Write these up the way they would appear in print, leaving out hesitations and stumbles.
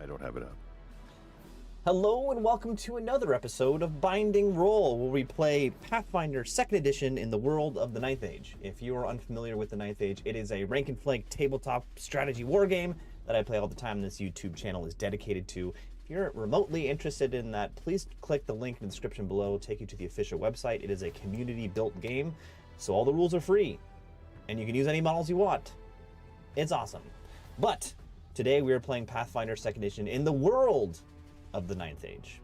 don't have it up. Hello and welcome to another episode of Binding Roll, where we play Pathfinder 2nd Edition in the world of the Ninth Age. If you are unfamiliar with the Ninth Age, it is a rank and flank tabletop strategy war game that I play all the time. This YouTube channel is dedicated to. If you're remotely interested in that, please click the link in the description below, take you to the official website. It is a community-built game, so all the rules are free, and you can use any models you want. It's awesome. But today we are playing Pathfinder 2nd Edition in the world of the Ninth Age.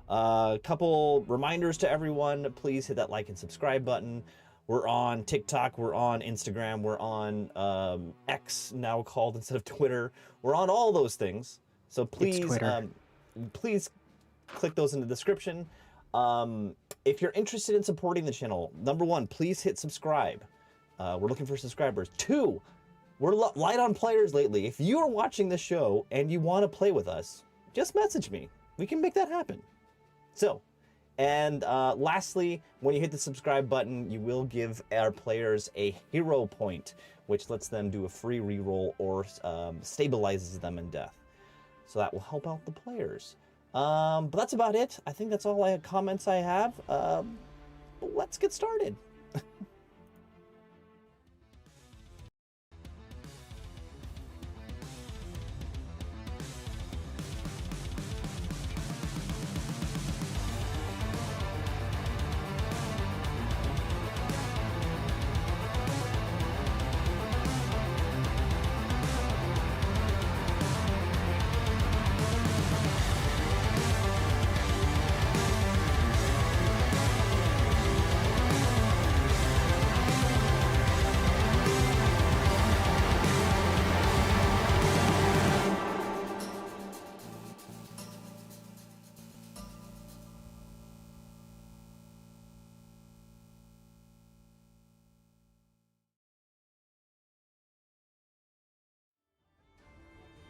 A couple reminders to everyone: please hit that like and subscribe button. We're on TikTok, we're on Instagram, we're on X, now called instead of Twitter. We're on all those things, so please please click those in the description. If you're interested in supporting the channel, number one, please hit subscribe. We're looking for subscribers. Two, we're light on players lately. If you are watching this show and you want to play with us, just message me. We can make that happen. So, and lastly, when you hit the subscribe button, you will give our players a hero point, which lets them do a free reroll or stabilizes them in death. So that will help out the players. But that's about it. I think that's all comments I have. Let's get started.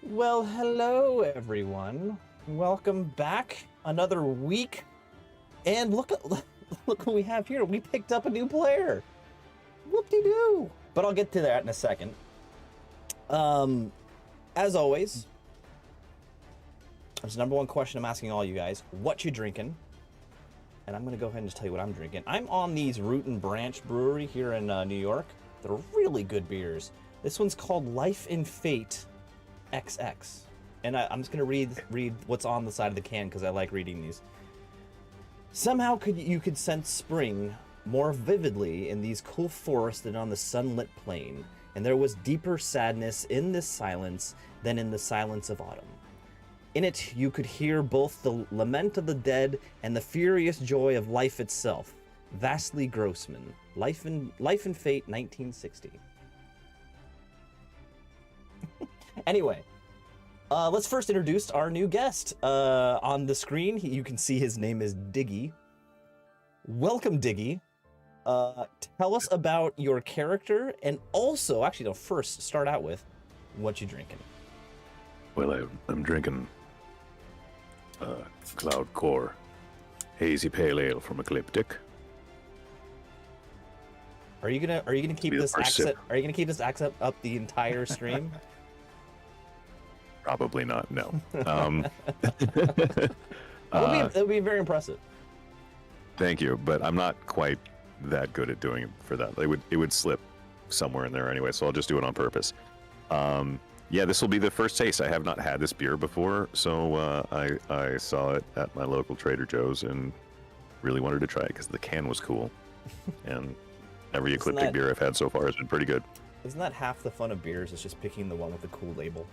Well, hello everyone. Welcome back. Another week, and look what we have here. We picked up a new player. Whoop-de-doo. But I'll get to that in a second. As always, there's the number one question I'm asking all you guys: what you drinking? And I'm gonna go ahead and just tell you what I'm drinking. I'm on these Root and Branch Brewery here in New York. They're really good beers. This one's called Life in Fate XX, and I'm just gonna read what's on the side of the can because I like reading these. Somehow you could sense spring more vividly in these cool forests than on the sunlit plain, and there was deeper sadness in this silence than in the silence of autumn. In it you could hear both the lament of the dead and the furious joy of life itself. Vastly Grossman, Life in Fate, 1960. Anyway, let's first introduce our new guest. On the screen, you can see his name is Diggy. Welcome, Diggy. Tell us about your character, and also, actually, no, first, start out with what you drinking. Well, I'm drinking Cloud Core Hazy Pale Ale from Ecliptic. Are you gonna keep this accent? Are you gonna keep this accent up the entire stream? Probably not, no. It would be very impressive. Thank you, but I'm not quite that good at doing it for that. It would slip somewhere in there anyway, so I'll just do it on purpose. Yeah, this will be the first taste. I have not had this beer before, so I saw it at my local Trader Joe's and really wanted to try it because the can was cool. And every Ecliptic beer I've had so far has been pretty good. Isn't that half the fun of beers? It's just picking the one with the cool label.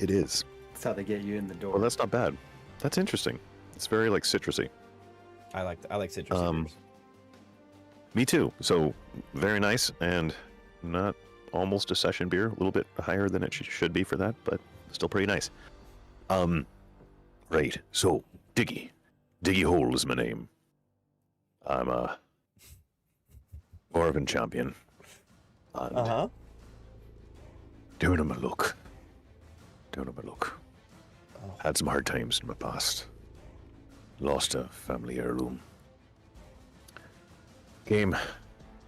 It is. That's how they get you in the door. Well, that's not bad. That's interesting. It's very like citrusy. I like citrusy beers. Me too. So very nice, and not almost a session beer. A little bit higher than it should be for that, but still pretty nice. Right. So Diggy Hole is my name. I'm a Dwarven champion. And doing him a look. Had some hard times in my past. Lost a family heirloom. Came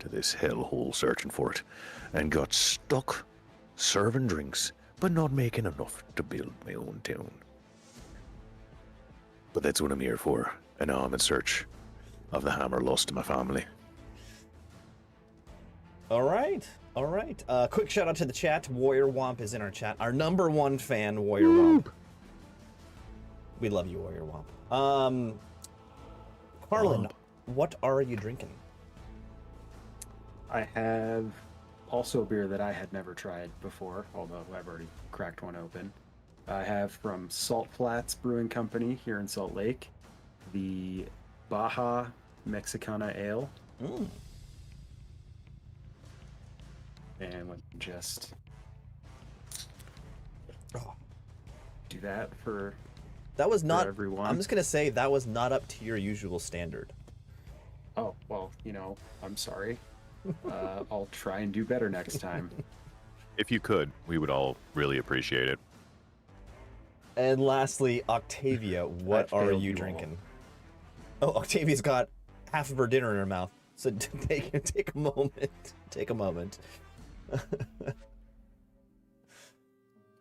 to this hellhole searching for it and got stuck serving drinks but not making enough to build my own town. But that's what I'm here for, and now I'm in search of the hammer lost to my family. All right. Quick shout out to the chat. Warrior Womp is in our chat. Our #1 fan, Warrior Womp. We love you, Warrior Womp. Carlin, what are you drinking? I have also a beer that I had never tried before, although I've already cracked one open. I have from Salt Flats Brewing Company here in Salt Lake, the Baja Mexicana Ale. And let me just do that for That was not everyone. I'm just gonna say that was not up to your usual standard. Oh, well, I'm sorry. I'll try and do better next time. If you could, we would all really appreciate it. And lastly, Octavia, what are you drinking? Oh, Octavia's got half of her dinner in her mouth. So take a moment. Take a moment.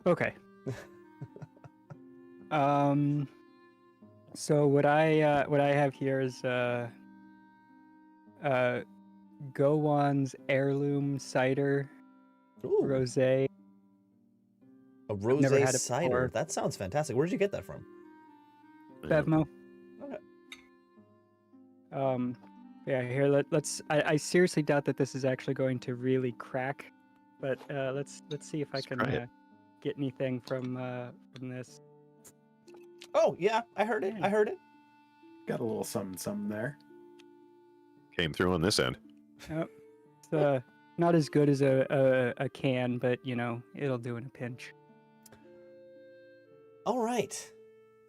Okay. So what I have here is Gowan's heirloom cider rosé. A never had rosé it cider. before. That sounds fantastic. Where'd you get that from? Bevmo. Okay. Yeah, here let's I seriously doubt that this is actually going to really crack, but let's see if I Let's can try it. get anything from this. Oh yeah, I heard it. I heard it. Got a little something there. Came through on this end. Yep. It's not as good as a can, but it'll do in a pinch. All right.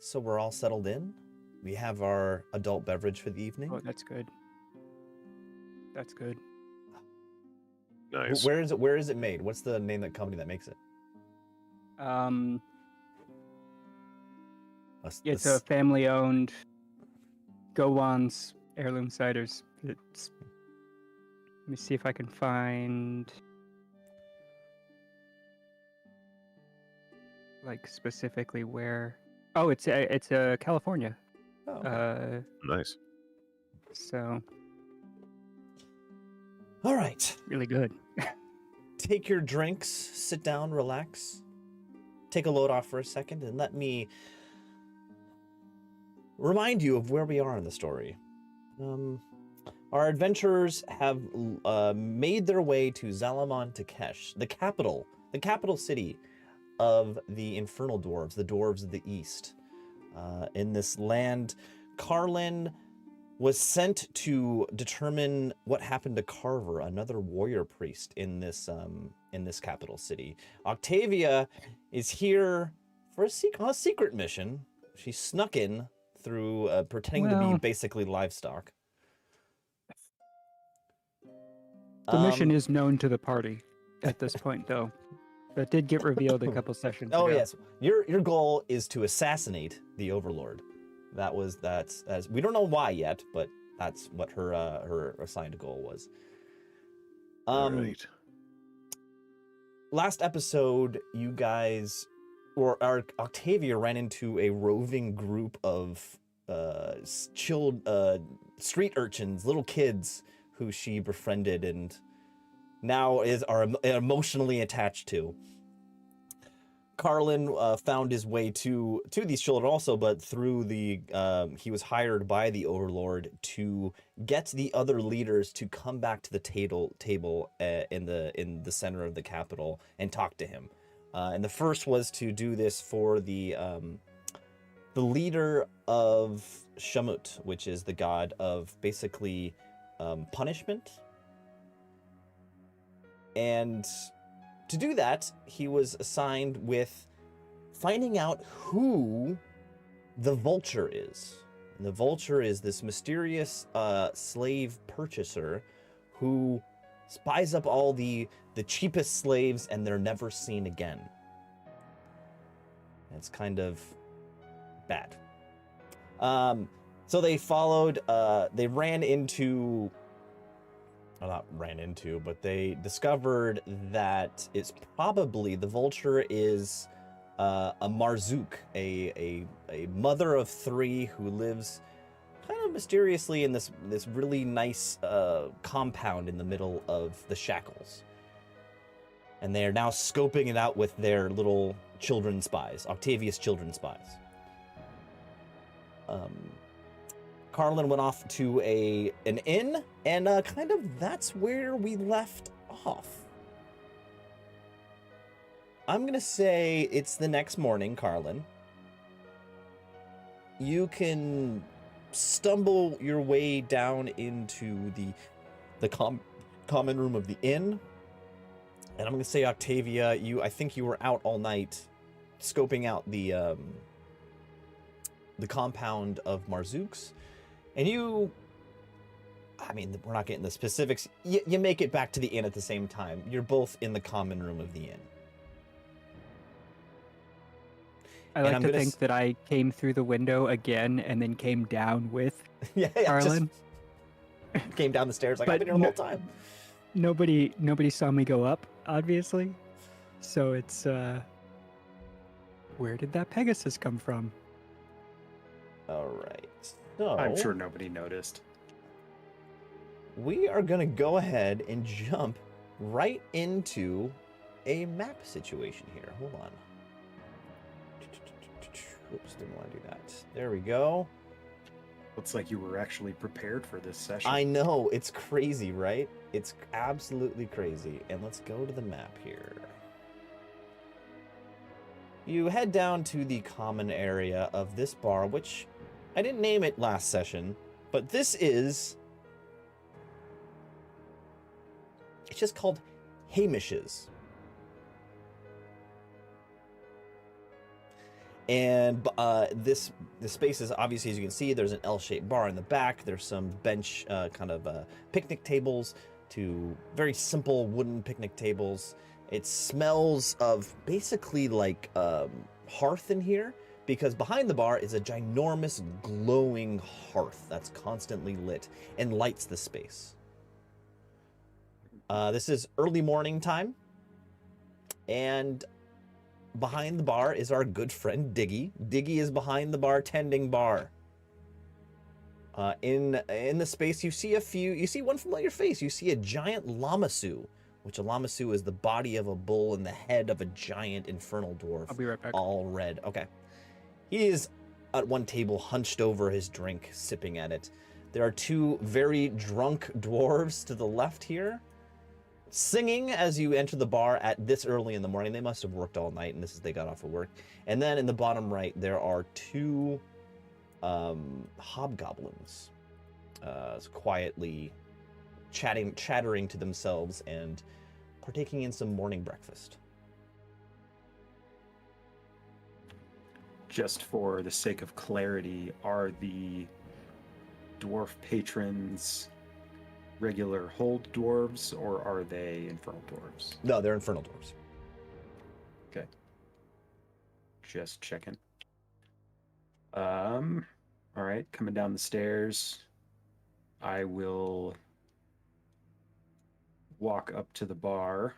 So we're all settled in. We have our adult beverage for the evening. Oh, that's good. That's good. Nice. Where is it made? What's the name of the company that makes it? It's a family-owned Gowan's heirloom ciders. Let me see if I can find specifically where. Oh, it's California. Oh, okay. Nice. So. All right. Really good. Take your drinks, sit down, relax, take a load off for a second, and let me remind you of where we are in the story. Our adventurers have made their way to Zalamon Takesh, the capital city of the Infernal Dwarves, the Dwarves of the East. In this land, Carlin was sent to determine what happened to Carver, another warrior priest in this capital city. Octavia is here for a secret mission. She snuck in through pretending to be basically livestock. The mission is known to the party at this point, though. That did get revealed a couple sessions ago. Oh yes, your goal is to assassinate the Overlord. That's as we don't know why yet, but that's what her assigned goal was. Right. Last episode, you guys, or Octavia ran into a roving group of chilled street urchins, little kids who she befriended and now are emotionally attached to. Carlin found his way to these children also, but through he was hired by the Overlord to get the other leaders to come back to the table in the center of the capital and talk to him. And the first was to do this for the leader of Shamut, which is the god of basically punishment. And to do that, he was assigned with finding out who the Vulture is. And the Vulture is this mysterious slave purchaser who spies up all the cheapest slaves and they're never seen again. It's kind of bad. So they followed, they ran into not ran into, but they discovered that it's probably the vulture is a Marzook, a mother of 3 who lives kind of mysteriously in this really nice compound in the middle of the shackles. And they are now scoping it out with their little children spies, Octavius children spies. Carlin went off to an inn, and kind of that's where we left off. I'm gonna say it's the next morning, Carlin. You can stumble your way down into the common room of the inn, and I'm gonna say, Octavia, I think you were out all night, scoping out the compound of Marzooks. And I mean, we're not getting the specifics. You make it back to the inn at the same time. You're both in the common room of the inn. I like to think that I came through the window again and then came down with Carlin. Just came down the stairs like, I've been here the whole time. Nobody saw me go up, obviously. So it's, where did that Pegasus come from? All right. So I'm sure nobody noticed. We are going to go ahead and jump right into a map situation here. Hold on. Oops, didn't want to do that. There we go. Looks like you were actually prepared for this session. I know. It's crazy, right? It's absolutely crazy. And let's go to the map here. You head down to the common area of this bar, which I didn't name it last session, but this is... It's just called Hamish's. And this space is obviously, as you can see, there's an L-shaped bar in the back. There's some bench picnic tables, to very simple wooden picnic tables. It smells of basically like hearth in here, because behind the bar is a ginormous glowing hearth that's constantly lit and lights the space. This is early morning time, and behind the bar is our good friend Diggy. Diggy is behind the bar tending bar. In the space, you see one familiar face. You see a giant Lamasu, which a Lamasu is the body of a bull and the head of a giant infernal dwarf. I'll be right back. All red. Okay. He is at one table, hunched over his drink, sipping at it. There are 2 very drunk dwarves to the left here, singing as you enter the bar at this early in the morning. They must have worked all night, and this is they got off of work. And then in the bottom right, there are 2 hobgoblins, quietly chattering to themselves and partaking in some morning breakfast. Just for the sake of clarity, are the dwarf patrons regular hold dwarves, or are they infernal dwarves? No, they're infernal dwarves. Okay. Just checking. All right, coming down the stairs, I will walk up to the bar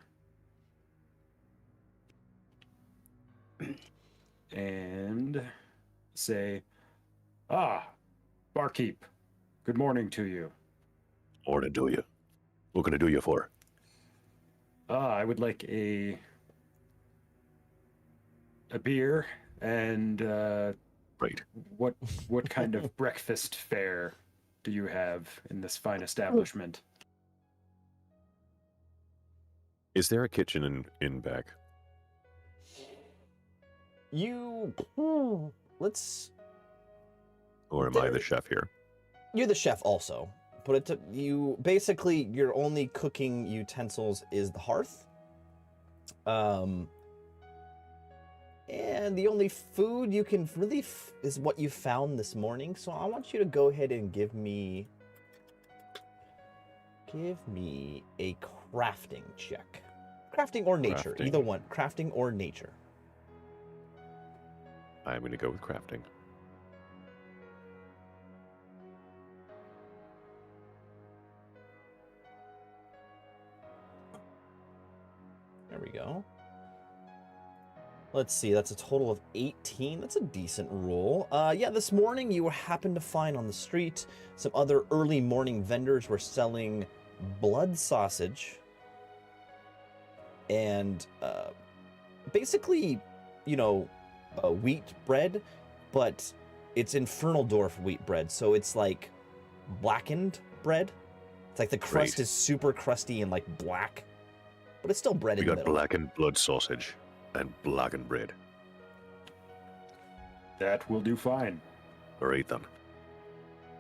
and say, barkeep, good morning to you. Morning to you. What can I do you for? I would like a beer and Right. what kind of breakfast fare do you have in this fine establishment? Is there a kitchen in back? Let's... Or am I the chef here? You're the chef also. But basically, your only cooking utensils is the hearth. And the only food you can really is what you found this morning. So I want you to go ahead and give me a crafting check. Crafting or nature, Crafting. either one. Crafting or nature. I'm going to go with crafting. There we go. Let's see, that's a total of 18. That's a decent roll. Yeah, this morning you happened to find on the street some other early morning vendors were selling blood sausage and basically, you know, wheat bread, but it's Infernal Dwarf wheat bread, so it's like blackened bread. It's like the crust Great. is super crusty and like black, but it's still bread We in the got middle. blackened blood sausage and blackened bread. That will do fine. All right then.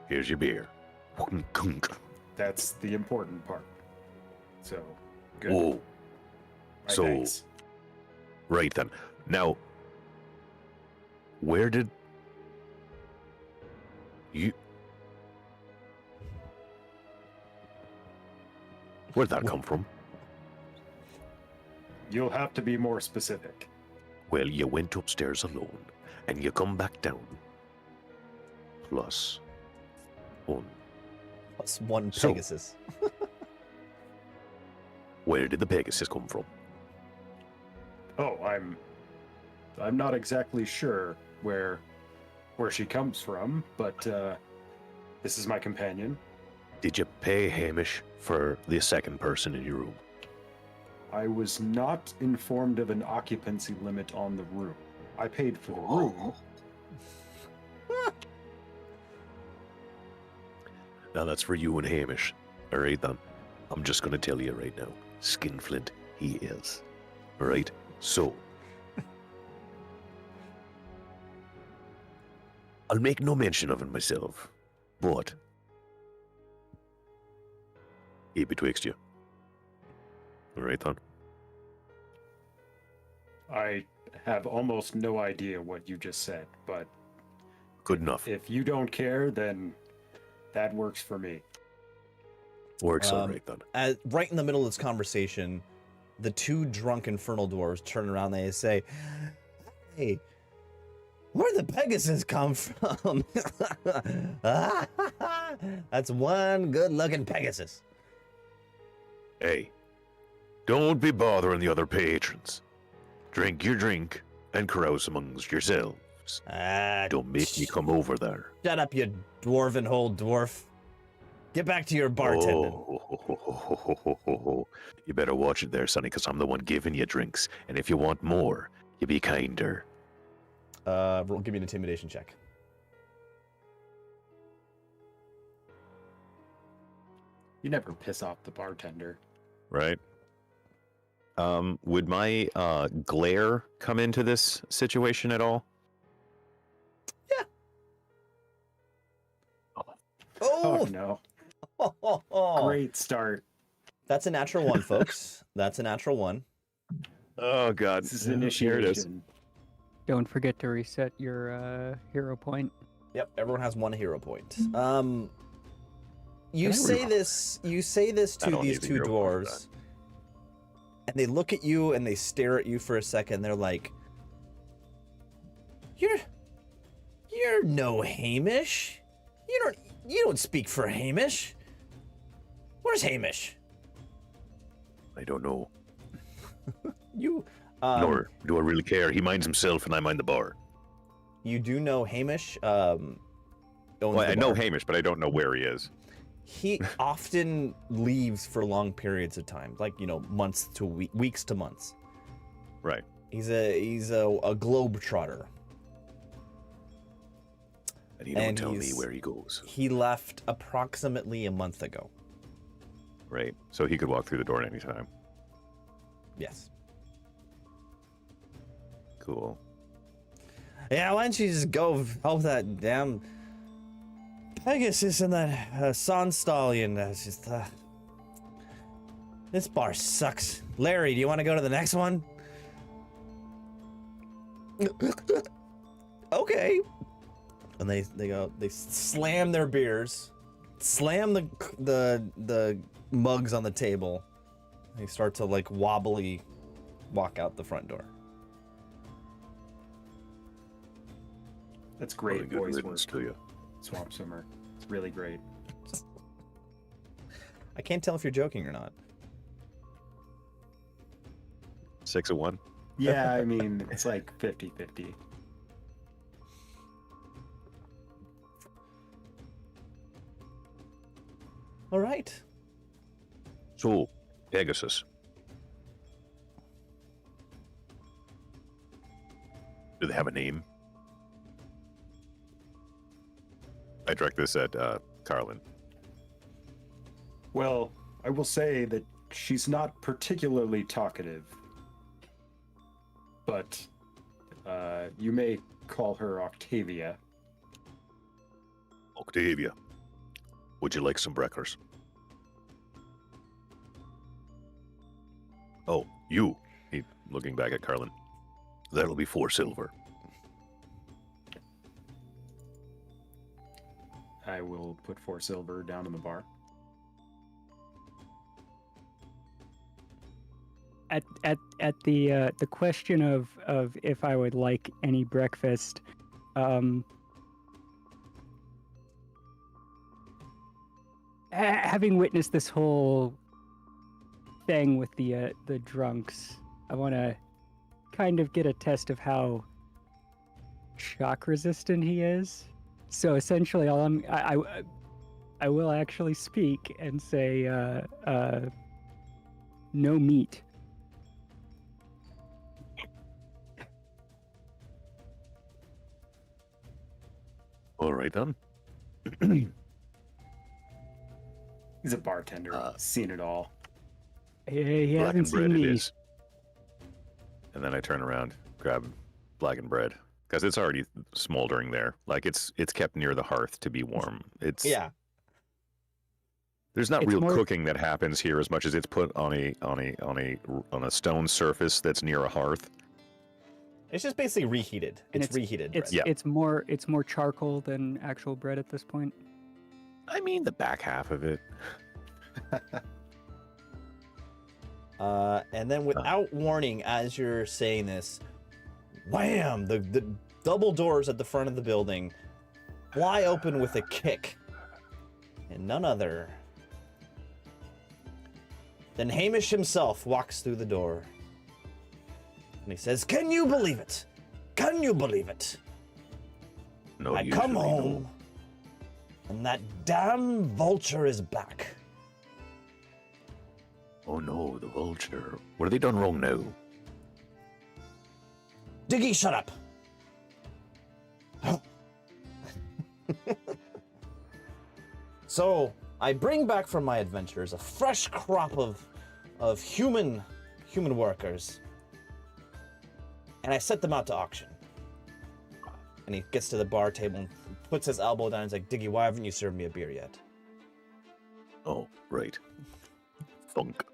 Here's your beer. That's the important part. So, good. Whoa. My So, thanks. right then. Now, where did you? Where'd that come from? You'll have to be more specific. Well, you went upstairs alone, and you come back down. Plus one. Plus one So- Pegasus. Where did the Pegasus come from? Oh, I'm not exactly sure where she comes from, but this is my companion. Did you pay Hamish for the second person in your room? I was not informed of an occupancy limit on the room. I paid for the room. Now that's for you and Hamish. All right then. I'm just gonna tell you right now. Skinflint, he is. All right. So, I'll make no mention of it myself, but he betwixt you. All right then. I have almost no idea what you just said, but Good enough. if you don't care, then that works for me. Works all right then. Right in the middle of this conversation, the two drunk Infernal Dwarves turn around and they say, "Hey, where'd the Pegasus come from?" That's one good-looking Pegasus. Hey, don't be bothering the other patrons. Drink your drink and carouse amongst yourselves. Don't make me come over there. Shut up, you dwarven hole dwarf. Get back to your bartending. Oh, you better watch it there, Sonny, because I'm the one giving you drinks. And if you want more, you be kinder. Give me an intimidation check. You never piss off the bartender. Right? Would my glare come into this situation at all? Oh, Oh, no. oh. Great start. That's a natural one, folks. That's a natural one. Oh, God. This is Here it initiation. is. Don't forget to reset your hero point. Yep, everyone has one hero point. Can You I say re- this. You say this I to don't these need the two hero point for dwarves, and they look at you and they stare at you for a second. They're like, "You're no Hamish. You don't speak for Hamish. Where's Hamish? I don't know. You, Nor do I really care. He minds himself and I mind the bar. you do know Hamish. Owns Well, the I know bar. Hamish, but I don't know where he is. He often leaves for long periods of time, like months to weeks to months. Right. He's a globe trotter. And he don't And tell me he's- where he goes. He left approximately a month ago. Right. So he could walk through the door at any time. Yes. Cool. Yeah, why don't you just go help that damn Pegasus and that Son Stallion? That's just this bar sucks. Larry, do you want to go to the next one? Okay. And they slam their beers, slam the mugs on the table. They start to like wobbly walk out the front door. That's Well, great good voice work, riddance to you. Swamp Swimmer. It's really great. I can't tell if you're joking or not. 6 of 1. Yeah, I mean, it's like 50-50. All right. So, Pegasus. Do they have a name? I direct this at Carlin. Well, I will say that she's not particularly talkative, but you may call her Octavia. Octavia, would you like some breakfast? Oh, you. He looking back at Carlin. That'll be 4 silver. I will put 4 silver down in the bar. At the question of if I would like any breakfast, having witnessed this whole thing with the drunks, I want to kind of get a test of how shock resistant he is. So essentially, I will actually speak and say no meat. All right, then. He's a bartender. Seen it all. He hasn't Blackened seen bread it me. is. And then I turn around, grab blackened bread. Because it's already smoldering there. Like, it's kept near the hearth to be warm. It's Yeah. There's not It's real more- cooking that happens here as much as it's put on a stone surface that's near a hearth. It's just basically reheated. And It's reheated. It's bread. Yeah. it's more charcoal than actual bread at this point. I mean, the back half of it. And then without warning, as you're saying this, wham! The double doors at the front of the building fly open with a kick. And none other than Hamish himself walks through the door. And he says, "Can you believe it? Can you believe it? No, I come usually no. home, and that damn vulture is back." Oh no, the vulture. What have they done wrong now? Diggy, shut up. So, I bring back from my adventures a fresh crop of human workers. And I set them out to auction. And he gets to the bar table and puts his elbow down and he's like, "Diggy, why haven't you served me a beer yet?" Oh, right. Funk.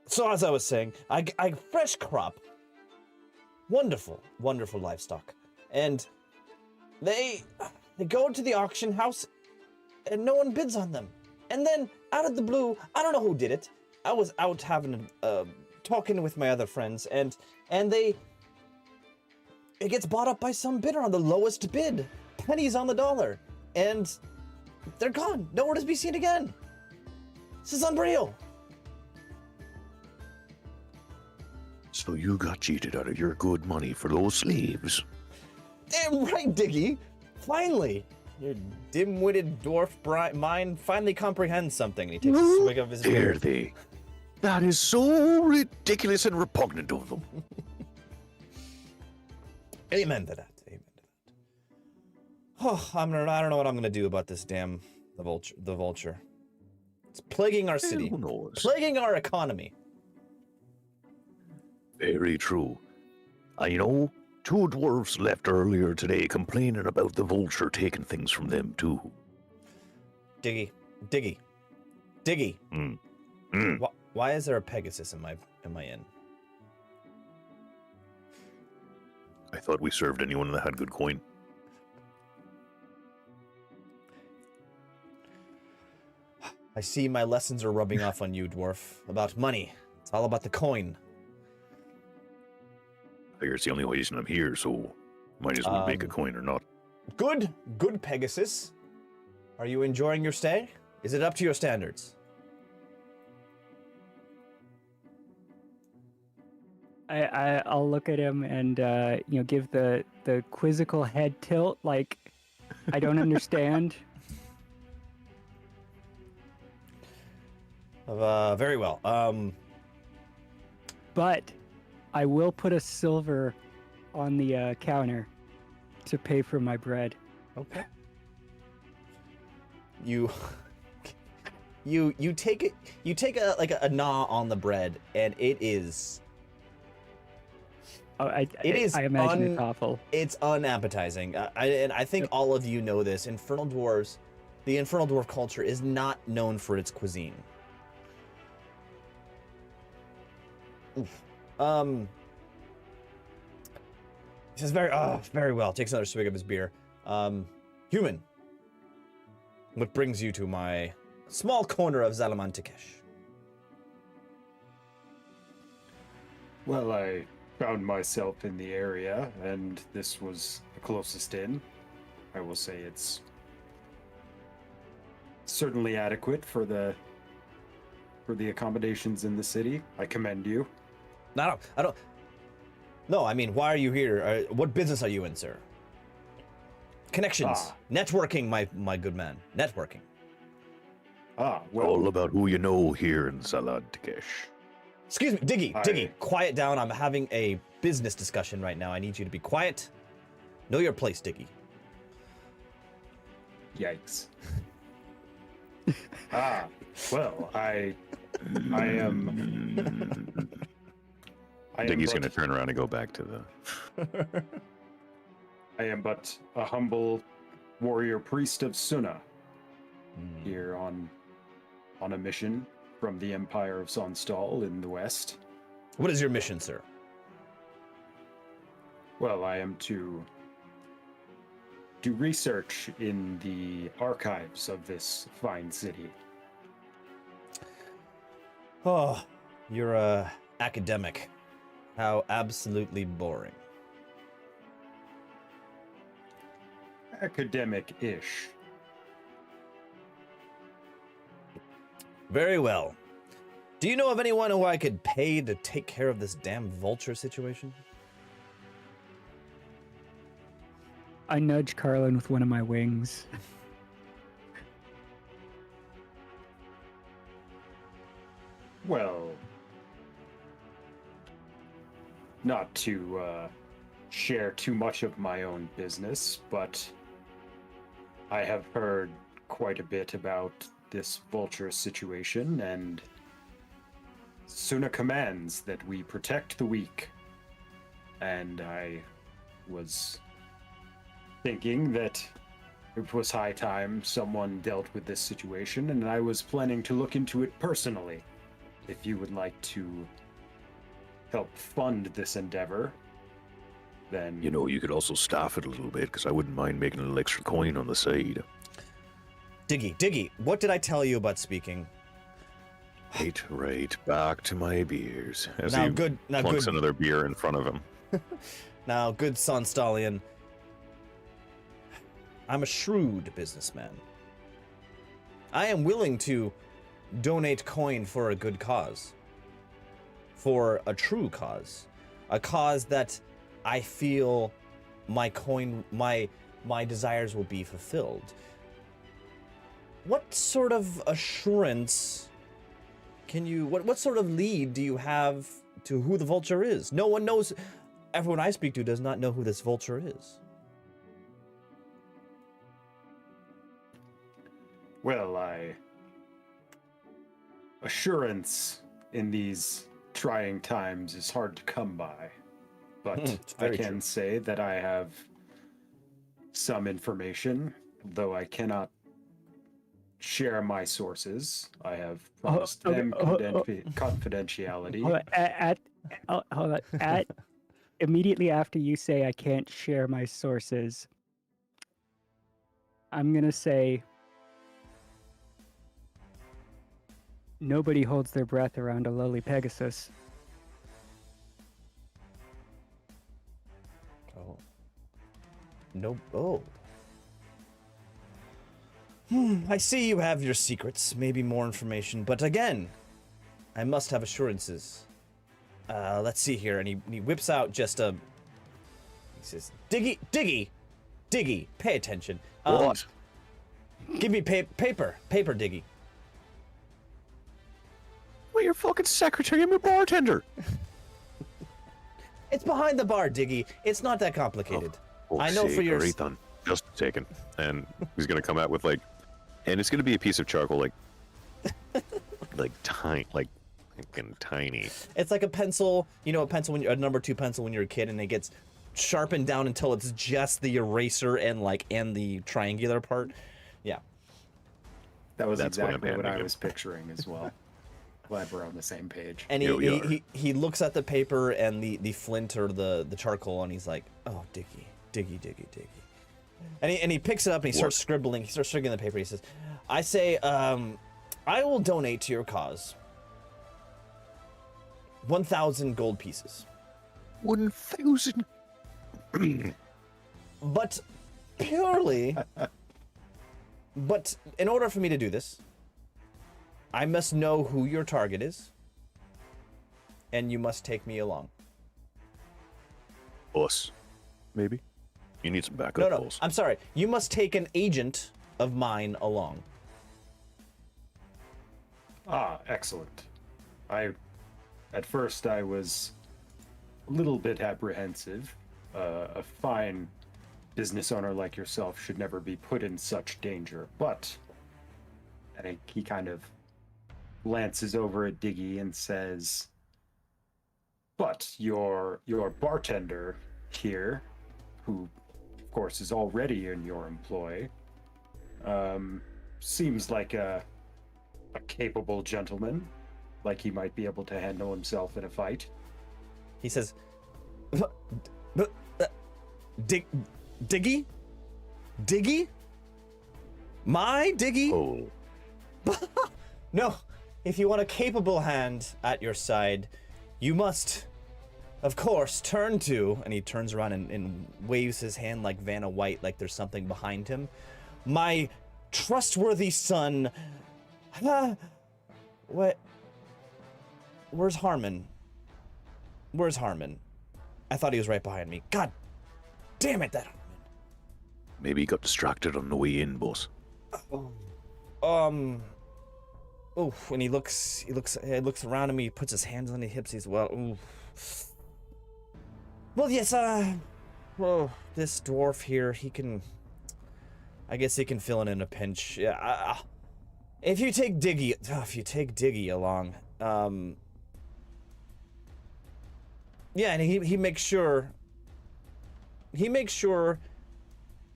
So as I was saying, I fresh crop, wonderful livestock, and they go to the auction house, and no one bids on them. And then out of the blue, I don't know who did it. I was out having talking with my other friends, and it gets bought up by some bidder on the lowest bid, pennies on the dollar, and they're gone, nowhere to be seen again. This is unreal. So you got cheated out of your good money for those slaves? Damn right, Diggy. Finally, your dim-witted dwarf mind finally comprehends something. And he takes a swig of his beer. Dare they? That is so ridiculous and repugnant of them. Amen to that. Amen to that. Oh, I don't know what I'm gonna do about this damn the vulture. It's plaguing our city, Who knows? plaguing our economy. Very true. I know 2 dwarves left earlier today complaining about the vulture taking things from them too. Diggy. Why is there a Pegasus in my inn? I thought we served anyone that had good coin. I see my lessons are rubbing off on you, dwarf. About money. It's all about the coin. I figure it's the only reason I'm here, so might as well make a coin or not. Good Pegasus. Are you enjoying your stay? Is it up to your standards? I'll look at him and give the quizzical head tilt like I don't understand. Very well. But I will put a silver on the counter to pay for my bread. Okay. You take it. You take a gnaw on the bread, and it is. Oh, It is I imagine it's awful. It's unappetizing. And I think all of you know this. The Infernal Dwarf culture is not known for its cuisine. Oof. He says very well. Takes another swig of his beer. Human, what brings you to my small corner of Zalamantakesh? Well, I found myself in the area, and this was the closest inn. I will say it's certainly adequate for the accommodations in the city. I commend you. I don't. No, I mean, why are you here? What business are you in, sir? Connections, networking, my good man, networking. Well, All about who you know here in Zalamantakesh. Excuse me, Diggy, quiet down. I'm having a business discussion right now. I need you to be quiet. Know your place, Diggy. Yikes. Well, I am. Diggy's going to turn around and go back to the. I am but a humble warrior priest of Sunna, here on a mission from the Empire of Sonstal in the west. What is your mission, sir? Well, I am to do research in the archives of this fine city. Oh, you're a academic. How absolutely boring. Academic-ish. Very well. Do you know of anyone who I could pay to take care of this damn vulture situation? I nudge Carlin with one of my wings. Well, not to share too much of my own business, but I have heard quite a bit about this vulture situation, and Suna commands that we protect the weak. And I was thinking that it was high time someone dealt with this situation, and I was planning to look into it personally. If you would like to help fund this endeavor, then... You know, you could also staff it a little bit, because I wouldn't mind making a little extra coin on the side. Diggy, what did I tell you about speaking? Right, back to my beers. As Now, he good- now, plunks good- another beer in front of him. Now, good Sonstallion, I'm a shrewd businessman. I am willing to donate coin for a good cause. For a true cause. A cause that I feel my desires will be fulfilled. What sort of assurance what sort of lead do you have to who the vulture is? No one knows. Everyone I speak to does not know who this vulture is. Well, assurance in these trying times is hard to come by, but It's I very can true. say that I have some information, though I cannot share my sources. I have promised them confidentiality. Hold on. Immediately after you say I can't share my sources, I'm gonna say nobody holds their breath around a lowly Pegasus. Oh. No. Oh. I see you have your secrets, maybe more information, but again, I must have assurances. let's see here, and he whips out just a. He says, "Diggy, Diggy, Diggy, pay attention. What? Give me paper, Diggy." Well, your fucking secretary. I'm your bartender. It's behind the bar, Diggy. It's not that complicated. I know for your. Ethan, just taken, and he's gonna come out with like, and it's gonna be a piece of charcoal, like tiny, like fucking tiny. It's like a pencil, you know, a number 2 pencil when you're a kid, and it gets sharpened down until it's just the eraser and the triangular part. Yeah. That's That's what I'm exactly what I handing was picturing as well. Glad we're on the same page. And Here we are. he looks at the paper and the flint or the charcoal, and he's like, "Oh, Diggy. And he picks it up and he starts scribbling. He starts scribbling the paper. He says, "I say, I will donate to your cause 1,000 gold pieces. 1,000. But purely, but in order for me to do this, I must know who your target is, and you must take me along." Us, maybe. You need some backup. No, Bulls. I'm sorry. You must take an agent of mine along. Ah, excellent. At first I was a little bit apprehensive. A fine business owner like yourself should never be put in such danger, but I think he kind of glances over at Diggy and says, "But your bartender here, who of course is already in your employ, seems like a capable gentleman, like he might be able to handle himself in a fight." He says, Diggy? Diggy? My Diggy? Oh, No. If you want a capable hand at your side, you must, of course, turn to, and he turns around and waves his hand like Vanna White, like there's something behind him. My trustworthy son. What? Where's Harmon? Where's Harmon? I thought he was right behind me. God damn it, that Harmon. maybe he got distracted on the way in, boss. Oh, when he looks around him, he puts his hands on his hips. He's well, yes, well, this dwarf here, I guess he can fill in a pinch. Yeah, if you take Diggy along, yeah, and he makes sure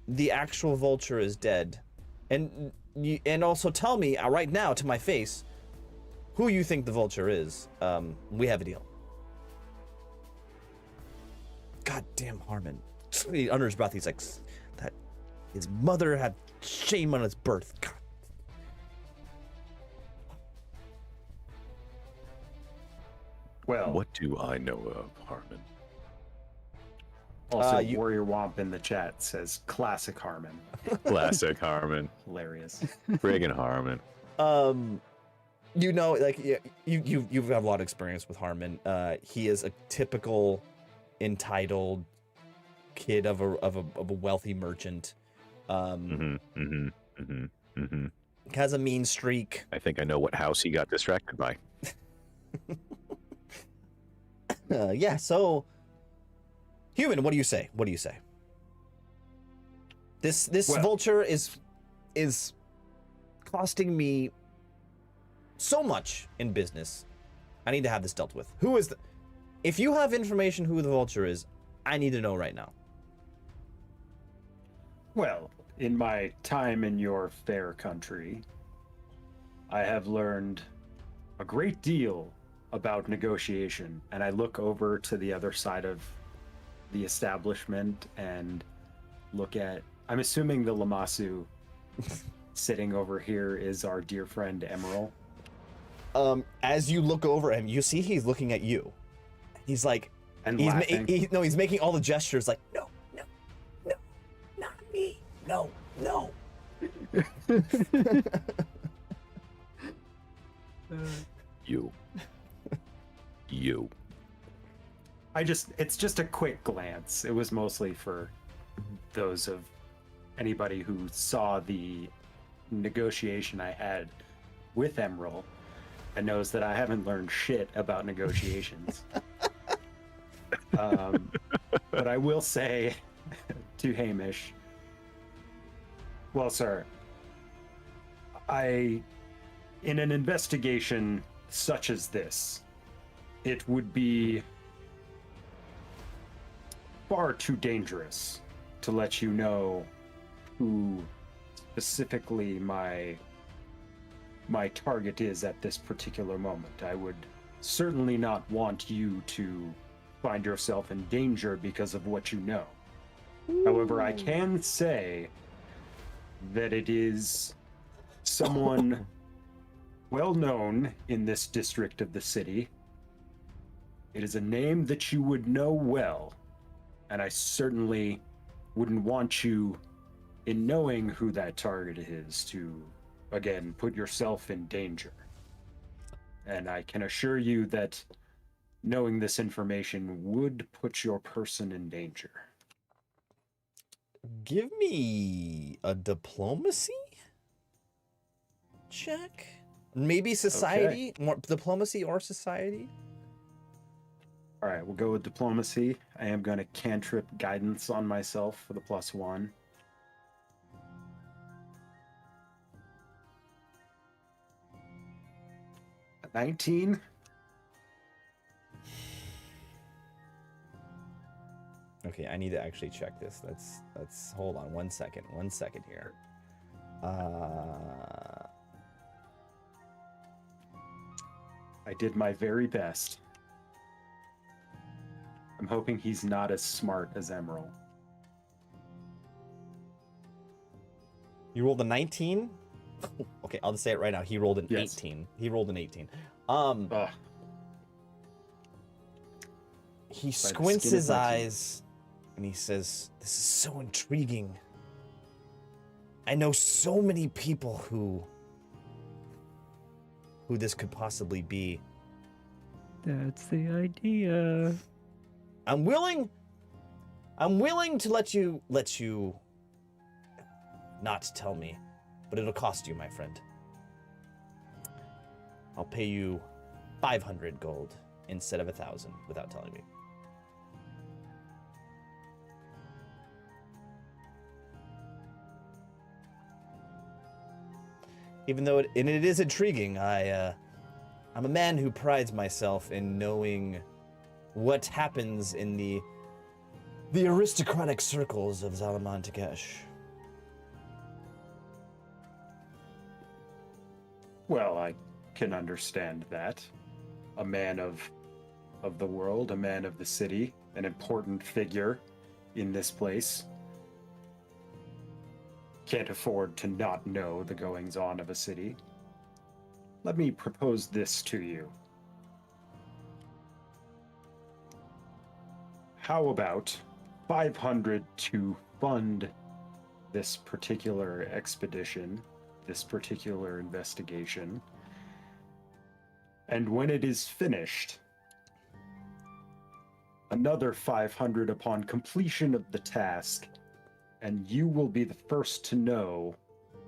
the actual vulture is dead, and also tell me right now to my face who you think the vulture is. We have a deal. God damn Harmon. Under his breath, he's like, that his mother had shame on his birth. God. Well, What do I know of Harmon? also you- Warrior Womp in the chat says classic Harmon. Classic Harmon. Hilarious. Friggin' Harmon. You know, like you have a lot of experience with Harmon. He is a typical entitled kid of a wealthy merchant. Has a mean streak. I think I know what house he got distracted by. Yeah. So, human, what do you say? What do you say? This Well- vulture is costing me so much in business. I need to have this dealt with. Who is the? If you have information who the vulture is, I need to know right now. Well, in my time in your fair country, I have learned a great deal about negotiation, and I look over to the other side of the establishment and look at, I'm assuming the Lamasu sitting over here is our dear friend Emerald. As you look over him, you see he's looking at you. He's like, And he's laughing. he's making all the gestures like, no, not me, no. You. it's just a quick glance. It was mostly for those of anybody who saw the negotiation I had with Emerald and knows that I haven't learned shit about negotiations. But I will say to Hamish, well, sir, in an investigation such as this, it would be far too dangerous to let you know who specifically my target is at this particular moment. I would certainly not want you to find yourself in danger because of what you know. However, I can say that it is someone well known in this district of the city. It is a name that you would know well, and I certainly wouldn't want you, in knowing who that target is, to, again, put yourself in danger. And I can assure you that knowing this information would put your person in danger. Give me a diplomacy check. Maybe society, more diplomacy or society. All right, we'll go with diplomacy. I am going to cantrip guidance on myself for the +1. A 19. Okay, I need to actually check this. Let's hold on 1 second. 1 second here. I did my very best. I'm hoping he's not as smart as Emerald. You rolled a 19? Okay, I'll just say it right now. He rolled an Yes. 18. He rolled an 18. Ugh. He the squints skin of his my teeth. eyes and he says, "This is so intriguing. I know so many people who this could possibly be. That's the idea. I'm willing to let you not tell me, but it'll cost you, my friend. I'll pay you 500 gold instead of 1,000 without telling me." Even though it is intriguing, I'm a man who prides myself in knowing what happens in the aristocratic circles of Zalaman Takesh. Well, I can understand that. A man of the world, a man of the city, an important figure in this place. Can't afford to not know the goings-on of a city. Let me propose this to you. How about 500 to fund this particular expedition, this particular investigation, and when it is finished, another 500 upon completion of the task, and you will be the first to know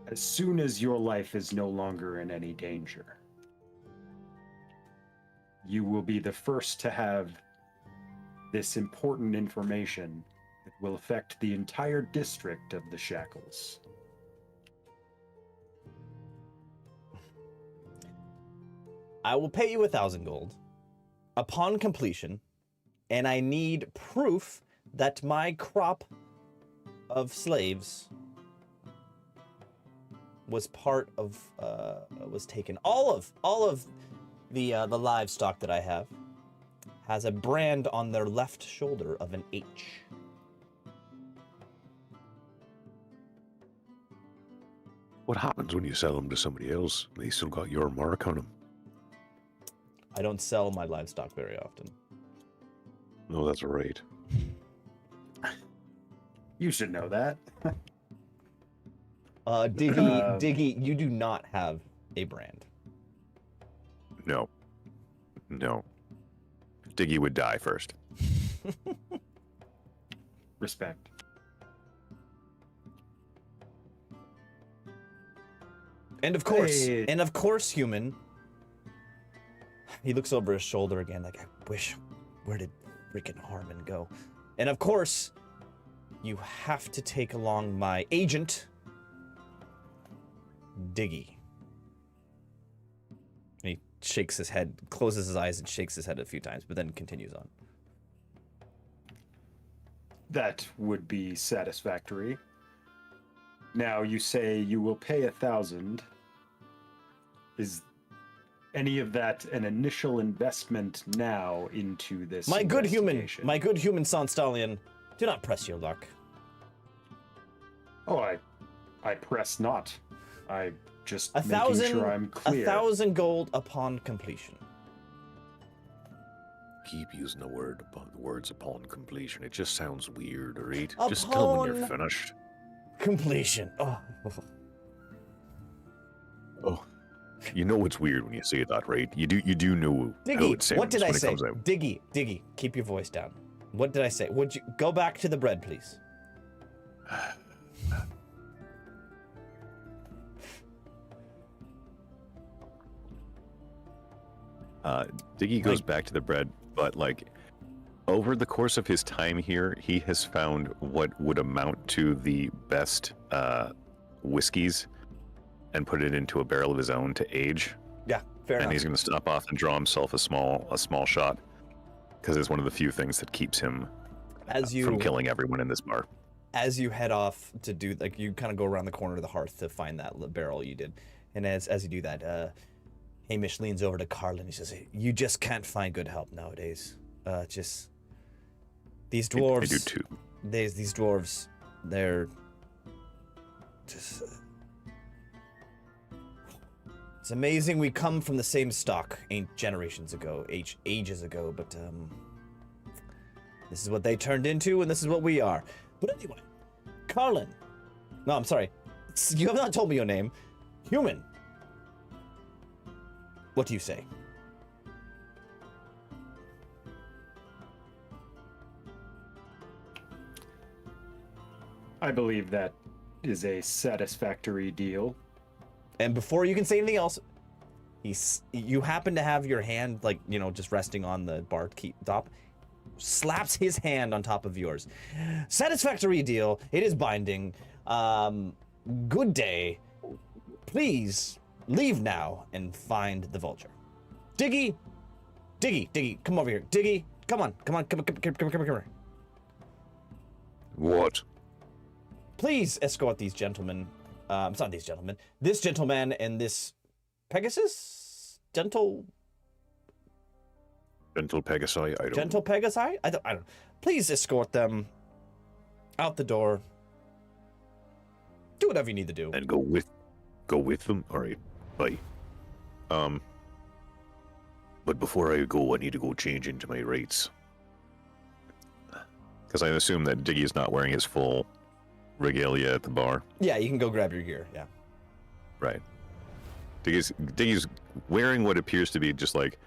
as soon as your life is no longer in any danger. You will be the first to have this important information that will affect the entire district of the Shackles. I will pay you 1,000 gold upon completion, and I need proof that my crop of slaves was part of was taken. All of the livestock that I have has a brand on their left shoulder of an H. What happens when you sell them to somebody else? They still got your mark on them. I don't sell my livestock very often. No, that's right. You should know that. Diggy, you do not have a brand. No. Diggy would die first. Respect. And of course, Hey. human. He looks over his shoulder again, like, I wish, where did freaking Harmon go? And of course, you have to take along my agent, Diggy. And he shakes his head, closes his eyes and shakes his head a few times, but then continues on. That would be satisfactory. Now you say you will pay 1,000. Is any of that an initial investment now into this? My good human investigation? Son Stallion, do not press your luck. Oh, I press not. I just making 1,000, sure I'm clear. 1,000 gold upon completion. Keep using the words upon completion. It just sounds weird, alright? Just tell them when you're Upon- finished. Completion. Oh. Oh. You know it's weird when you say that, right? You do know how Diggy, it sounds what did I when it say? comes out. Diggy, keep your voice down. What did I say? Would you go back to the bread, please? Diggy goes back to the bread, but like over the course of his time here, he has found what would amount to the best whiskeys and put it into a barrel of his own to age. Yeah, fair And enough. he's going to stop off and draw himself a small shot because it's one of the few things that keeps him from killing everyone in this bar. As you head off to do, like, you kind of go around the corner of the hearth to find that barrel you did, and as you do that, Hamish leans over to Carlin. He says, "Hey, you just can't find good help nowadays. Just these dwarves. I do too. These dwarves, they're just. It's amazing we come from the same stock, ain't generations ago, ages ago, but this is what they turned into, and this is what we are. But anyway, Carlin. No, I'm sorry. You have not told me your name. Human. What do you say? I believe that is a satisfactory deal. And before you can say anything else, you happen to have your hand, like, you know, just resting on the bar top, slaps his hand on top of yours. Satisfactory deal. It is binding. Good day. Please leave now and find the vulture. Diggy, come over here. Diggy, come on. Come here. What? Please escort these gentlemen. It's not these gentlemen. This gentleman and this Pegasus? Gentle Pegasi? I don't know. Pegasi? I don't. Please escort them out the door. Do whatever you need to do. And go with them? Alright, bye. But before I go, I need to go change into my rates. Because I assume that Diggy's not wearing his full regalia at the bar. Yeah, you can go grab your gear. Yeah. Right. Diggy's wearing what appears to be just like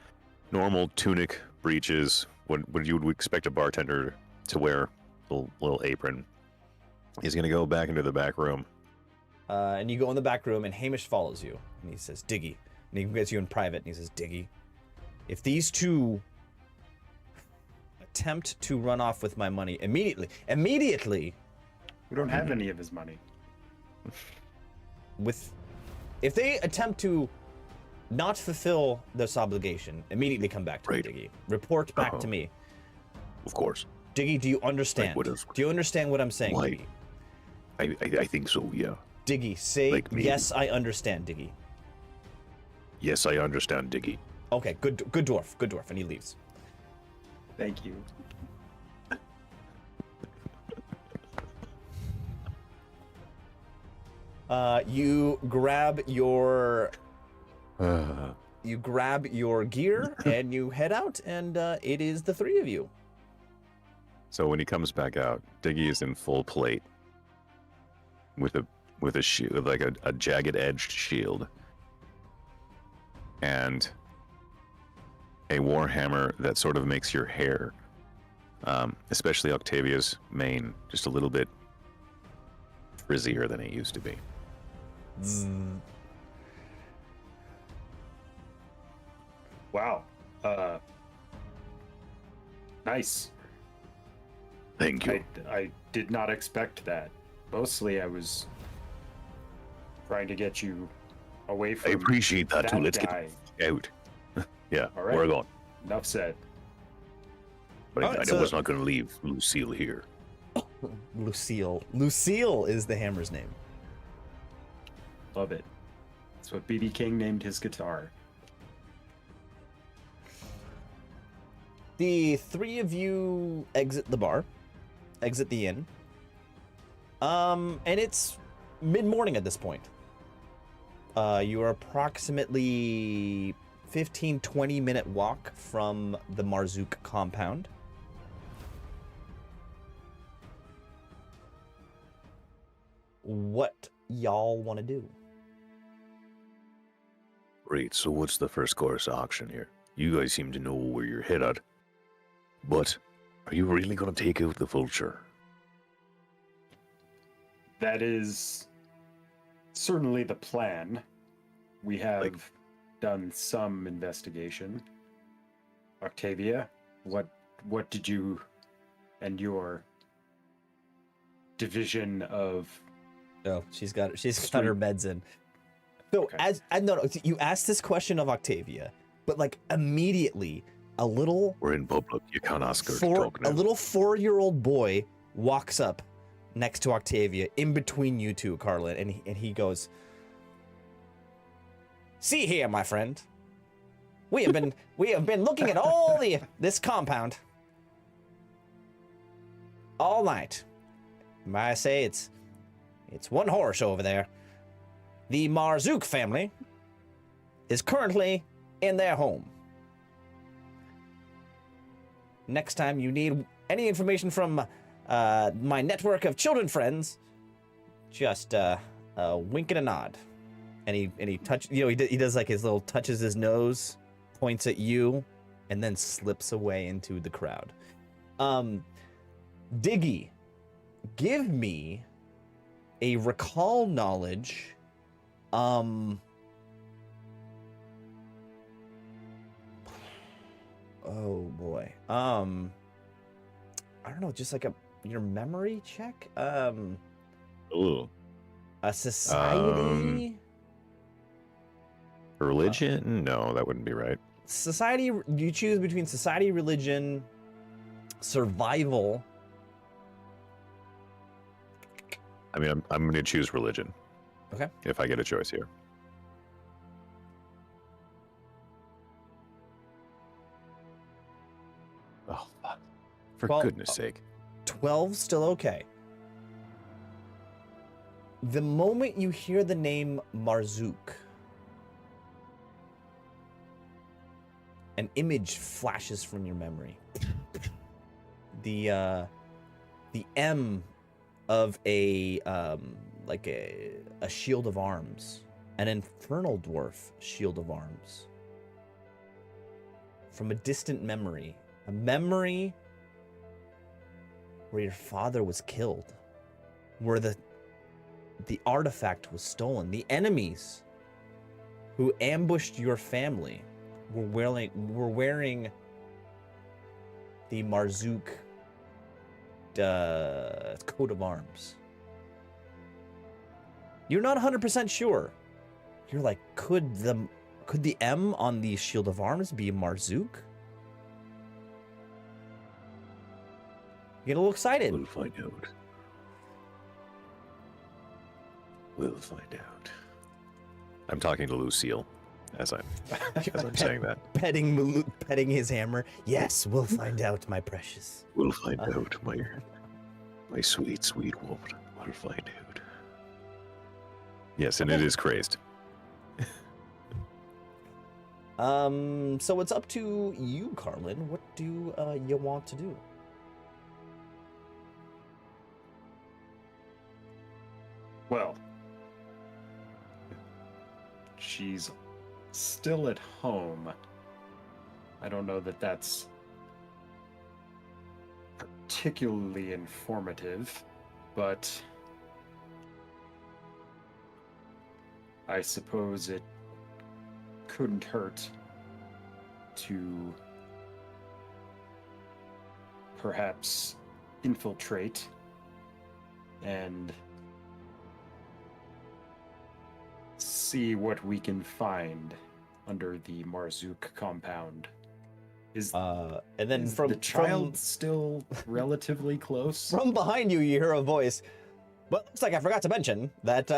normal tunic, breeches, what you would expect a bartender to wear, little apron. He's going to go back into the back room. And you go in the back room, and Hamish follows you, and he says, "Diggy," and he gets you in private, and he says, "Diggy, if these two attempt to run off with my money immediately, We don't have any of his money. if they attempt to not fulfill this obligation, immediately come back to Right. me, Diggy. Report back to me. Of course. Diggy, do you understand? what is- Do you understand what I'm saying, Why? Diggy? I think so, yeah. Diggy, say, Like me. yes, I understand, Diggy. Yes, I understand, Diggy. Okay, good dwarf, and he leaves. Thank you. You grab your gear and you head out, and it is the three of you. So when he comes back out, Diggy is in full plate with a shield, like a jagged edged shield, and a warhammer that sort of makes your hair Especially Octavia's mane, just a little bit frizzier than it used to be. Wow. Nice. Thank you. I did not expect that. Mostly I was trying to get you away I from appreciate that, too. that Let's guy. get out. Yeah, All right. we're going. Enough said. But All right, I so- was not going to leave Lucille here. Lucille. Lucille is the hammer's name. Love it. That's what BB King named his guitar. The three of you exit the bar, exit the inn. And it's mid-morning at this point. You are approximately 15-20 minute walk from the Marzook compound. What y'all want to do? Great, so what's the first course auction here? You guys seem to know where you're headed. But are you really going to take out the vulture? That is certainly the plan. We have done some investigation. Octavia, what did you and your division of Oh, she's got her Street. meds in. So Okay. no, you asked this question of Octavia, but like immediately a little We're in public. You can't ask her to talk now. 4-year-old boy walks up next to Octavia, in between you two, Carlin, and he goes, "See here, my friend. We have been looking at all this compound all night. May I say it's one horror show over there. The Marzook family is currently in their home. Next time you need any information from my network of children friends, just a wink and a nod." And he touch, he does like his little touches his nose, points at you, and then slips away into the crowd. Diggy, give me a recall knowledge. Oh boy. I don't know, just like your memory check. Ooh. A society. Religion? No, that wouldn't be right. Society. You choose between society, religion, survival. I mean, I'm going to choose religion. Okay. If I get a choice here. Oh, fuck. For Well, goodness sake. 12 still okay. The moment you hear the name Marzook, an image flashes from your memory. The M of a shield of arms, an infernal dwarf shield of arms. From a distant memory, a memory where your father was killed, where the artifact was stolen. The enemies who ambushed your family were wearing the Marzook coat of arms. You're not 100% sure. You're like, could the M on the shield of arms be Marzook? You get a little excited. We'll find out. We'll find out. I'm talking to Lucille as I'm saying that. Petting his hammer. Yes, we'll find out, my precious. We'll find out, my sweet, sweet woman. We'll find out. Yes, and it is crazed. So it's up to you, Carlin. What do you want to do? Well, she's still at home. I don't know that that's particularly informative, but I suppose it couldn't hurt to perhaps infiltrate and see what we can find under the Marzook compound. Is And then is from the child still relatively close? from behind you, you hear a voice. But looks like I forgot to mention that,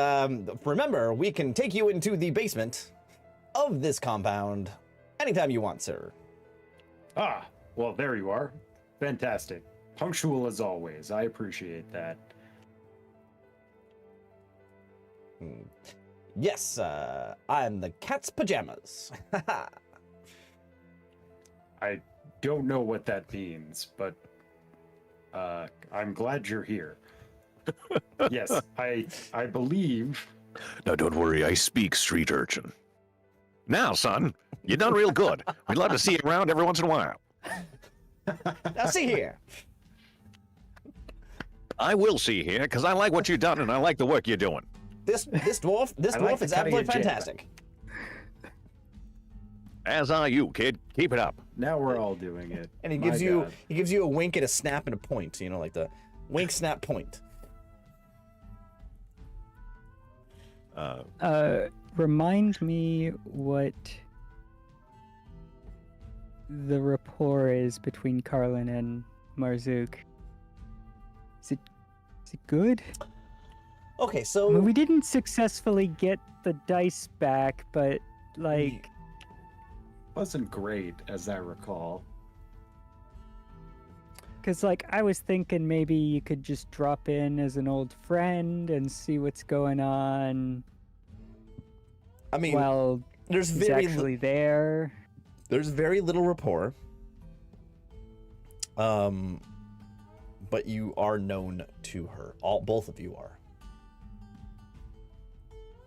remember, we can take you into the basement of this compound anytime you want, sir. Ah, well, there you are. Fantastic. Punctual as always. I appreciate that. Yes, I'm the cat's pajamas. I don't know what that means, but I'm glad you're here. Yes, I believe. Now, don't worry, I speak street urchin. Now, son, you done real good. We'd love to see you around every once in a while. Now, see here. I will see here, because I like what you've done and I like the work you're doing. This dwarf I like is the cutting absolutely edge jam. fantastic. As are you, kid. Keep it up. Now we're all doing it. And he My gives you God. a wink and a snap and a point. You know, like the wink, snap, point. Remind me what the rapport is between Carlin and Marzook. Is it good? Okay, I so mean, we didn't successfully get the dice back, but like, Wasn't great, as I recall. because like I was thinking maybe you could just drop in as an old friend and see what's going on I mean, while there's he's actually there. there's very little rapport. But you are known to her. Both of you are.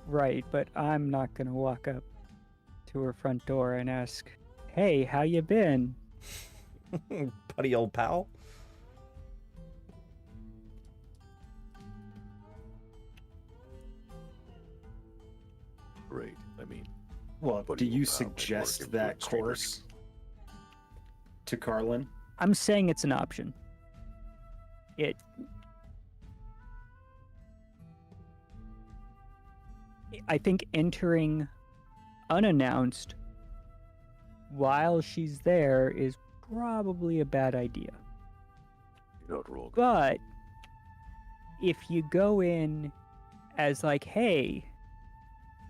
Right, but I'm not gonna walk up to her front door and ask, "Hey, how you been?" Putty old pal. Great. I mean, Well, What do do you you about when suggest working that with street course to Carlin? I'm saying it's an option. I think entering unannounced while she's there is probably a bad idea. you're not wrong. But if you go in as like, "Hey,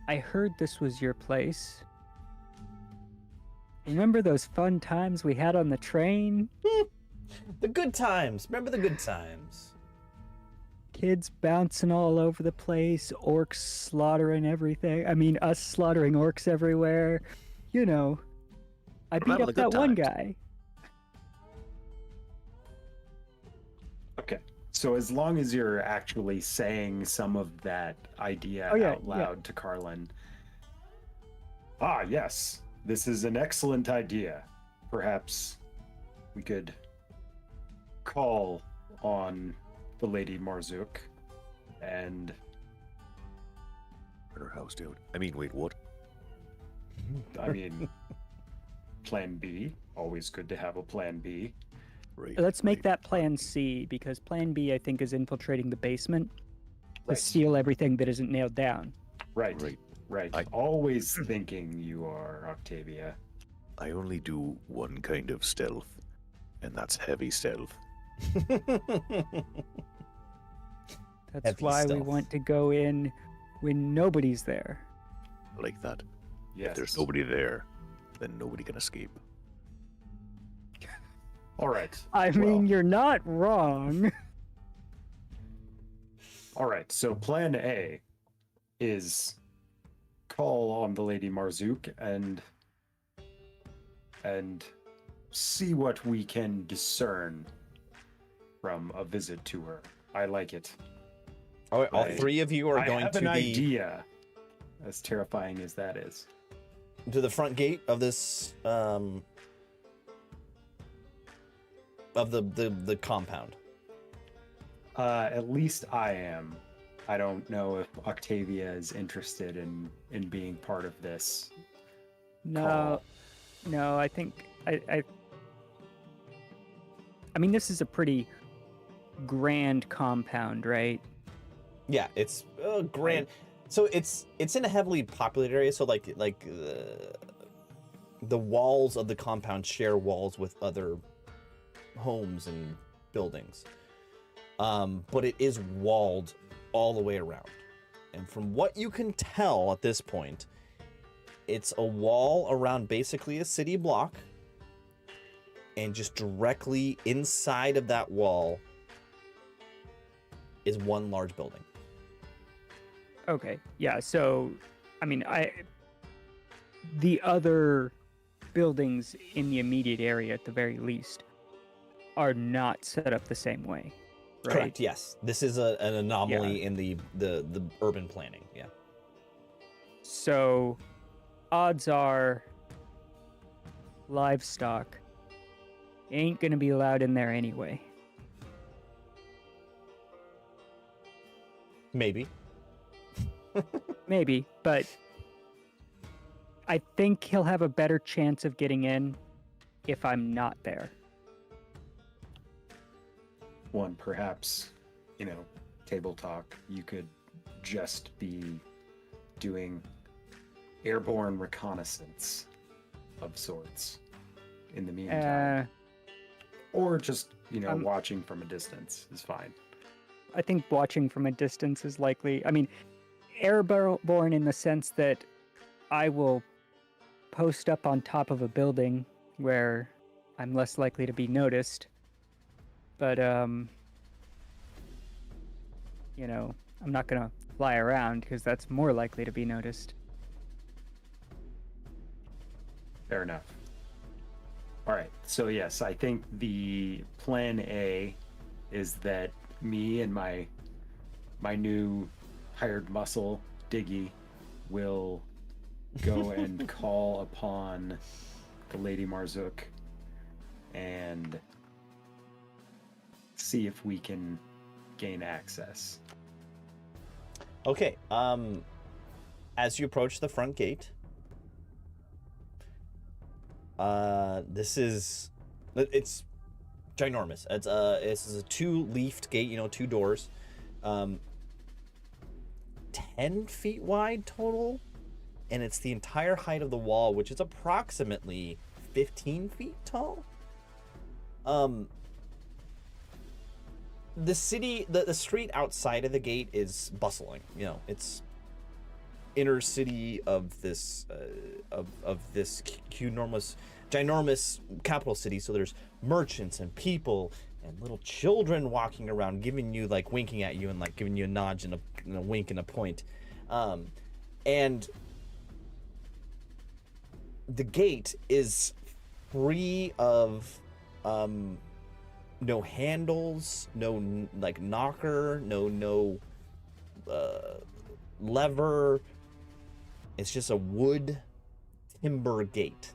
I heard this was your place. Remember those fun times we had on the train? The good times. Remember the good times. Kids bouncing all over the place, orcs slaughtering everything. I mean, us slaughtering orcs everywhere. You know, I beat Remember up the that good one times. guy." Okay. So as long as you're actually saying some of that idea Oh, yeah, out loud to Carlin. Ah, yes. This is an excellent idea. Perhaps we could call on the Lady Marzook and At her house, dude. I mean, wait, what? I mean plan B. Always good to have a plan B. Right. Let's make right. that plan C, because plan B, I think, is infiltrating the basement to Right. steal everything that isn't nailed down. Right. Right. Right. I- Always thinking you are, Octavia. I only do one kind of stealth, and that's heavy stealth. That's Heavy why we stealth. want to go in when nobody's there. I like that. Yes. If there's nobody there, then nobody can escape. All right. I Well, mean, you're not wrong. all right. So plan A is call on the Lady Marzook and see what we can discern from a visit to her. I like it. All Right. three of you are I going have to an the idea, as terrifying as that is. to the front gate of this of the compound. At least I am. I don't know if Octavia is interested in being part of this. No, Call. no, I think I mean, this is a pretty grand compound, right? Yeah, it's grand. So it's in a heavily populated area. So the walls of the compound share walls with other homes and buildings. But it is walled all the way around. And from what you can tell at this point, it's a wall around basically a city block. And just directly inside of that wall is one large building. Okay. Yeah, so I mean, the other buildings in the immediate area at the very least are not set up the same way. Right? Correct. Yes, this is an anomaly in the urban planning. Yeah. So, odds are, livestock ain't gonna be allowed in there anyway. Maybe. Maybe, but I think he'll have a better chance of getting in if I'm not there. One, perhaps, table talk. You could just be doing airborne reconnaissance of sorts in the meantime. Or just, watching from a distance is fine. I think watching from a distance is likely. I mean, airborne in the sense that I will post up on top of a building where I'm less likely to be noticed. But, I'm not going to fly around because that's more likely to be noticed. Fair enough. All right. So, yes, I think the plan A is that me and my new hired muscle, Diggy, will go and call upon the Lady Marzook and see if we can gain access. Okay. As you approach the front gate, it's ginormous. It's a two-leafed gate, 2 doors, 10 feet wide total, and it's the entire height of the wall, which is approximately 15 feet tall. The street outside of the gate is bustling. It's inner city of this ginormous capital city. So there's merchants and people and little children walking around, giving you winking at you and giving you a nod and a wink and a point. And the gate is free of no handles, no knocker, no lever. It's just a wood timber gate,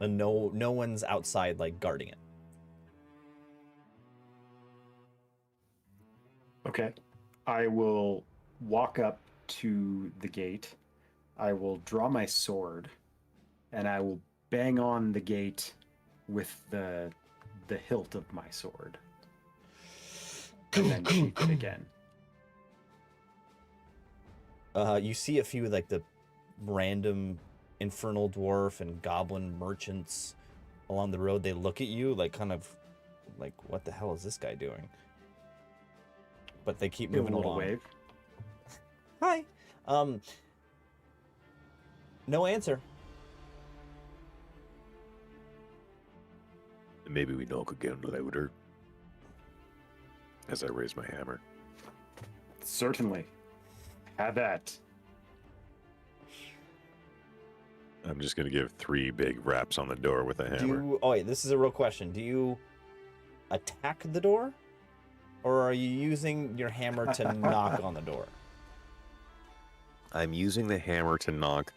and no one's outside guarding it. Okay. I will walk up to the gate. I will draw my sword, and I will bang on the gate with the hilt of my sword, and then sheath it again. You see a few of the random infernal dwarf and goblin merchants along the road. They look at you what the hell is this guy doing? But they keep moving along. Wave. Hi. No answer. Maybe we knock again louder. As I raise my hammer. Certainly. Have that. I'm just gonna give 3 big raps on the door with a hammer. This is a real question. Do you attack the door? Or are you using your hammer to knock on the door? I'm using the hammer to knock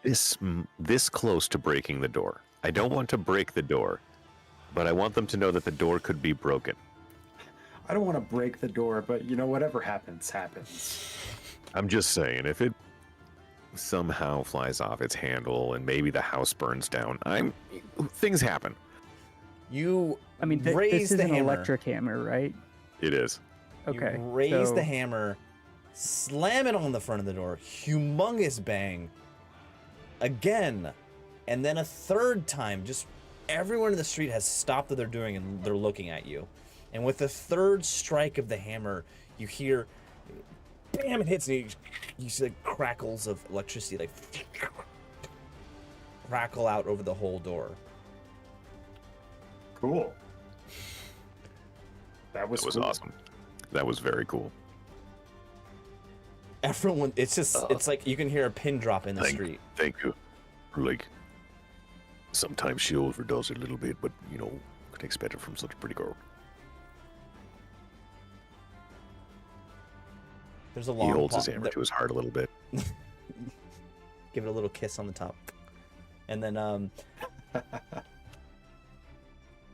this close to breaking the door. I don't want to break the door, but I want them to know that the door could be broken. I don't want to break the door, but whatever happens, happens. I'm just saying, if it somehow flies off its handle and maybe the house burns down, things happen. You I mean, raise this is the an hammer. electric hammer, right? It is. Okay. You raise so- the hammer, slam it on the front of the door, humongous bang. Again, and then a third time. Just everyone in the street has stopped what they're doing and they're looking at you. And with the third strike of the hammer, you hear, bam! It hits, and you see like crackles of electricity, like crackle out over the whole door. Cool. That was cool. Awesome. That was very cool. Everyone, it's like you can hear a pin drop in the street. Thank you. Like, sometimes she overdoes it a little bit, but, can expect it from such a pretty girl. There's a long He holds pause. his hammer to his heart a little bit. Give it a little kiss on the top. And then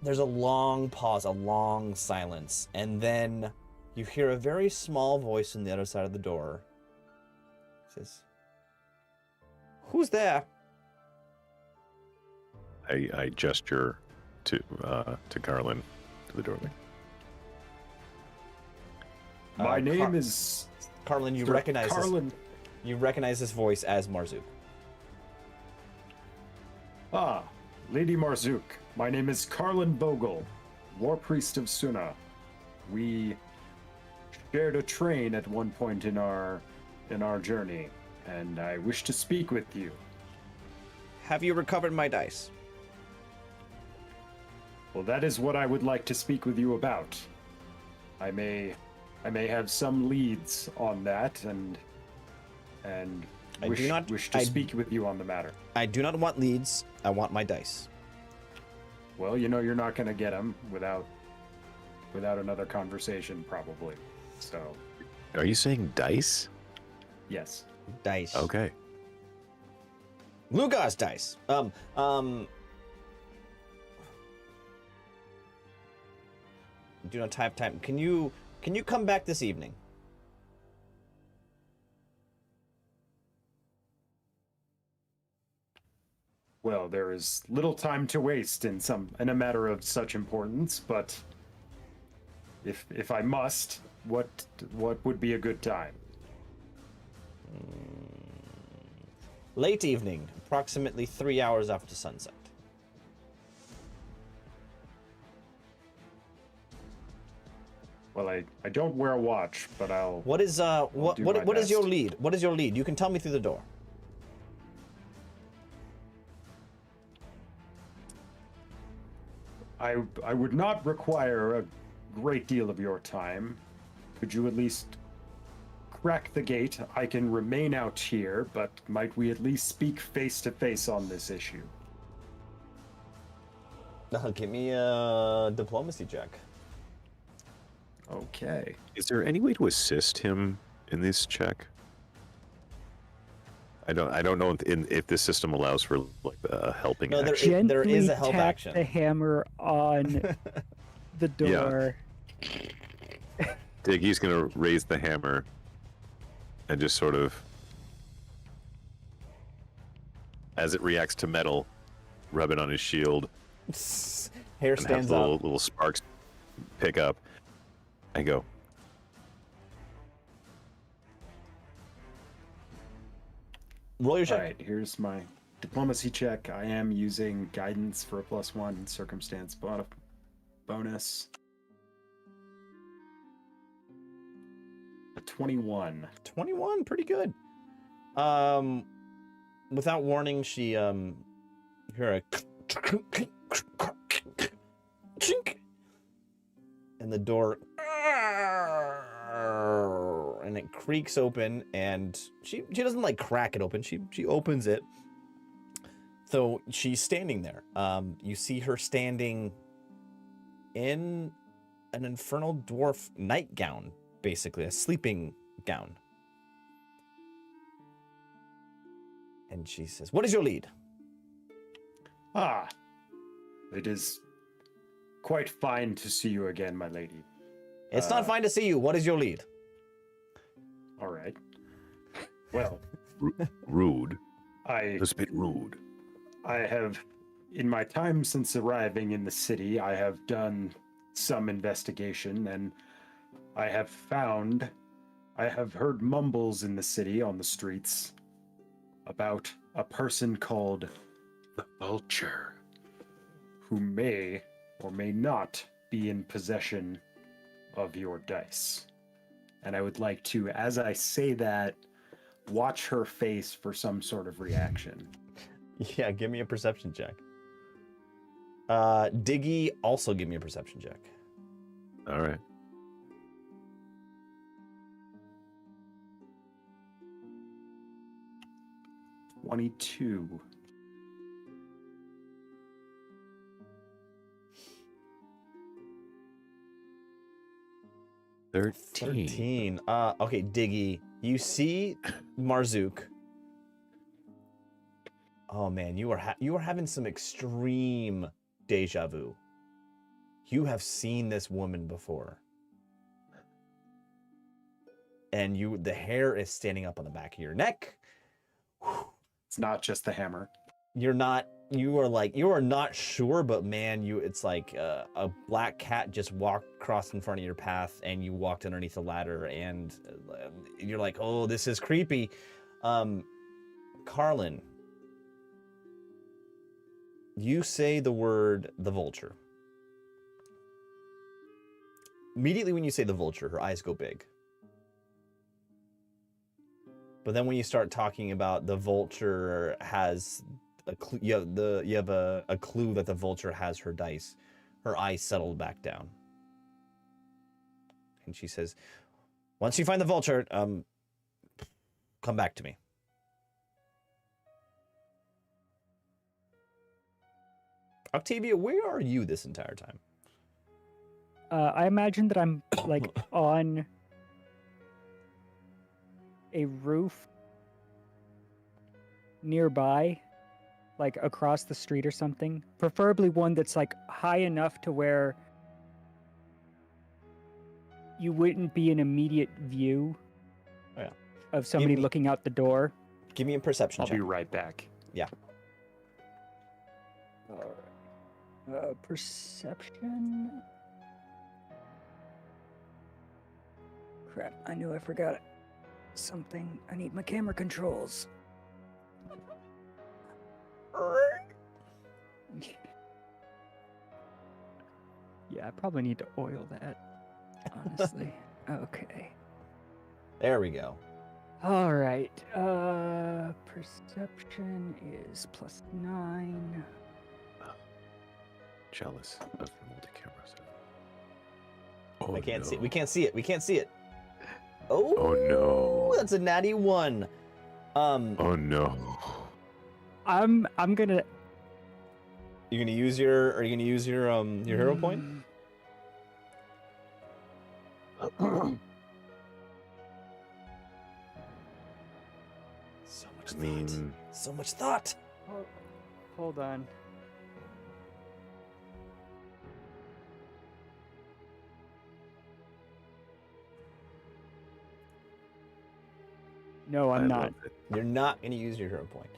there's a long pause, a long silence, and then you hear a very small voice on the other side of the door. It says, "Who's there?" I gesture to Carlin, to the doorway. My name is Carlin. You Sir recognize Carlin. This, you recognize this voice as Marzook. Ah, Lady Marzook. My name is Carlin Bogle, War Priest of Suna. We shared a train at one point in our journey, and I wish to speak with you. Have you recovered my dice? Well, that is what I would like to speak with you about. I may have some leads on that, and wish to speak with you on the matter. I do not want leads. I want my dice. Well, you're not going to get them without another conversation, probably. So, Are you saying dice? yes. Dice. Okay. Lugar's dice. Do not type time. Can you come back this evening? Well, there is little time to waste in a matter of such importance, but if I must, what would be a good time? Late evening, approximately 3 hours after sunset. Well, I don't wear a watch, but I'll. What is what do my is your best. lead? What is your lead? You can tell me through the door. I would not require a great deal of your time. Could you at least crack the gate? I can remain out here, but might we at least speak face to face on this issue? Give me a diplomacy check. Okay. Is there any way to assist him in this check? I don't know if this system allows for like a helping No, action. there is a Gently help tap action. the hammer on the door. Diggy's gonna raise the hammer and just sort of, as it reacts to metal, rub it on his shield Hair and have stands the up. little sparks pick up and go. Roll your All check. right, here's my diplomacy check. I am using guidance for a +1 circumstance bonus. A 21. 21, pretty good. Without warning, she hear a chink, and the door, and it creaks open, and she doesn't like crack it open. She opens it. So she's standing there. You see her standing in an infernal dwarf nightgown, basically a sleeping gown. And she says, "What is your lead?" Ah, it is quite fine to see you again, my lady. It's not fine to see you. What is your lead? All right. Well, Rude. I That's a bit rude. have, in my time since arriving in the city, I have done some investigation, and I have heard mumbles in the city on the streets about a person called the Vulture, who may or may not be in possession of your dice. And I would like to, as I say that, watch her face for some sort of reaction. Yeah, give me a perception check. Diggy, also give me a perception check. All right. "22." 13. Okay, Diggy, you see Marzook. Oh man, you are having some extreme deja vu. You have seen this woman before. And the hair is standing up on the back of your neck. It's not just the hammer. You are not sure, but man, it's like a black cat just walked across in front of your path, and you walked underneath the ladder, and you're like, oh, this is creepy. Carlin, you say the word the Vulture. Immediately when you say the Vulture, her eyes go big. But then when you start talking about the Vulture has a clue, you have a clue that the Vulture has her dice, her eyes settled back down. And she says, once you find the Vulture, come back to me. Octavia, where are you this entire time? I imagine that I'm like on a roof nearby, like across the street or something. Preferably one that's like high enough to where you wouldn't be in immediate view of somebody looking out the door. Give me a perception I'll check. be right back. Yeah. All right. Perception. Crap, I knew I forgot something. I need my camera controls. Yeah, I probably need to oil that, honestly. Okay. There we go. All right. Perception is +9. Jealous of the multi-camera set. Oh, I can't see it. no. We can't see it. We can't see it. Oh, Oh, no. That's a natty 1. Oh no. I'm gonna. Are you gonna use your hero point? So much I mean, so much thought. Hold on. No, I'm I not. love it. You're not gonna use your hero point.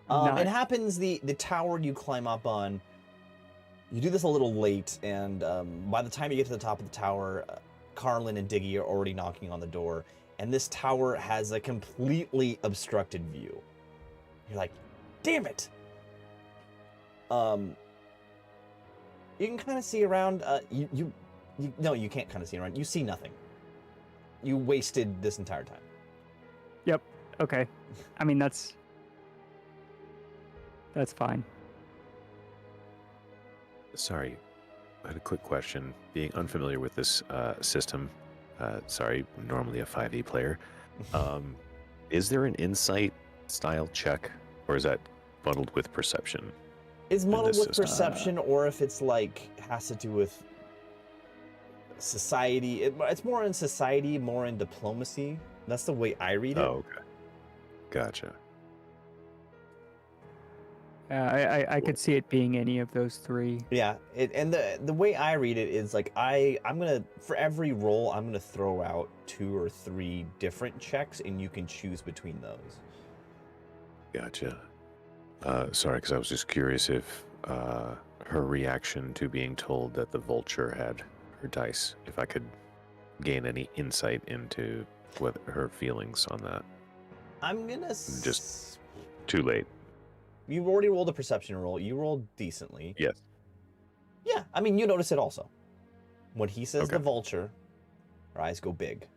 Not. It happens the tower you climb up on. You do this a little late, and by the time you get to the top of the tower, Carlin and Diggy are already knocking on the door, and this tower has a completely obstructed view. You're like, damn it! You can kind of see around. No, you can't kind of see around. You see nothing. You wasted this entire time. Yep. Okay. I mean, that's fine. Sorry, I had a quick question. Being unfamiliar with this system, sorry, normally a 5e player, is there an insight style check, or is that bundled with perception? It's muddled this with system. perception, or if it's like has to do with society. It's more in society, more in diplomacy. That's the way I read it. Oh, okay. Gotcha. I could see it being any of those three. Yeah, and the way I read it is like I'm gonna, for every roll, I'm gonna throw out 2 or 3 different checks, and you can choose between those. Gotcha. Sorry, because I was just curious if her reaction to being told that the vulture had her dice, if I could gain any insight into what her feelings on that. I'm gonna Just too late. You already rolled a perception roll. You rolled decently. Yes. Yeah, I mean, you notice it also. When he says Okay. the vulture, her eyes go big.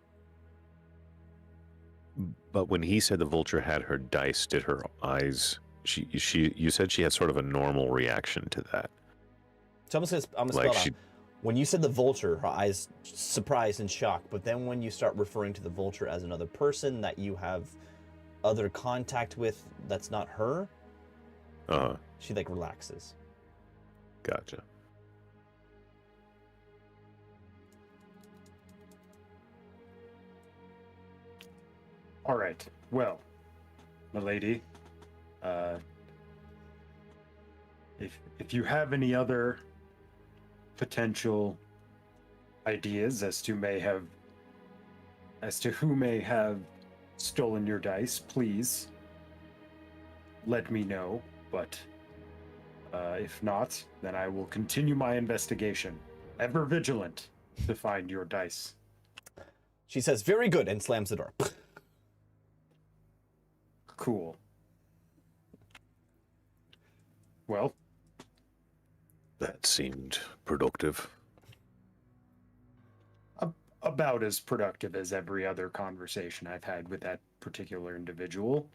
But when he said the vulture had her dice, did her eyes? You said she had sort of a normal reaction to that. So I'm gonna Like spell it she- out. When you said the vulture, her eyes surprised and shocked. But then when you start referring to the vulture as another person that you have other contact with that's not her, she like relaxes. Gotcha. All right. Well, milady, if you have any other potential ideas as to who may have stolen your dice, please let me know. But if not, then I will continue my investigation, ever vigilant to find your dice. She says, "Very good," and slams the door. Cool. Well, That seemed productive. about as productive as every other conversation I've had with that particular individual.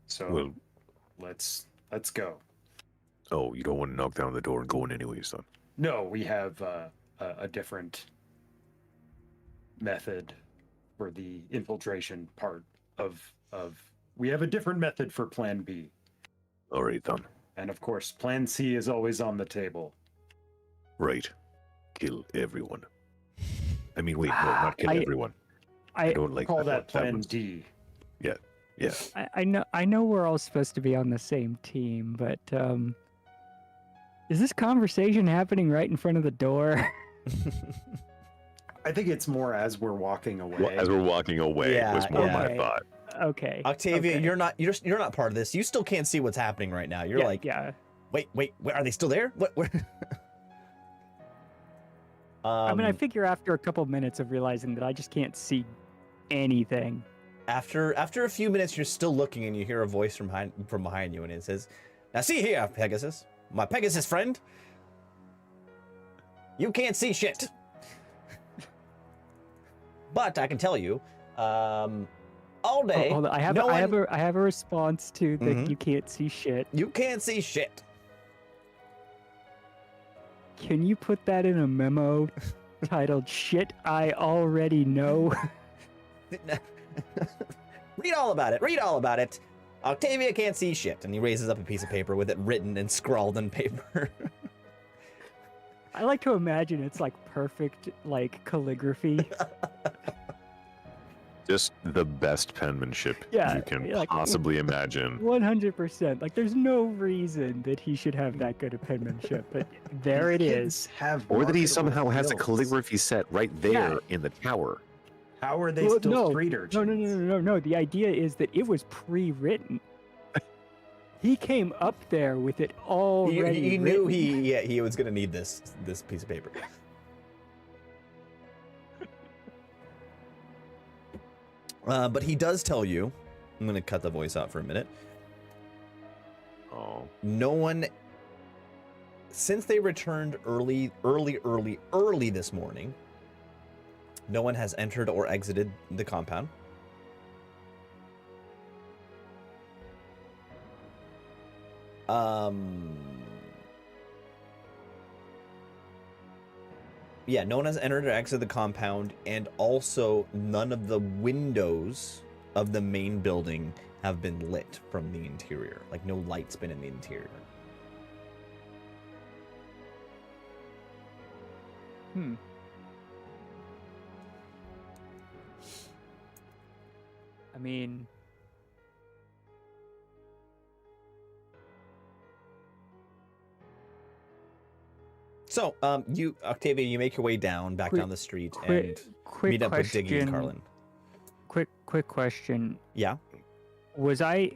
So Well, let's go. oh, you don't want to knock down the door and go in anyways, then. No, we have a different method for the infiltration part of. We have a different method for Plan B, All right, then. and of course, Plan C is always on the table. Right. Kill everyone. I mean, wait, no, not kill everyone. I don't like Call that one. Plan was- D. Yeah. I know we're all supposed to be on the same team, but is this conversation happening right in front of the door? I think it's more as we're walking away. Well, as we're walking away Yeah, was more yeah. my Okay. thought. Okay. Octavia, okay. you're not part of this. You still can't see what's happening right now. You're Yeah, like, yeah. wait, are they still there? What? Where? I mean, I figure after a couple minutes of realizing that I just can't see anything. After a few minutes, you're still looking, and you hear a voice from behind you, and it says, "Now see here, Pegasus, my Pegasus friend. You can't see shit, but I can tell you, all day, Hold on, I have no I one- have a response to the Mhm. you can't see shit. you can't see shit." Can you put that in a memo titled "Shit I Already Know"? Read all about it. Read all about it. Octavia can't see shit, and he raises up a piece of paper with it written and scrawled in paper. I like to imagine it's like perfect like calligraphy. Just the best penmanship Yeah, you can like- possibly imagine. 100%. Like there's no reason that he should have that good a penmanship, but there it These is. kids have Or that he marketable somehow has a skills. calligraphy set right there in the tower. How are they Well, still street urchins? No. The idea is that it was pre-written. He came up there with it already. He knew written. he was gonna need this piece of paper. But he does tell you. I'm gonna cut the voice out for a minute. Oh, No one, since they returned early this morning, no one has entered or exited the compound. Yeah, no one has entered or exited the compound, and also none of the windows of the main building have been lit from the interior. Like, no light's been in the interior. I mean, So, Octavia, you make your way down, back down the street, and meet up with Diggy and Carlin. Quick question. Yeah. Was I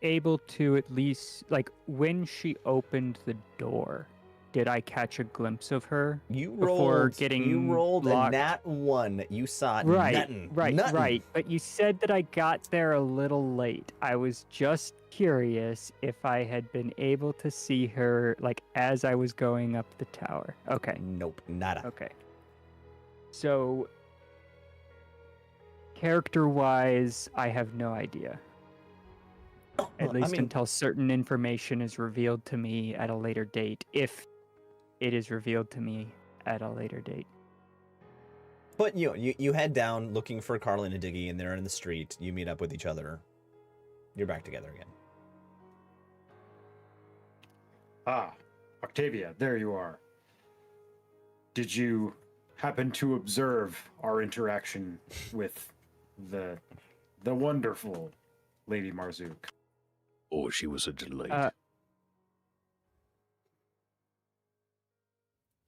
able to at least, like, when she opened the door, did I catch a glimpse of her? You before rolled a locked? nat 1. You saw nothing. Right. But you said that I got there a little late. I was just curious if I had been able to see her, like, as I was going up the tower. Okay. Nope, nada. Okay. So, character-wise, I have no idea. At least until certain information is revealed to me at a later date, if it is revealed to me at a later date. But you head down looking for Carlin and Diggy, and they're in the street. You meet up with each other. You're back together again. Ah, Octavia, there you are. Did you happen to observe our interaction with the wonderful Lady Marzook? Oh, she was a delight.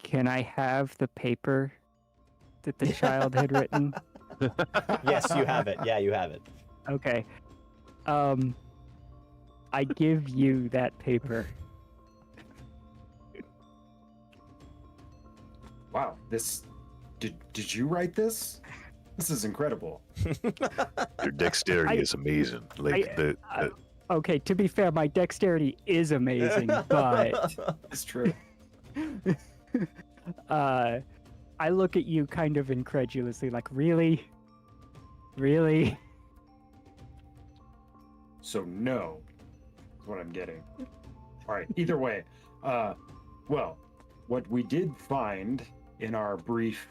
Can I have the paper that the child had written? Yes, you have it. Yeah, you have it. Okay. I give you that paper. Wow, this... Did you write this? This is incredible. Your dexterity is amazing. Okay, to be fair, my dexterity is amazing, but... It's true. I look at you kind of incredulously, like, really? Really? So no, is what I'm getting. All right, either way, well, what we did find in our brief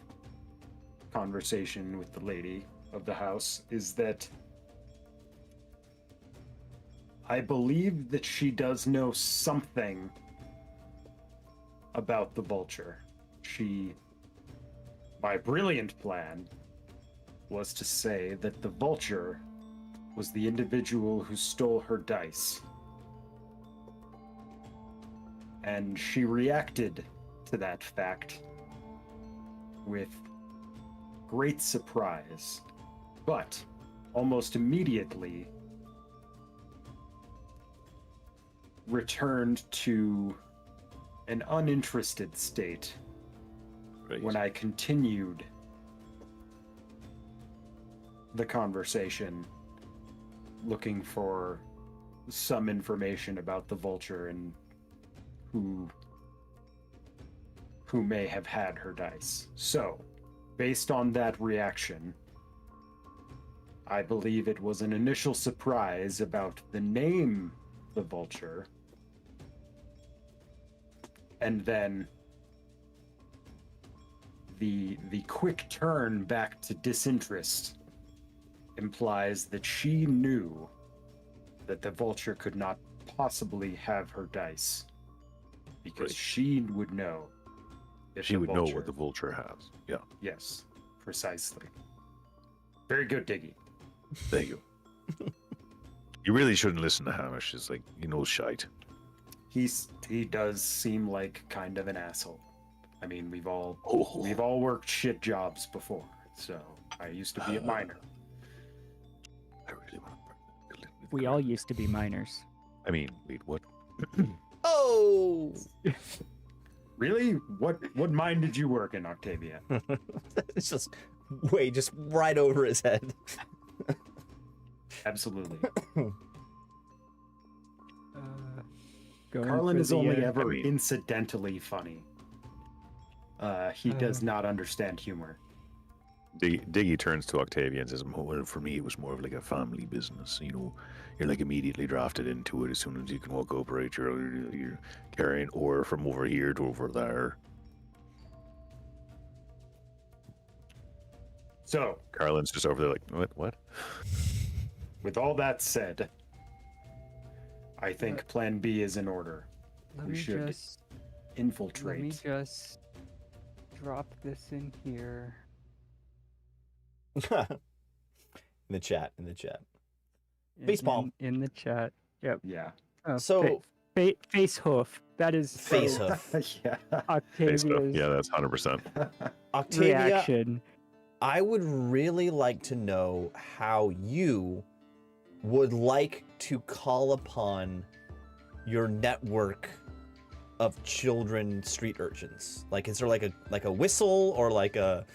conversation with the lady of the house is that I believe that she does know something about the vulture. My brilliant plan was to say that the vulture was the individual who stole her dice. And she reacted to that fact with great surprise, but almost immediately returned to an uninterested state when I continued the conversation looking for some information about the vulture and who may have had her dice. So, based on that reaction, I believe it was an initial surprise about the name the vulture, and then the quick turn back to disinterest implies that she knew that the vulture could not possibly have her dice, because she would know if she would know what the vulture has. Yeah. Yes, precisely. Very good, Diggy. Thank you. You really shouldn't listen to Hamish. It's like, shite. He does seem like kind of an asshole. I mean, we've all worked shit jobs before, so I used to be a miner. I really want to. We all used to be miners. I mean, wait, what? Oh! Really? What mine did you work in, Octavia? It's just right over his head. Absolutely. Going Carlin for is the, only ever incidentally funny. He does not understand humor. Diggy turns to Octavia and says, well, for me, it was more of like a family business. You're like immediately drafted into it as soon as you can walk over, right? You're carrying ore from over here to over there. So, Carlin's just over there like, what? With all that said, I think Plan B is in order. We should infiltrate. Let me just drop this in here. in the chat. Baseball. In the chat. Yep. Yeah. Oh, So Face hoof. That is Face hoof. Yeah. Octavia's Yeah, that's 100%. Octavia, reaction. I would really like to know how you would like to call upon your network of children street urchins. Like, is there like a whistle or like a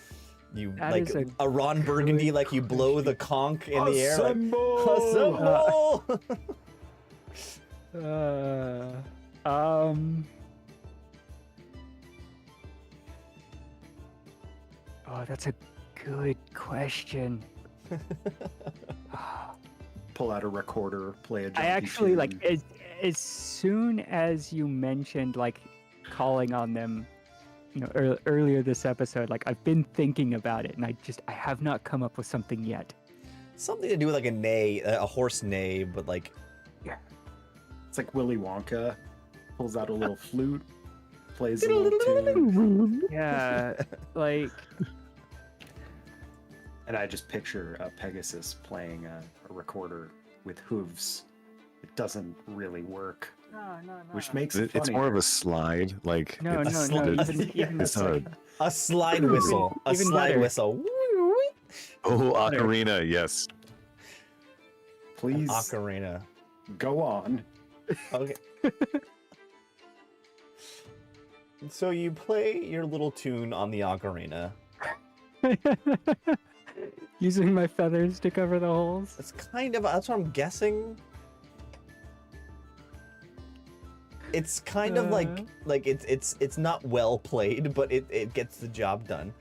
That like is a Ron Burgundy, good like you blow the conch in the air? Like, Assemble! assemble! Oh, that's a good question. Pull out a recorder, play a I junkie actually like tune. as soon as you mentioned like calling on them, earlier this episode, like I've been thinking about it, and I have not come up with something yet. Something to do with like a neigh, a horse neigh, but like It's like Willy Wonka pulls out a little flute, plays a little tune, Yeah, like and I just picture a Pegasus playing a recorder with hooves. It doesn't really work, which makes it It's funny. more of a slide. Like no, it's, no, it's- even it's not a, a slide whistle. A Even slide better. whistle. oh, ocarina, yes. Please Ocarina. go on. Okay. So you play your little tune on the ocarina. using my feathers to cover the holes. It's kind of, that's what I'm guessing. It's kind of like it's not well played, but it gets the job done.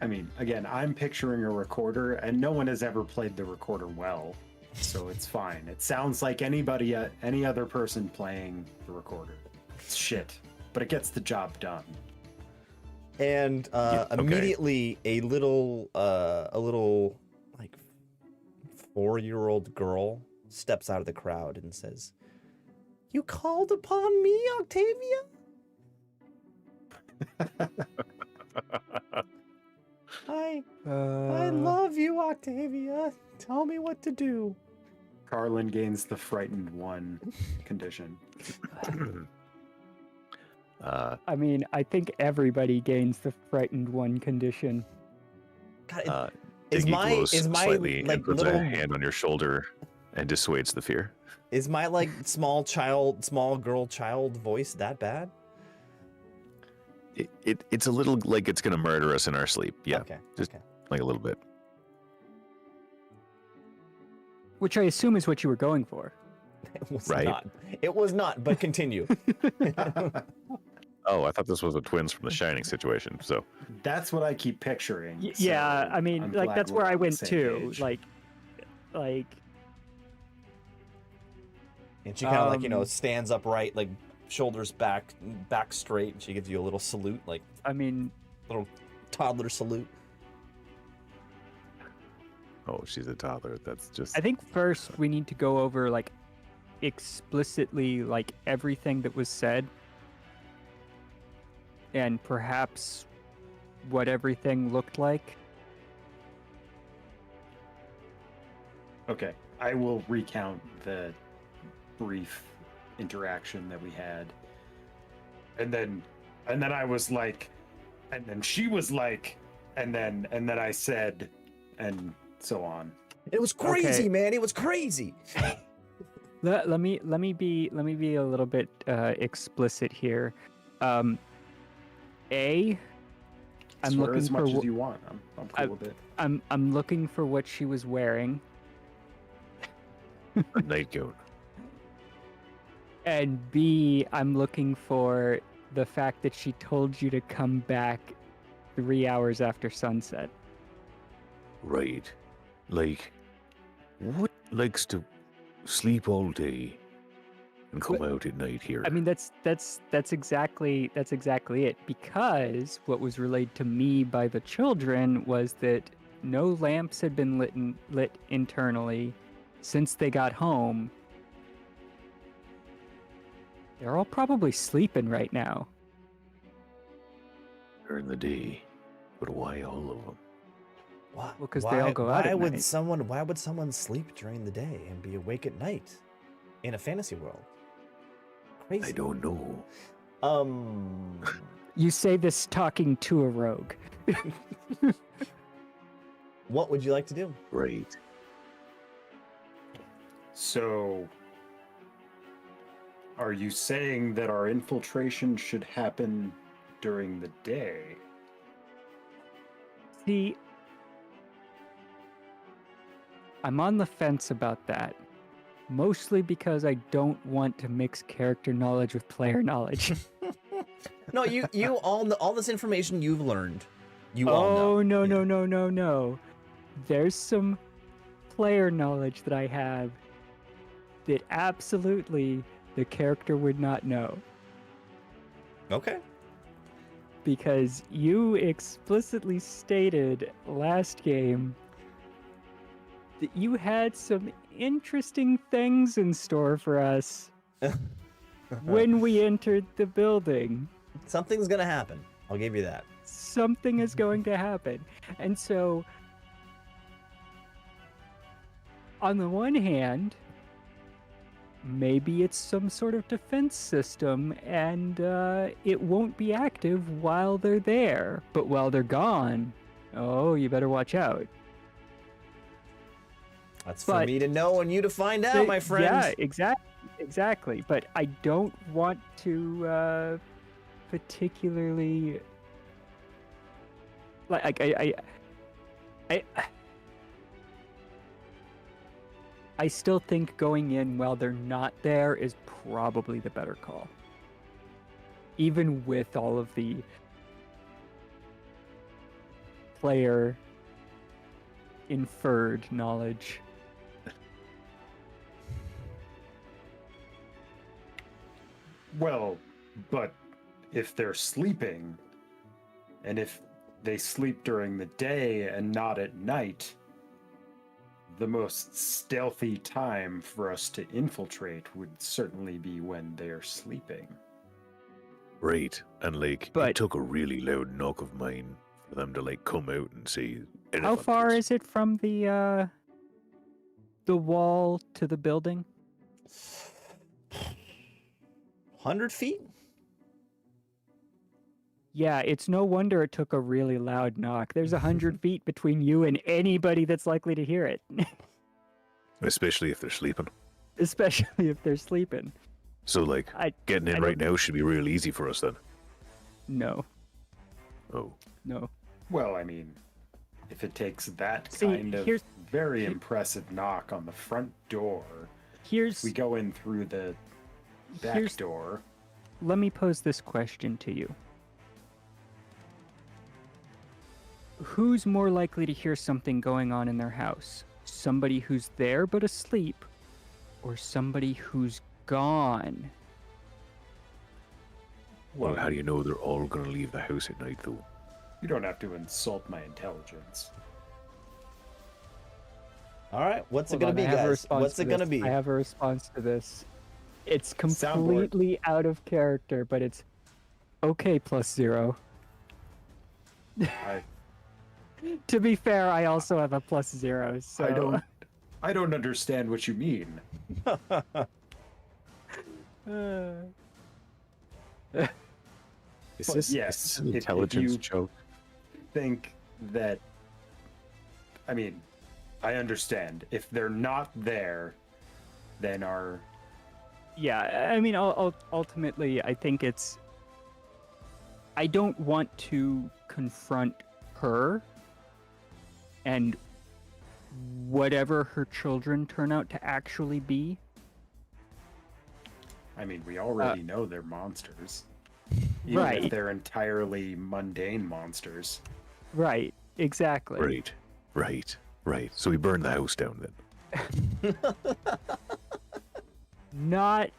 I mean, again, I'm picturing a recorder, and no one has ever played the recorder well, so it's fine. It sounds like any other person playing the recorder. It's shit, but it gets the job done. And okay. immediately a little like 4-year-old girl steps out of the crowd and says, "You called upon me, Octavia? I love you, Octavia. Tell me what to do." Carlin gains the frightened one condition. I mean, I think everybody gains the frightened one condition. God, Iggy is glows my slightly like and puts little a hand on your shoulder and dissuades the fear. is my like small girl child voice that bad? It's a little like it's gonna murder us in our sleep. Yeah, Okay. just- okay. like a little bit. Which I assume is what you were going for. It was Right? not. It was not, but continue. Oh, I thought this was a twins from The Shining situation. So That's what I keep picturing. Yeah, so I mean, I'm like glad that's we're where I on the went same to. page. Like, And she kind of like, Um, stands upright, like shoulders back straight, and she gives you a little salute, like I mean, little toddler salute. oh, she's a toddler. That's just I think first we need to go over like explicitly like everything that was said, and perhaps what everything looked like. Okay, I will recount the brief interaction that we had. And then I was like, and then she was like, and then I said, and so on. It was crazy, Okay. man. It was crazy. Let me be a little bit explicit here. I'm Swear looking as much for as you want. I'm cool with it. I'm looking for what she was wearing, a nightgown. and B, I'm looking for the fact that she told you to come back 3 hours after sunset. Right. Like, what likes to sleep all day and come out at night here? I mean, that's exactly it. Because what was relayed to me by the children was that no lamps had been lit internally since they got home. They're all probably sleeping right now. during the day, but why all of them? Why? Well, 'cause they all go out Why at would night. Why would someone sleep during the day and be awake at night? in a fantasy world. Crazy. I don't know. You say this talking to a rogue. What would you like to do? Right. So, are you saying that our infiltration should happen during the day? See, I'm on the fence about that. Mostly because I don't want to mix character knowledge with player knowledge. No, you all this information you've learned. You all know. Oh, Yeah. no. There's some player knowledge that I have that absolutely the character would not know. Okay. Because you explicitly stated last game that you had some interesting things in store for us when we entered the building. Something's gonna happen. I'll give you that. Something is going to happen. And so, on the one hand, maybe it's some sort of defense system and it won't be active while they're there. But while they're gone, oh, you better watch out. That's for me to know and you to find out, my friend. Yeah, exactly. But I don't want to particularly like I still think going in while they're not there is probably the better call. Even with all of the player inferred knowledge. Well, but if they're sleeping, and if they sleep during the day and not at night, the most stealthy time for us to infiltrate would certainly be when they're sleeping. Right. And like, But- it took a really loud knock of mine for them to like come out and say. How far is it from the wall to the building? 100 feet? Yeah, it's no wonder it took a really loud knock. There's 100 feet between you and anybody that's likely to hear it. Especially if they're sleeping. Especially if they're sleeping. So like, getting in I right now should be real easy for us then. No. Oh. No. Well, I mean, if it takes that See, kind of here's- very impressive knock on the front door, Here's we go in through the back Here's- door. let me pose this question to you. Who's more likely to hear something going on in their house? Somebody who's there but asleep, or somebody who's gone? Well, how do you know they're all gonna leave the house at night though? You don't have to insult my intelligence. All right, what's it Hold gonna on, be, I have a guys? response What's to it gonna this. be? I have a response to this. It's Soundboard. completely out of character, but it's okay +0. I To be fair, I also have a +0, so I don't understand what you mean. Is But this, yes, is this an if intelligence you- joke? Think that, I mean, I understand. If they're not there, then our yeah, I mean, ultimately, I think it's. I don't want to confront her and whatever her children turn out to actually be. I mean, we already know they're monsters. Even Right. if they're entirely mundane monsters. Right, exactly. Right. So we burned the house down then. Not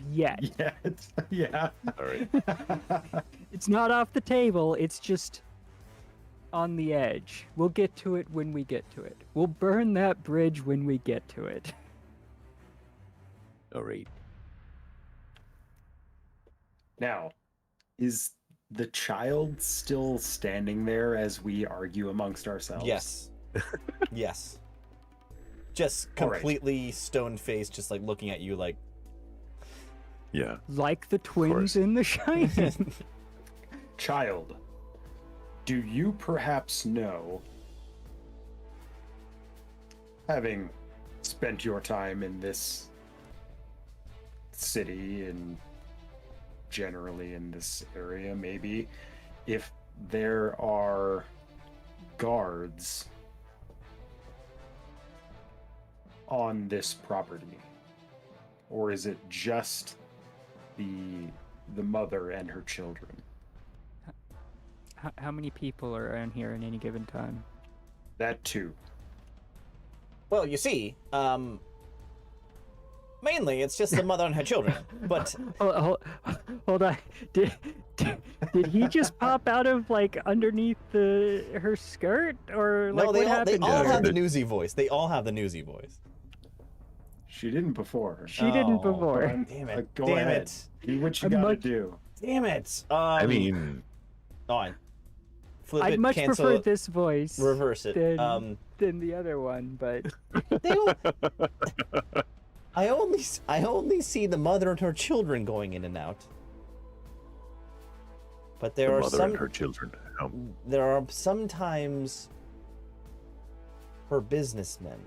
yet. Yeah, yeah. All right. It's not off the table, it's just on the edge. We'll get to it when we get to it. We'll burn that bridge when we get to it. All right. Now, is the child still standing there as we argue amongst ourselves? Yes. Yes. just All right. completely stone-faced, just like looking at you like, Yeah. Like the twins course. in The Shining. Child, do you perhaps know, having spent your time in this city and generally in this area, maybe, if there are guards on this property? Or is it just the mother and her children? How many people are around here at any given time? That too. well, you see, mainly it's just the mother and her children. But Hold on. Did he just pop out of like underneath her skirt, or like no, what they happened all to her? have the newsy voice. They all have the newsy voice. She didn't before. She didn't Oh, before. Damn it! Go Damn ahead. it! Do what you I'm gotta much- do. Damn it! I mean, on. Flip I'd it, much cancel prefer it, this voice reverse it. than the other one, but They don't- I only see the mother and her children going in and out. But there the are mother some and her children. Oh, there are sometimes her businessmen.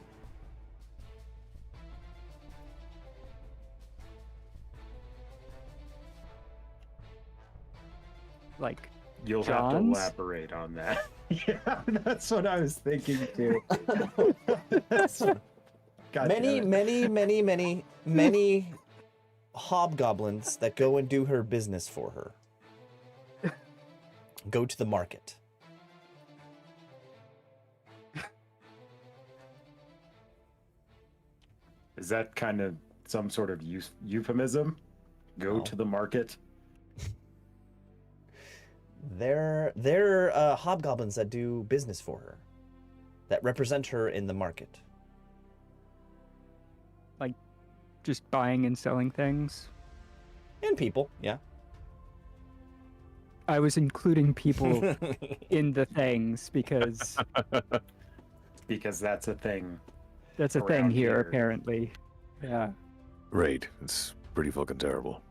like You'll have to John's? elaborate on that. Yeah, that's what I was thinking too. God Many, damn it. many hobgoblins that go and do her business for her. Go to the market. Is that kind of some sort of euphemism? Go No. to the market. They're hobgoblins that do business for her, that represent her in the market. just buying and selling things. And people, yeah. I was including people in the things because Because that's a thing. that's a thing Around here, here. apparently. Yeah. right. It's pretty fucking terrible.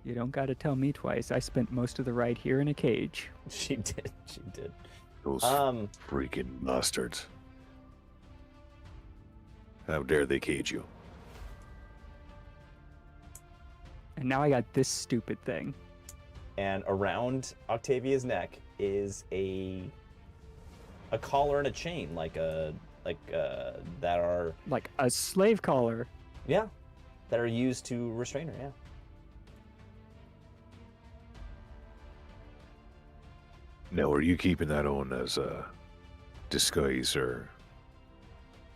You don't got to tell me twice. I spent most of the ride here in a cage. She did. She did. Those Um, freaking bastards. How dare they cage you? And now I got this stupid thing. and around Octavia's neck is a collar and a chain, that are Like a slave collar. that are used to restrain her. Yeah. Now, are you keeping that on as a disguise, or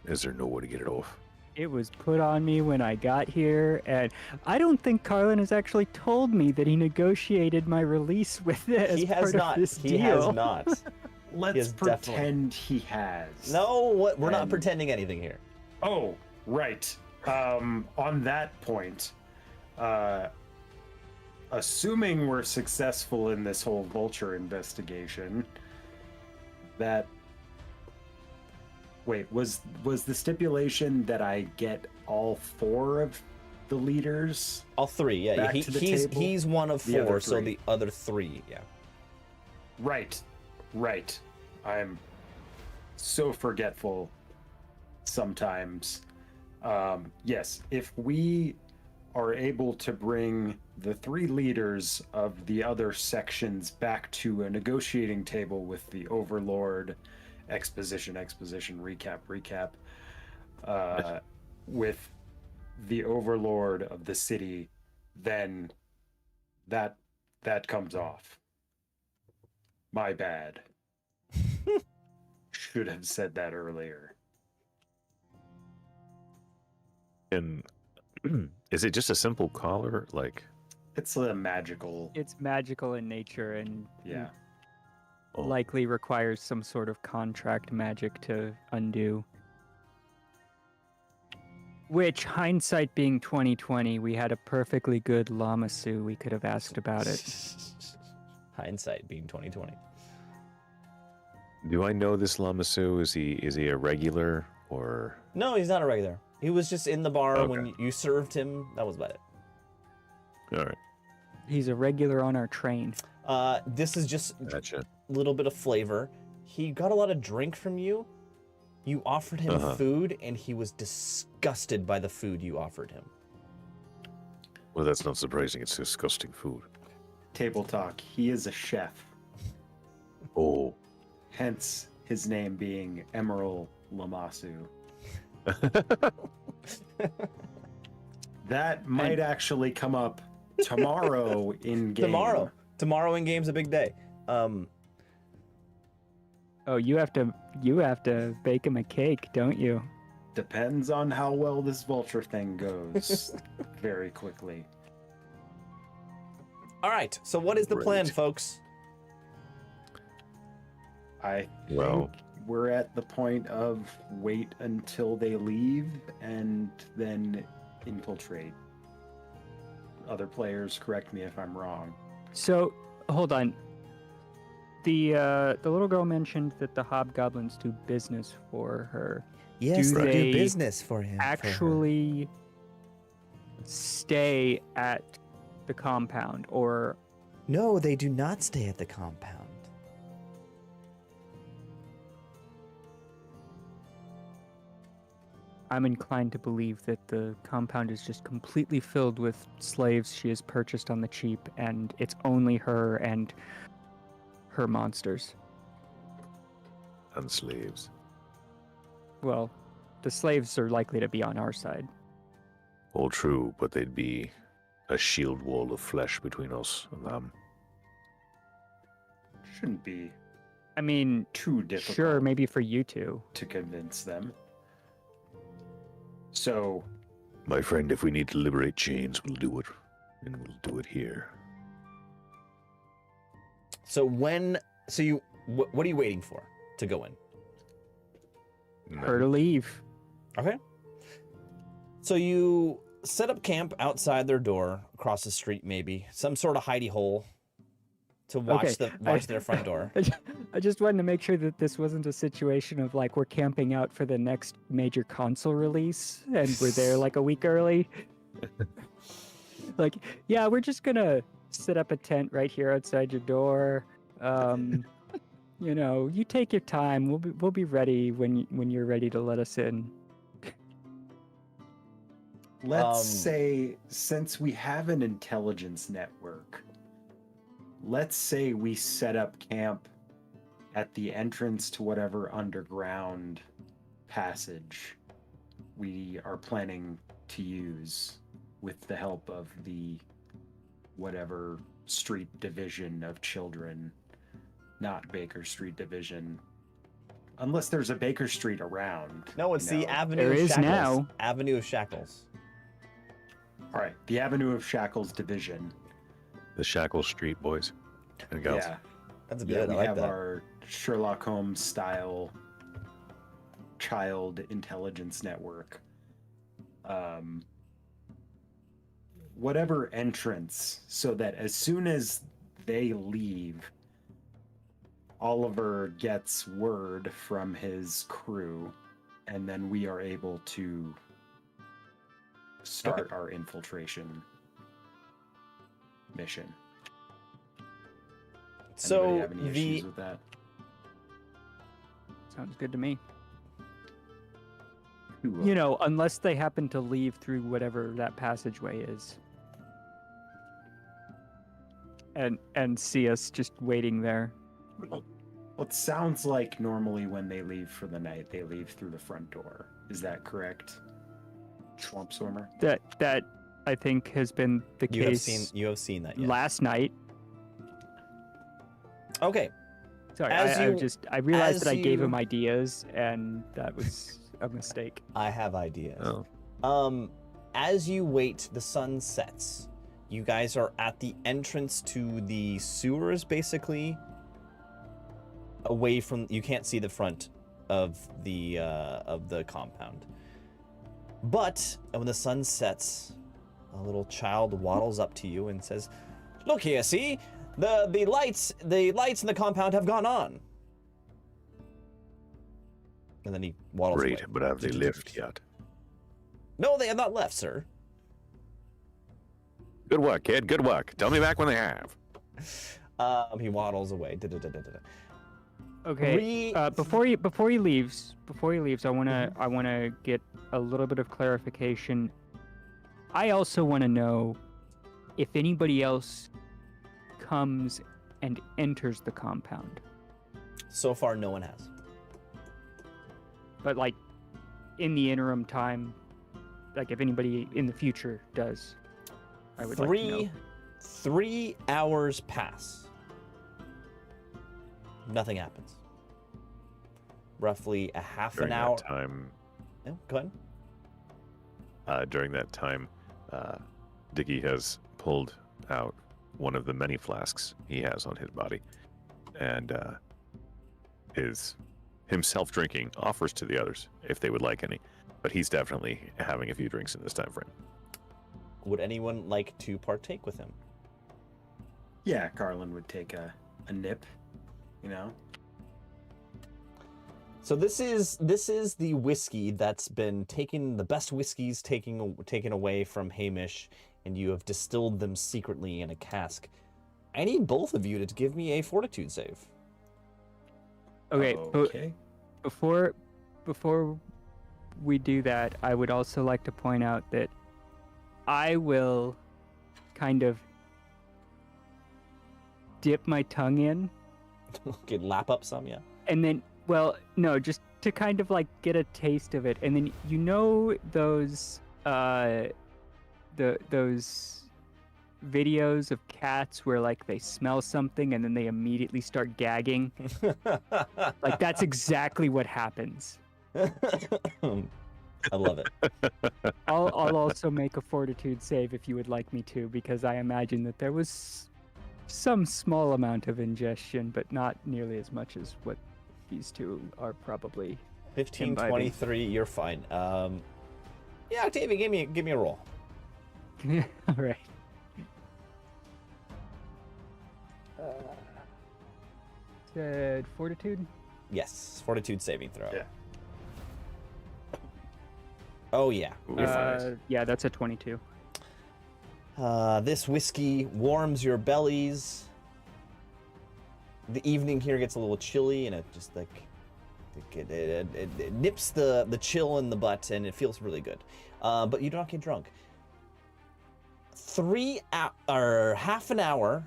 is there no way to get it off? It was put on me when I got here, and I don't think Carlin has actually told me that he negotiated my release with it as He part has not. of this He deal. has not. Let's has definitely- pretend he has. No, what? We're not And- pretending anything here. Oh, right. On that point, assuming we're successful in this whole vulture investigation, that wait, was the stipulation that I get all 4 of the leaders? All 3, yeah. Back to the He's table? he's one of The other 4, so 3. the other 3, yeah. Right. I'm so forgetful sometimes. Yes, if we are able to bring the 3 leaders of the other sections back to a negotiating table with the Overlord, exposition, recap, with the Overlord of the city, then that comes off. My bad. Should have said that earlier. And is it just a simple collar? Like, It's a magical. It's magical in nature and Yeah. oh, likely requires some sort of contract magic to undo. Which, hindsight being 2020, we had a perfectly good Lamasu we could have asked about it. Hindsight being 2020. Do I know this Lamasu? Is he a regular or? No, he's not a regular. He was just in the bar when Okay. you served him. That was about it. All right, He's a regular on our train. This is just gotcha. a little bit of flavor. He got a lot of drink from you. You offered him food, and he was disgusted by the food you offered him. Well, that's not surprising. It's disgusting food. Table talk. He is a chef, Oh. hence his name being Emerald Lamasu. That might actually come up tomorrow in game. Tomorrow in game's a big day. Oh, you have to bake him a cake, don't you? Depends on how well this vulture thing goes. Very quickly. All right. So what is the plan, Great. folks? I think Well- we're at the point of wait until they leave and then infiltrate. Other players correct me if I'm wrong. So, hold on. The little girl mentioned that the hobgoblins do business for her. Yes, Do they they do business for him. Actually stay at the compound, or No, they do not stay at the compound. I'm inclined to believe that the compound is just completely filled with slaves she has purchased on the cheap, and it's only her and her monsters. And slaves. Well, the slaves are likely to be on our side. All true, but they'd be a shield wall of flesh between us and them. Shouldn't be I mean, too difficult sure, maybe for you two. to convince them. So, My friend, if we need to liberate chains, we'll do it. And we'll do it here. So what are you waiting for to go in? Her to leave. Okay. So you set up camp outside their door, across the street, maybe some sort of hidey hole to watch their front door. I just wanted to make sure that this wasn't a situation of like we're camping out for the next major console release and we're there like a week early. Like, yeah, we're just gonna set up a tent right here outside your door. You know, you take your time. We'll be ready when you're ready to let us in. let's say, since we have an intelligence network, let's say we set up camp at the entrance to whatever underground passage we are planning to use with the help of the whatever street division of children, not Baker Street division. Unless there's a Baker Street around. No, it's you the know. Avenue There of is Shackles. now. Avenue of Shackles. All right, the Avenue of Shackles division. The Shackle Street boys and girls. Yeah, That's yeah, good. we I like have that. our Sherlock Holmes style child intelligence network. Whatever entrance, so that as soon as they leave, Oliver gets word from his crew, and then we are able to start our infiltration mission. Anybody So have any issues with that? Sounds good to me. Cool. You know, unless they happen to leave through whatever that passageway is. And see us just waiting there. Well, it sounds like normally when they leave for the night, they leave through the front door. Is that correct, Swamp Swimmer? That I think has been the you have case seen that. Yes. last night. Okay. Sorry, As I realized as that I gave you- him ideas, and that was a mistake. I have ideas. Oh. As you wait, the sun sets. You guys are at the entrance to the sewers, basically. Away from, you can't see the front of the compound. But when the sun sets, a little child waddles up to you and says, "Look here, see, the lights in the compound have gone on." And then he waddles Great, away. but have they left yet? No, they have not left, sir. Good work, kid. Good work. Tell me back when they have. He waddles away. Da-da-da-da-da. Okay. Before he leaves, I wanna get a little bit of clarification. I also want to know if anybody else comes and enters the compound. So far, no one has. But like, in the interim time, like if anybody in the future does, I would like to know. 3 hours pass. Nothing happens. Roughly a half During an hour. that time, Yeah, go ahead. during that time, Dicky has pulled out one of the many flasks he has on his body, and is himself drinking. Offers to the others if they would like any, but he's definitely having a few drinks in this time frame. Would anyone like to partake with him? Yeah, Garland would take a nip, you know. So this is the whiskey that's been taken, the best whiskeys taken away from Hamish, and you have distilled them secretly in a cask. I need both of you to give me a fortitude save. Okay, Okay. but before we do that, I would also like to point out that I will kind of dip my tongue in, Okay, lap up some, yeah. and then, well, no, just to kind of like get a taste of it, and then those those videos of cats where like they smell something and then they immediately start gagging. Like that's exactly what happens. I love it. I'll also make a fortitude save if you would like me to, because I imagine that there was some small amount of ingestion, but not nearly as much as what these two are probably. 15, imbibing. 23, you're fine. Yeah, Octavia, give me a roll. All right. Said fortitude. Yes, fortitude saving throw. Yeah. Oh yeah, you're fine. Yeah, that's a 22. This whiskey warms your bellies. The evening here gets a little chilly, and it just like it nips the chill in the butt, and it feels really good. But you don't get drunk. Half an hour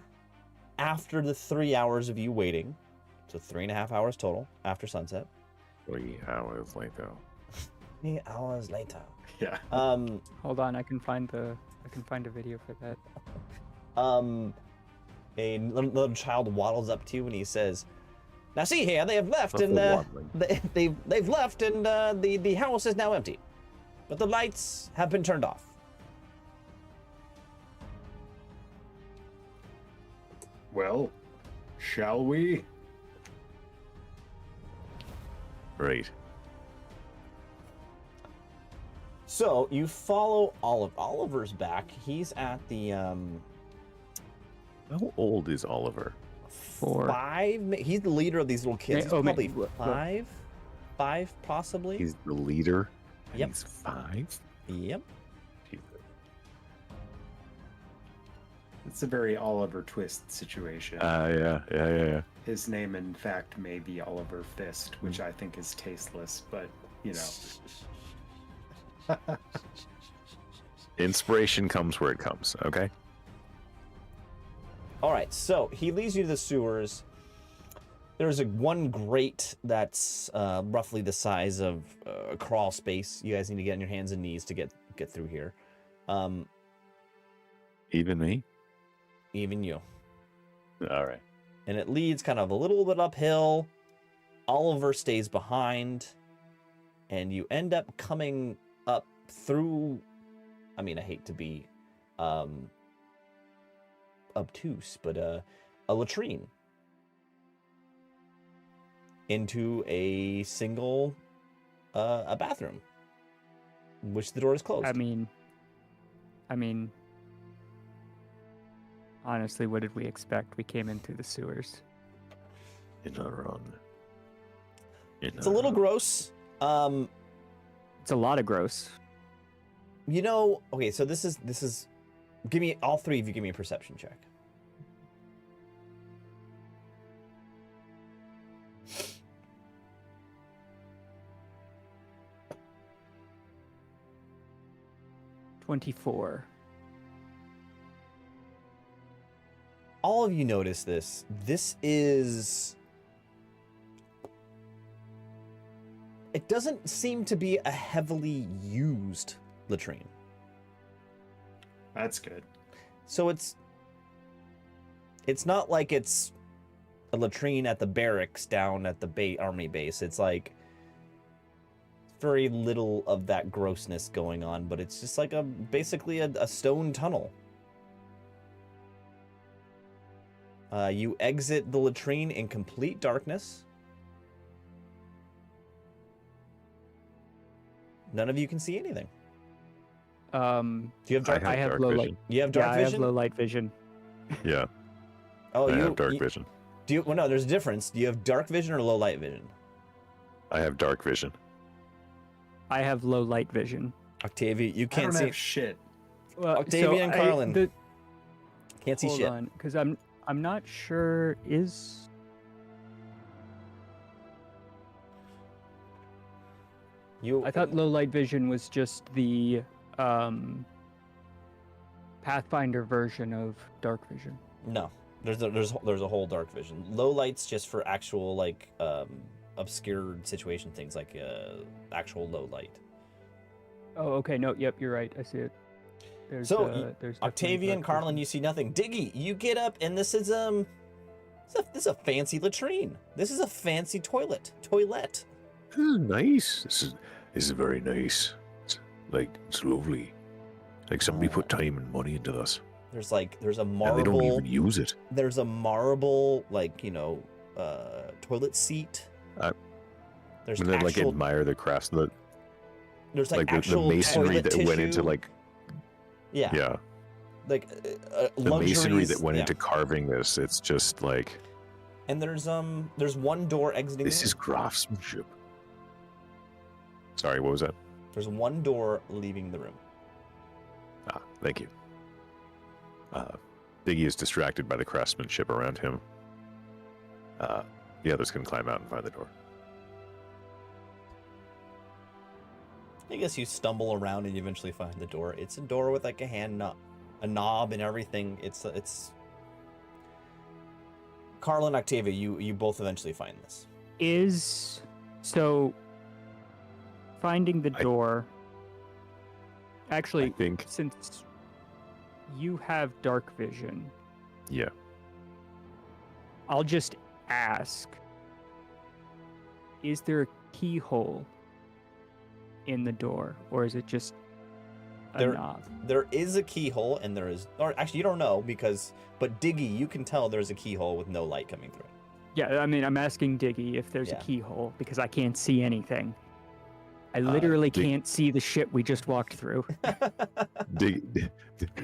after the 3 hours of you waiting, so 3.5 hours total after sunset. 3 hours later. 3 hours later. Yeah. Hold on, I can find a video for that. A little child waddles up to you and he says, "Now see here, they have left, That's and a waddling. they've left, and the house is now empty, but the lights have been turned off." Well, shall we? Great. So you follow Oliver's back. He's at the How old is Oliver? 4. 5. He's the leader of these little kids. He's Oh, probably man, 5 possibly. He's the leader. And Yep. He's 5. Yep. Jesus. It's a very Oliver Twist situation. Yeah. His name, in fact, may be Oliver Fist, which I think is tasteless, but, you know. Inspiration comes where it comes. Okay. All right, so he leads you to the sewers. There's one grate that's roughly the size of a crawl space. You guys need to get on your hands and knees to get through here. Even me. Even you. All right. And it leads kind of a little bit uphill. Oliver stays behind, and you end up coming up through. I mean, I hate to be obtuse, but a latrine into a single a bathroom, which the door is closed. I mean, honestly, what did we expect? We came in through the sewers. You're not wrong. It's a little gross. It's a lot of gross. You know, okay, so this is give me all three of you give me a perception check. $24. All of you notice this. This is... It doesn't seem to be a heavily used latrine. That's good. So it's not like it's a latrine at the barracks down at the army base. It's like very little of that grossness going on, but it's just like basically a stone tunnel. You exit the latrine in complete darkness. None of you can see anything. Do you have dark? I have dark low vision. light. You have dark I vision. have low light vision. Yeah, Oh, I you have dark you- vision. Do you? Well, no. There's a difference. Do you have dark vision or low light vision? I have dark vision. I have low light vision. Octavia, you I can't don't see. have shit. Well, Octavia and Carlin. Can't see hold shit. on, because I'm not sure. You. I thought low light vision was just the Pathfinder version of dark vision. No. There's a whole dark vision. Low light's just for actual like obscured situation things like actual low light. Oh, okay. No, yep, you're right. I see it. There's, So, there's definitely Octavia and dark Carlin, vision. you see nothing. Diggy, you get up and this is this is a fancy latrine. This is a fancy toilet. This is nice. This is very nice. It's lovely. Like somebody put time and money into this, There's a and marble. they don't even use it. There's a marble toilet seat. There's And then like actual. admire the crafts, There's like the actual masonry toilet that went into tissue. like Yeah. Like the masonry that luxuries, went yeah. into carving this. It's just like And there's one door exiting. this the is room. craftsmanship. Sorry, what was that? There's one door leaving the room. Ah, thank you. Biggie is distracted by the craftsmanship around him. The others can climb out and find the door. I guess you stumble around and you eventually find the door. It's a door with like a knob and everything. It's. Carl and Octavia, you both eventually find this. So finding the I- door. I Actually, think, since you have dark vision, yeah. I'll just ask, is there a keyhole in the door, or is it just a knob? There is a keyhole, and there is, or actually you don't know but Diggy, you can tell there's a keyhole with no light coming through. Yeah, I mean, I'm asking Diggy if there's Yeah. a keyhole, because I can't see anything. I literally can't see the shit we just walked through. Which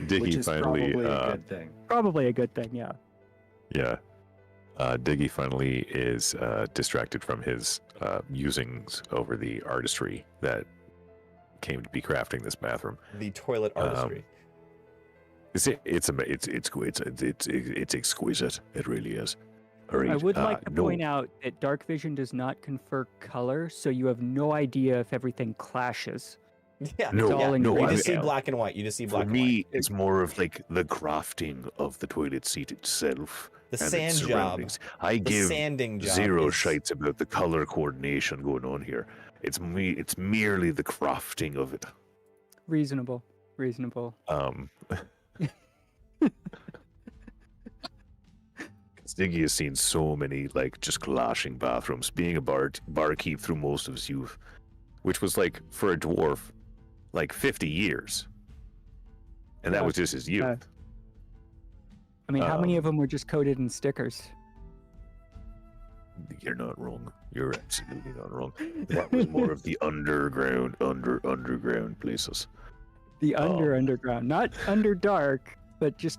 Diggy is finally, probably a good thing. Probably a good thing, yeah. yeah. Diggy finally is distracted from his musings over the artistry that came to be crafting this bathroom. The toilet artistry. It's exquisite. It really is. All right, I would like to no, point out that dark vision does not confer color, so you have no idea if everything clashes. Yeah, No, yeah. no, You I just see mean- black and white. You just see black For and white. me, it's more of like the crafting of the toilet seat itself. The and sand its job. surroundings. I The give sanding job. zero is- shites about the color coordination going on here. It's merely the crafting of it. Reasonable. Stiggy has seen so many like just clashing bathrooms, being a barkeep through most of his youth, which was like for a dwarf, like 50 years, and that Yeah. was just his youth. I mean, how many Um, of them were just coated in stickers? You're not wrong. You're absolutely not wrong. That was more of the underground places. The um, underground, not under dark, but just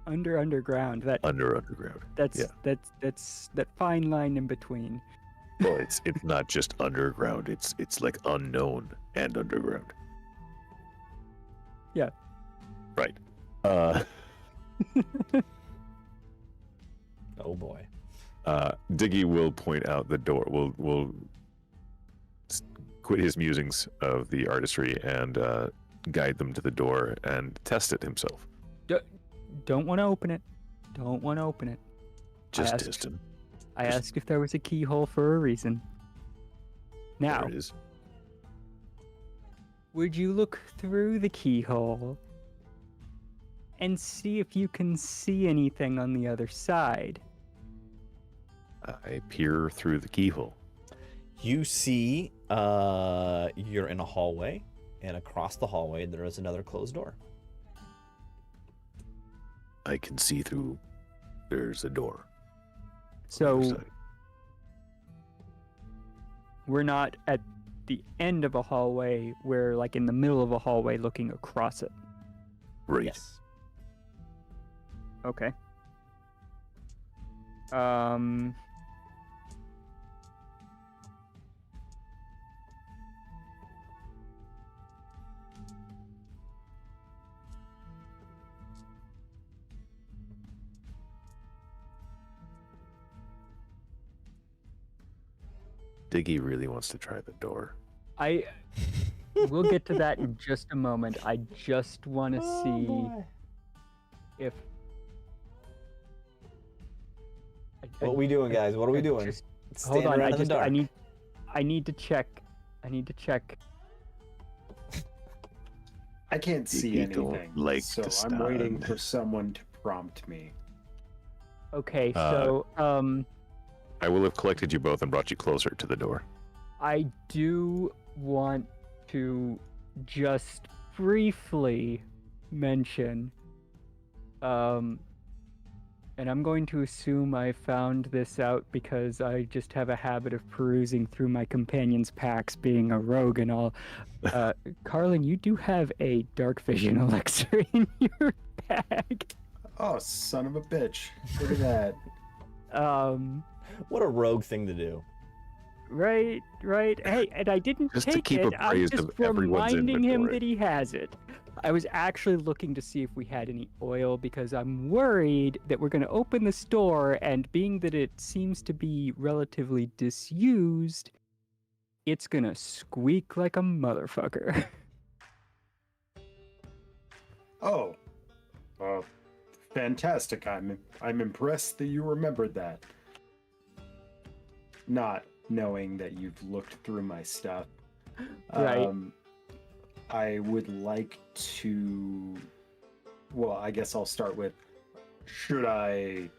underground. Underground. That's Yeah. that fine line in between. Well, it's not just underground. It's like unknown and underground. Yeah. Right. Oh boy. Diggy will point out the door. Will quit his musings of the artistry and guide them to the door and test it himself. Don't want to open it. Don't want to open it. Just test him. I asked if there was a keyhole for a reason. Now, There it is. would you look through the keyhole and see if you can see anything on the other side? I peer through the keyhole. You see, you're in a hallway, and across the hallway there is another closed door. I can see through. There's a door. So we're not at the end of a hallway, we're like in the middle of a hallway looking across it. Right. Yes. Okay. Diggy really wants to try the door. We'll get to that in just a moment. I just want to see if. What are we doing, guys? What are we doing? Just, Standing hold on. around in the dark. I need to check. I need to check. I can't see You don't anything, like so to I'm waiting stand. for someone to prompt me. Okay, so I will have collected you both and brought you closer to the door. I do want to just briefly mention, and I'm going to assume I found this out because I just have a habit of perusing through my companions' packs, being a rogue and all. Carlin, you do have a dark vision elixir in your bag. Oh, son of a bitch. Look at that. What a rogue thing to do. Right. Hey, and I didn't Just to take keep it. I'm appraised just of everyone's reminding him inventory. that he has it. I was actually looking to see if we had any oil because I'm worried that we're going to open the store, and being that it seems to be relatively disused, it's going to squeak like a motherfucker. Oh. Fantastic. I'm impressed that you remembered that. Not knowing that you've looked through my stuff. Right. I would like to. Well, I guess I'll start with. Should I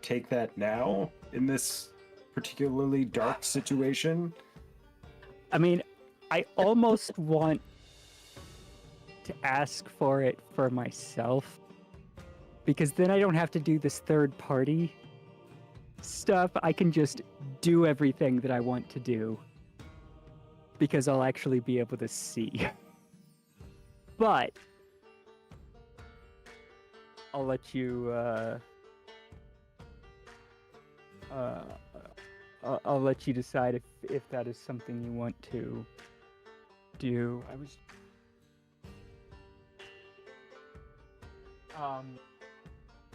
take that now in this particularly dark situation? I mean, I almost want to ask for it for myself, because then I don't have to do this third party stuff. I can just do everything that I want to do because I'll actually be able to see. But I'll let you I'll let you decide if that is something you want to do. I was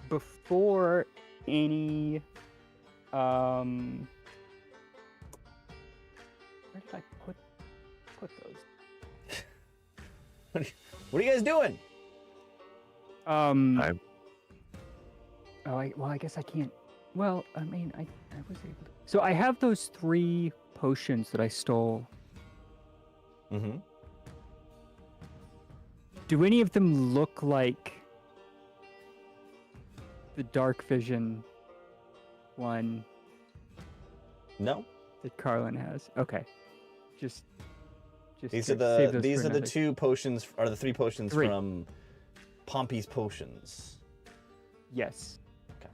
before any where did I put those? What are you guys doing? I'm I guess I can't. Well, I mean, I was able to. So I have those 3 potions that I stole. Mm-hmm. Do any of them look like the dark vision one No. that Carlin has? Okay. Just These save are those for the another- 2 potions, or the 3 potions 3. from Pompey's Potions. Yes. Okay.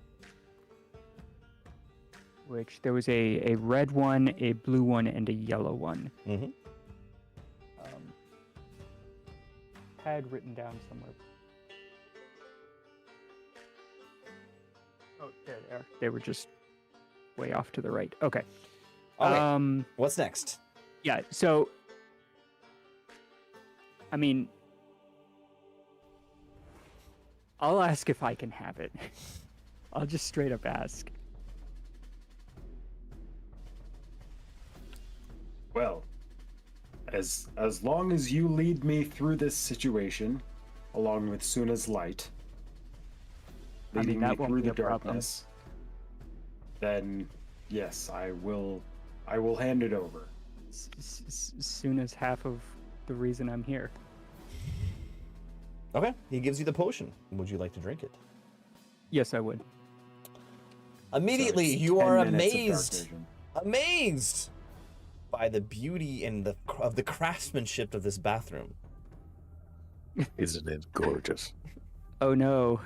Which there was a red one, a blue one, and a yellow one. Mm-hmm. Had written down somewhere. Oh, there they are. They were just way off to the right. Okay. Okay. What's next? Yeah, so I mean, I'll ask if I can have it. I'll just straight up ask. Well, as long as you lead me through this situation, along with Suna's light, leading that me won't through be the a problem. darkness, then yes, I will hand it over. As soon as half of the reason I'm here. Okay. He gives you the potion. Would you like to drink it? Yes, I would. Immediately, So it's you 10 are minutes of dark amazed. vision. Amazed by the beauty and of the craftsmanship of this bathroom. Isn't it gorgeous? Oh no,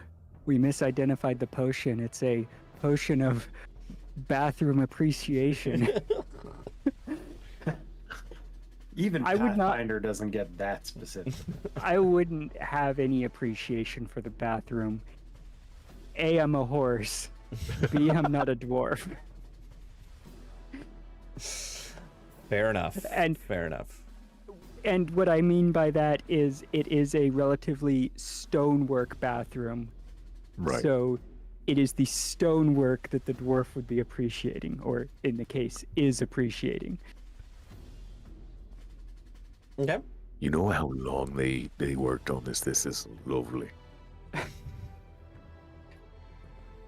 we misidentified the potion. It's a potion of bathroom appreciation. Even I would not- Pathfinder doesn't get that specific. I wouldn't have any appreciation for the bathroom. A, I'm a horse. B, I'm not a dwarf. Fair enough. And- fair enough. And what I mean by that is it is a relatively stonework bathroom. Right. So it is the stonework that the dwarf would be appreciating, or in the case, is appreciating. Okay. You know how long they worked on this? This is lovely.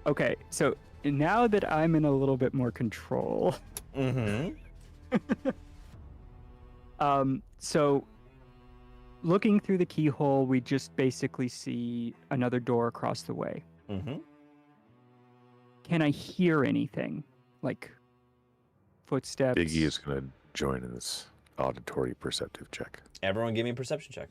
Okay, so now that I'm in a little bit more control, Mm-hmm. so looking through the keyhole, we just basically see another door across the way. Mm-hmm. Can I hear anything? Like footsteps? Biggie is going to join in this auditory perceptive check. Everyone give me a perception check.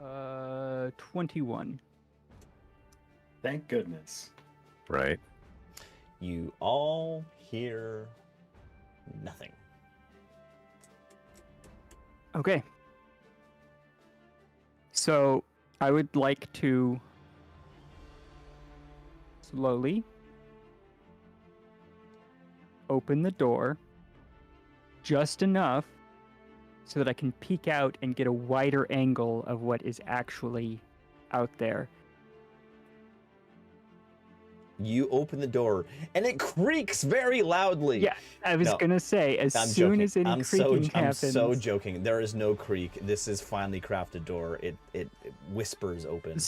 Uh, 21. Thank goodness. Right? You all hear nothing. Okay. So I would like to slowly open the door just enough so that I can peek out and get a wider angle of what is actually out there. You open the door, and it creaks very loudly. Yeah, I was No, gonna say, as I'm soon joking. as any I'm creaking happens... I'm so joking. There is no creak. This is finely crafted door. It whispers open.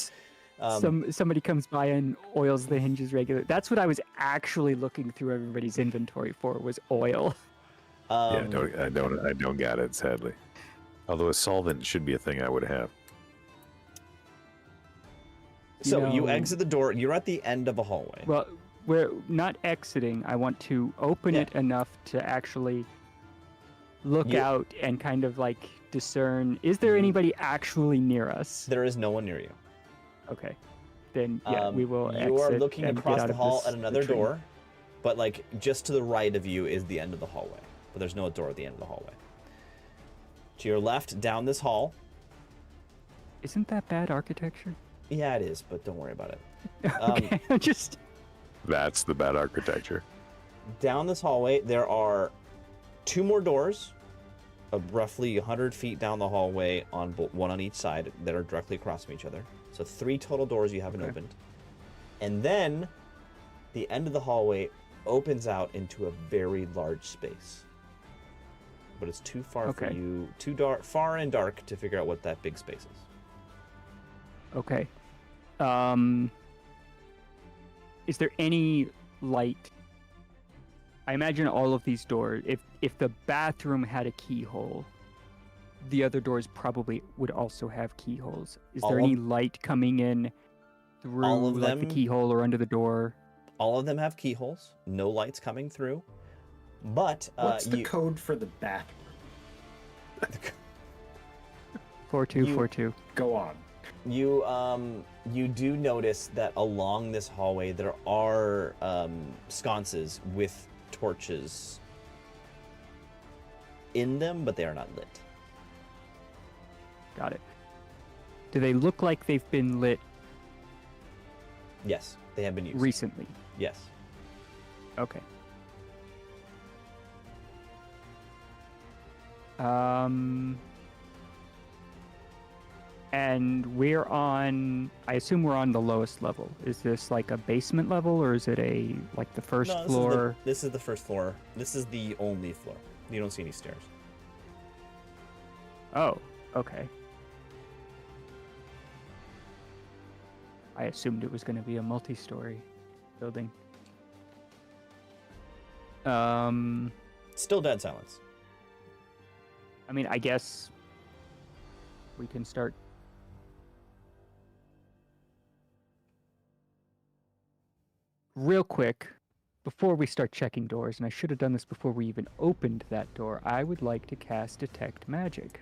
Somebody comes by and oils the hinges regularly. That's what I was actually looking through everybody's inventory for, was oil. Yeah, I don't get it, sadly. Although a solvent should be a thing I would have. So you know- exit the door. You're at the end of a hallway. Well, we're not exiting. I want to open Yeah. it enough to actually look out and kind of like discern, is there anybody actually near us? There is no one near you. Okay. Then, yeah, we will exit. You are looking and across get out the of hall this- at the another train. door, but like just to the right of you is the end of the hallway. But there's no door at the end of the hallway. To your left, down this hall. Isn't that bad architecture? Yeah, it is, but don't worry about it. Okay, I'm just... That's the bad architecture. Down this hallway, there are two more doors, roughly 100 feet down the hallway, one on each side, that are directly across from each other. So 3 total doors you haven't Okay. opened. And then the end of the hallway opens out into a very large space. But it's too far for Okay. you, too dark, far and dark to figure out what that big space is. Okay. Is there any light? I imagine all of these doors, if the bathroom had a keyhole, the other doors probably would also have keyholes. Is there All any of- light coming in through All of like the them- keyhole or under the door? All of them have keyholes, no lights coming through. But What's the code for the bathroom? 4242. Go on. You do notice that along this hallway there are sconces with torches in them, but they are not lit. Got it. Do they look like they've been lit Yes, they have been used. recently? Yes. Okay. And we're on, I assume we're on the lowest level. Is this like a basement level, or is it like the first No, floor? This is the first floor. This is the only floor. You don't see any stairs. Oh, okay. I assumed it was going to be a multi-story building. Still dead silence. I mean, I guess we can start. Real quick, before we start checking doors, and I should have done this before we even opened that door, I would like to cast Detect Magic.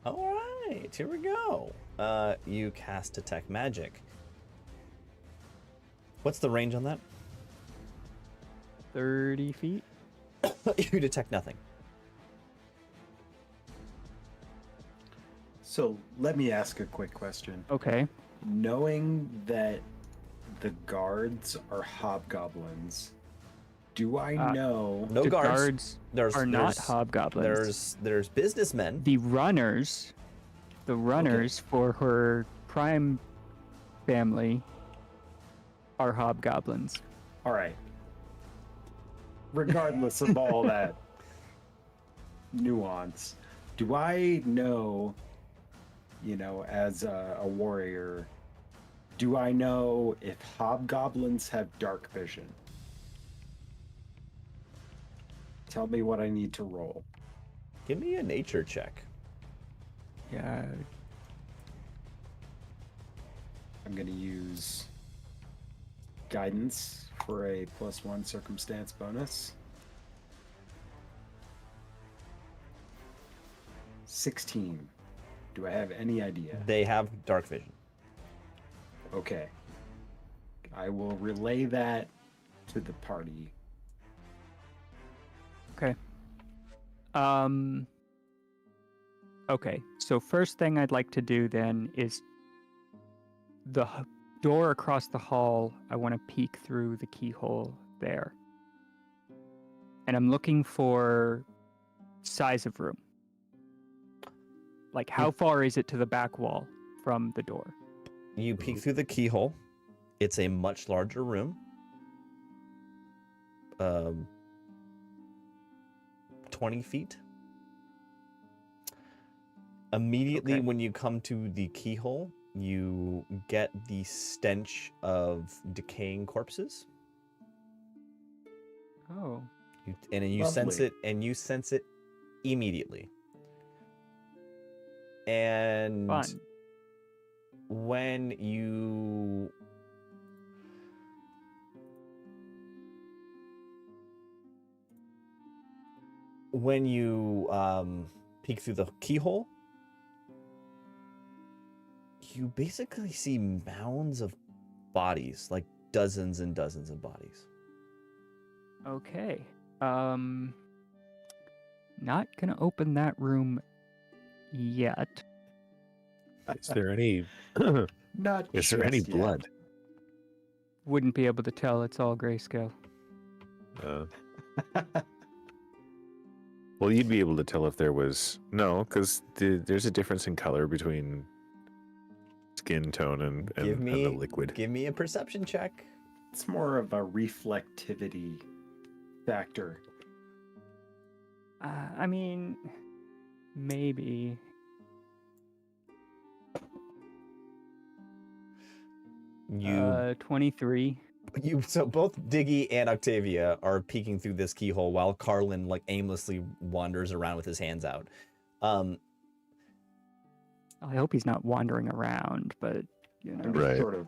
All right, here we go. You cast Detect Magic. What's the range on that? 30 feet? You detect nothing. So let me ask a quick question. Okay. Knowing that the guards are hobgoblins, do I know? No The guards. guards are not hobgoblins. There's businessmen. The runners for her crime family are hobgoblins. All right. Regardless of all that nuance, do I know, as a warrior, do I know if hobgoblins have dark vision? Tell me what I need to roll. Give me a nature check. Yeah. I'm going to use guidance for a +1 circumstance bonus. 16. Do I have any idea? They have dark vision. Okay. I will relay that to the party. Okay. Okay, so first thing I'd like to do then is the door across the hall. I want to peek through the keyhole there. And I'm looking for size of room. Like, how far is it to the back wall from the door? You peek through the keyhole. It's a much larger room. 20 feet. Immediately when you come to the keyhole, you get the stench of decaying corpses. Oh. You sense it, immediately. And Fun. when you peek through the keyhole, you basically see mounds of bodies, like dozens and dozens of bodies. Okay. Not gonna open that room yet. Is there any? Not Is there any just yet. blood? Wouldn't be able to tell. It's all grayscale. Well, you'd be able to tell if there was because there's a difference in color between skin tone and the liquid. Give me a perception check. It's more of a reflectivity factor. I mean, maybe. You 23. So both Diggy and Octavia are peeking through this keyhole while Carlin aimlessly wanders around with his hands out. I hope he's not wandering around, but I'm just sort of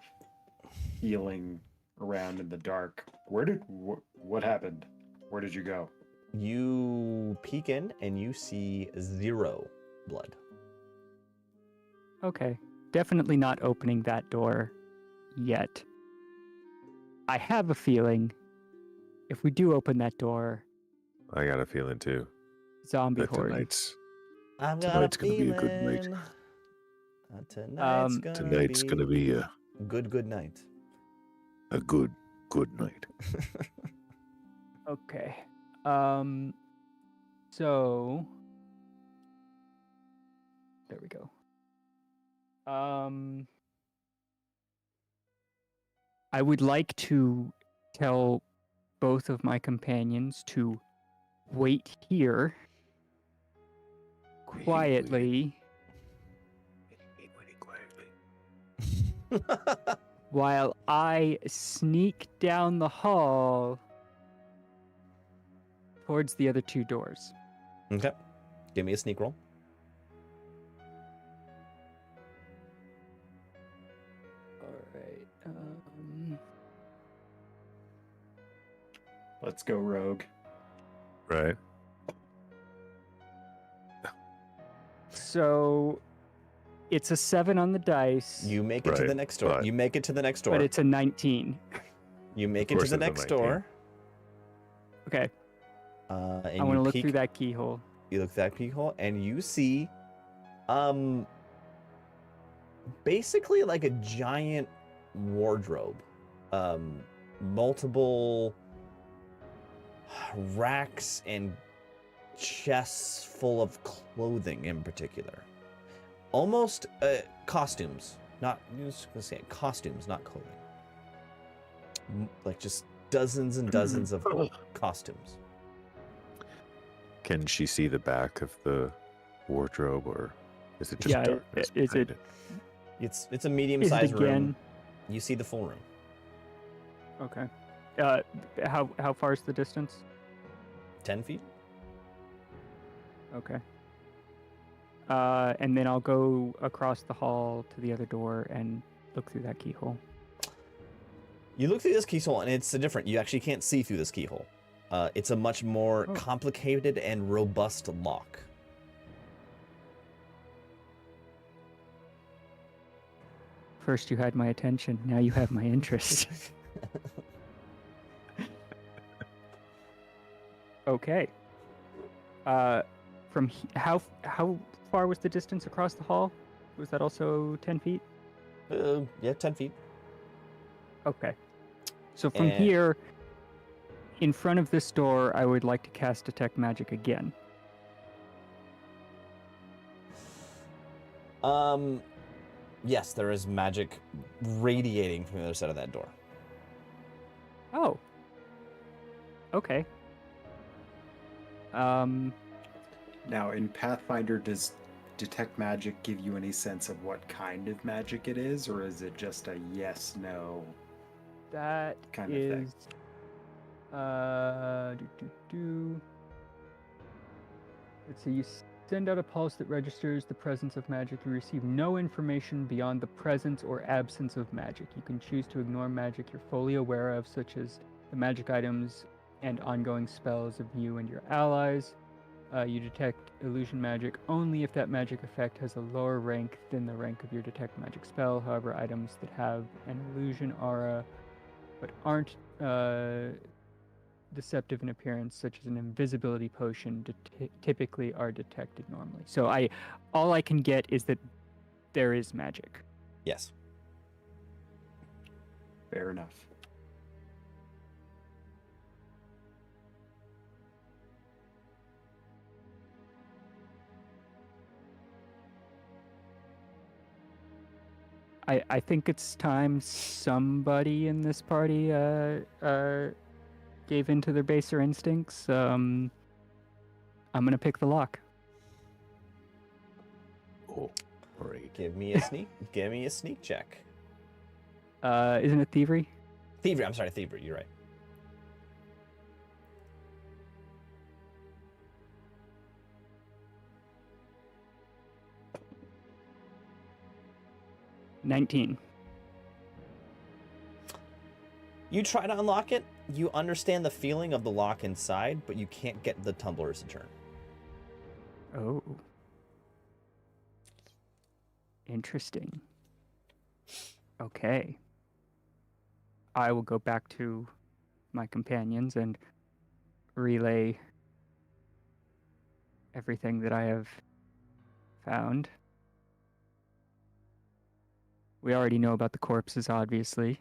feeling around in the dark. What happened? Where did you go? You peek in and you see 0 blood. Okay. Definitely not opening that door yet. I have a feeling if we do open that door, I got a feeling too. zombie That horde. I've got Tonight's a gonna be a good night. feeling tonight's gonna be a good night. good night. Okay. So there we go. I would like to tell both of my companions to wait here quietly while I sneak down the hall towards the other two doors. Okay. Give me a sneak roll. All right. Let's go rogue. Right. So it's a 7 on the dice, You make it to Right, the next door. but- You make it to the next door. but it's a 19. You make Of it to course the it's a next 19. door. Okay, And I want to you look peek, through that keyhole. You look through that peephole, and you see, basically like a giant wardrobe, multiple racks and chests full of clothing in particular, almost costumes. Not I was gonna say costumes, not clothing. Like just dozens and dozens of costumes. Can she see the back of the wardrobe, or is it just Yeah, darkness is behind it- It's a medium-sized room. again? You see the full room. Okay. How far is the distance? 10 feet. Okay. And then I'll go across the hall to the other door and look through that keyhole. You look through this keyhole, and it's different. You actually can't see through this keyhole. It's a much more Oh. complicated and robust lock. First you had my attention, now you have my interest. Okay. How far was the distance across the hall? Was that also 10 feet? Yeah, 10 feet. Okay. So from And- here, in front of this door, I would like to cast Detect Magic again. Yes, there is magic radiating from the other side of that door. Oh. Okay. Now, in Pathfinder, does Detect Magic give you any sense of what kind of magic it is, or is it just a yes/no? That Kind of thing. is. Let's see. You send out a pulse that registers the presence of magic. You receive no information beyond the presence or absence of magic. You can choose to ignore magic you're fully aware of, such as the magic items and ongoing spells of you and your allies. You detect illusion magic only if that magic effect has a lower rank than the rank of your detect magic spell. However, items that have an illusion aura but aren't deceptive in appearance, such as an invisibility potion, typically are detected normally. So all I can get is that there is magic. Yes. Fair enough. I think it's time somebody in this party gave into their baser instincts. I'm gonna pick the lock. Oh, great. Give me a sneak. Give me a sneak check. Isn't it thievery? Thievery. I'm sorry, thievery. You're right. $19. You try to unlock it. You understand the feeling of the lock inside, but you can't get the tumblers to turn. Oh. Interesting. Okay. I will go back to my companions and relay everything that I have found. We already know about the corpses, obviously.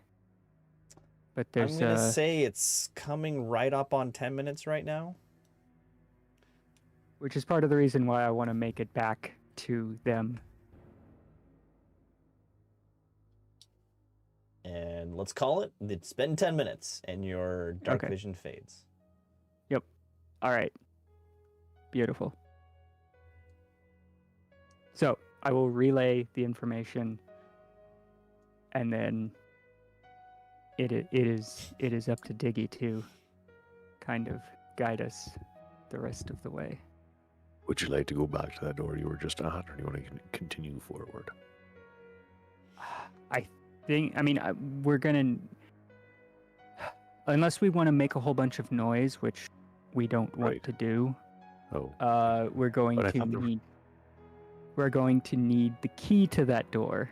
But there's I'm gonna say it's coming right up on 10 minutes right now. which is part of the reason why I want to make it back to them. And let's call it. It's been 10 minutes, and your dark Okay. vision fades. All right. Beautiful. So I will relay the information, and then it is up to Diggy to kind of guide us the rest of the way. Would you like to go back to that door you were just at, or do you want to continue forward? We're gonna, unless we want to make a whole bunch of noise, which we don't want Right. to do. Oh, We're going But I to thought there were- need. We're going to need the key to that door,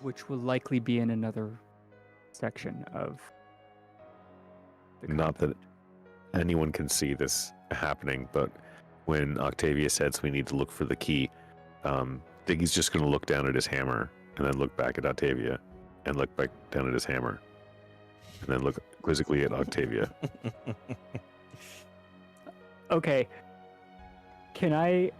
which will likely be in another section of. The not that compound. anyone can see this happening, but when Octavia says we need to look for the key, Diggy's just going to look down at his hammer and then look back at Octavia and look back down at his hammer and then look quizzically at Octavia. Okay. Can I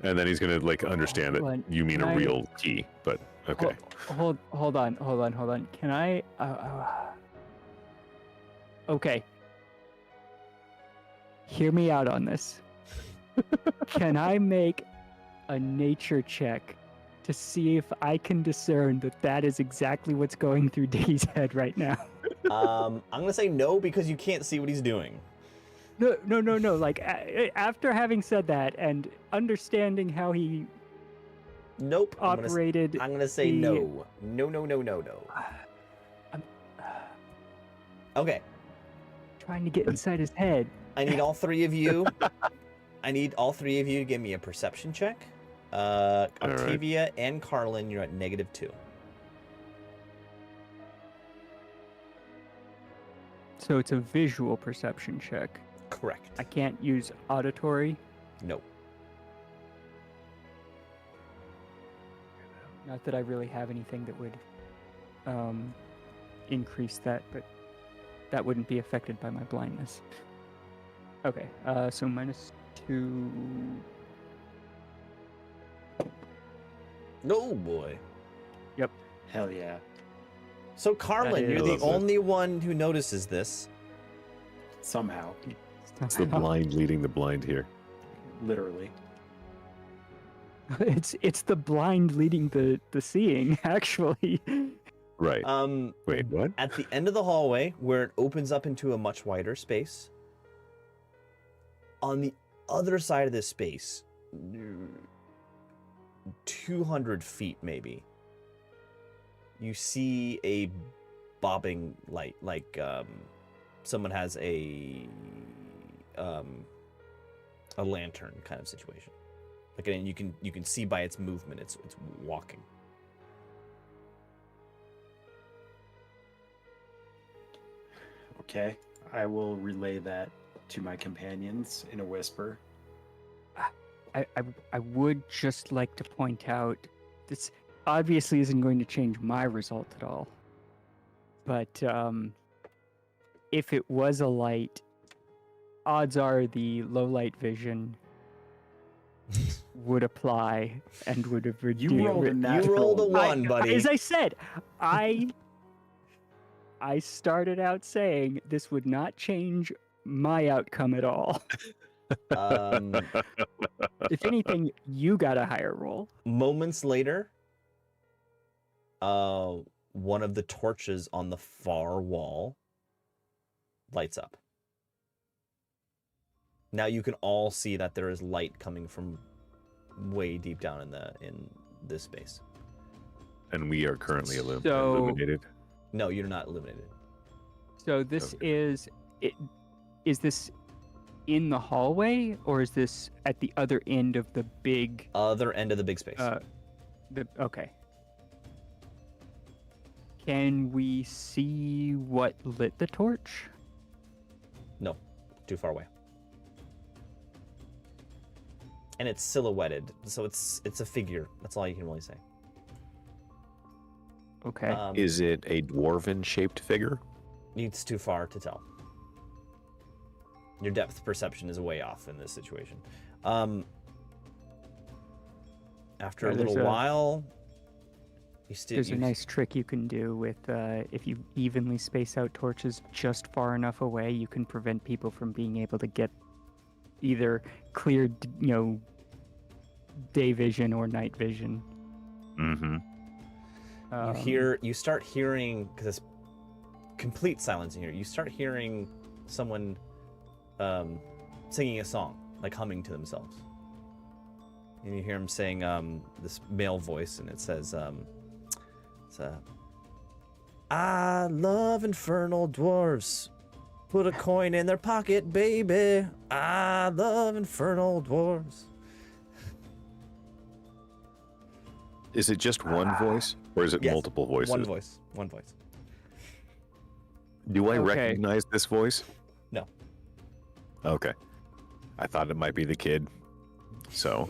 And then he's going to like understand Hold that on. you mean Can a I- real key, but okay. hold on. Can I? Okay. Hear me out on this. Can I make a nature check to see if I can discern that that is exactly what's going through Diggy's head right now? I'm gonna say no because you can't see what he's doing. No. Like after having said that and understanding how he Nope. operated, I'm gonna say the- no. No. I'm Okay. trying to get inside his head. I need all three of you. I need all three of you to give me a perception check. Octavia and Carlin, you're at -2. So it's a visual perception check. Correct. I can't use auditory. Nope. Not that I really have anything that would increase that, but that wouldn't be affected by my blindness. Okay, so -2. No boy. Hell yeah. So Carlin, That you're is- the only one who notices this. Somehow. It's the blind leading the blind here. Literally. It's the blind leading the seeing, actually. Right. Wait, what? At the end of the hallway, where it opens up into a much wider space, on the other side of this space, 200 feet maybe, you see a bobbing light, like someone has a lantern kind of situation. Like, and you can see by its movement, it's walking. Okay. I will relay that to my companions in a whisper. I would just like to point out this obviously isn't going to change my result at all. But if it was a light, odds are the low light vision would apply and would have reduced. You rolled a You natural. rolled a 1, buddy. As I said, I started out saying this would not change my outcome at all. If anything, you got a higher roll. Moments later, one of the torches on the far wall lights up. Now you can all see that there is light coming from way deep down in this space. And we are currently So- illuminated. No, you're not illuminated. So this Okay. is this in the hallway or is this at the other end of the big Other end of the big space. okay. Can we see what lit the torch? No, too far away. and it's silhouetted, so it's a figure. That's all you can really say. Okay. Is it a dwarven-shaped figure? It's too far to tell. Your depth perception is way off in this situation. After a little while, there's a nice trick you can do with if you evenly space out torches just far enough away, you can prevent people from being able to get either clear, day vision or night vision. Mm-hmm. You start hearing, because it's complete silence in here. You start hearing someone singing a song, like humming to themselves. And you hear him saying this male voice, and it says, I love infernal dwarves. Put a coin in their pocket, baby. I love infernal dwarves. Is it just one voice, or is it Yes, multiple voices? One voice. One voice. Do I Okay. recognize this voice? No. Okay. I thought it might be the kid. So.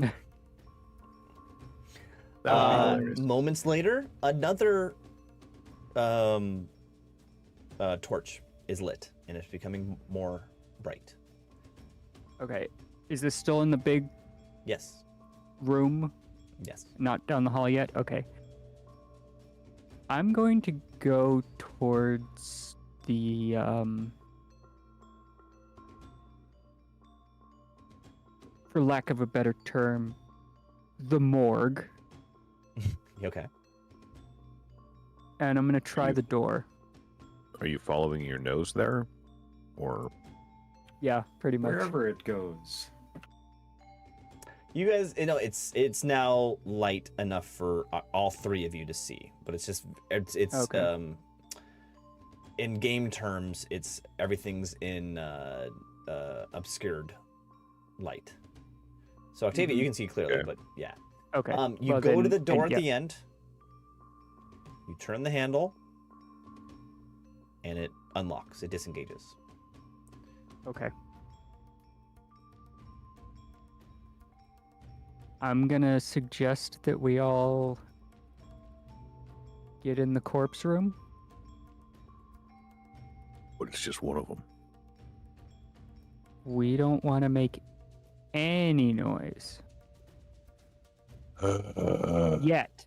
That would be hilarious. Moments later, another torch is lit, and it's becoming more bright. Okay. Is this still in the big Yes. room? Yes. Not down the hall yet? Okay. I'm going to go towards the for lack of a better term, the morgue, Okay. and I'm going to try You- the door. Are you following your nose there? Or Yeah, pretty much. Wherever it goes. You guys, it's now light enough for all three of you to see, but it's Okay. In game terms, everything's in obscured light. So Octavia, you can see clearly, Okay. but yeah. Okay. You well go to then- the door then, at yeah. the end. You turn the handle, and it unlocks. It disengages. Okay. I'm gonna suggest that we all get in the corpse room. but it's just one of them. We don't want to make any noise yet.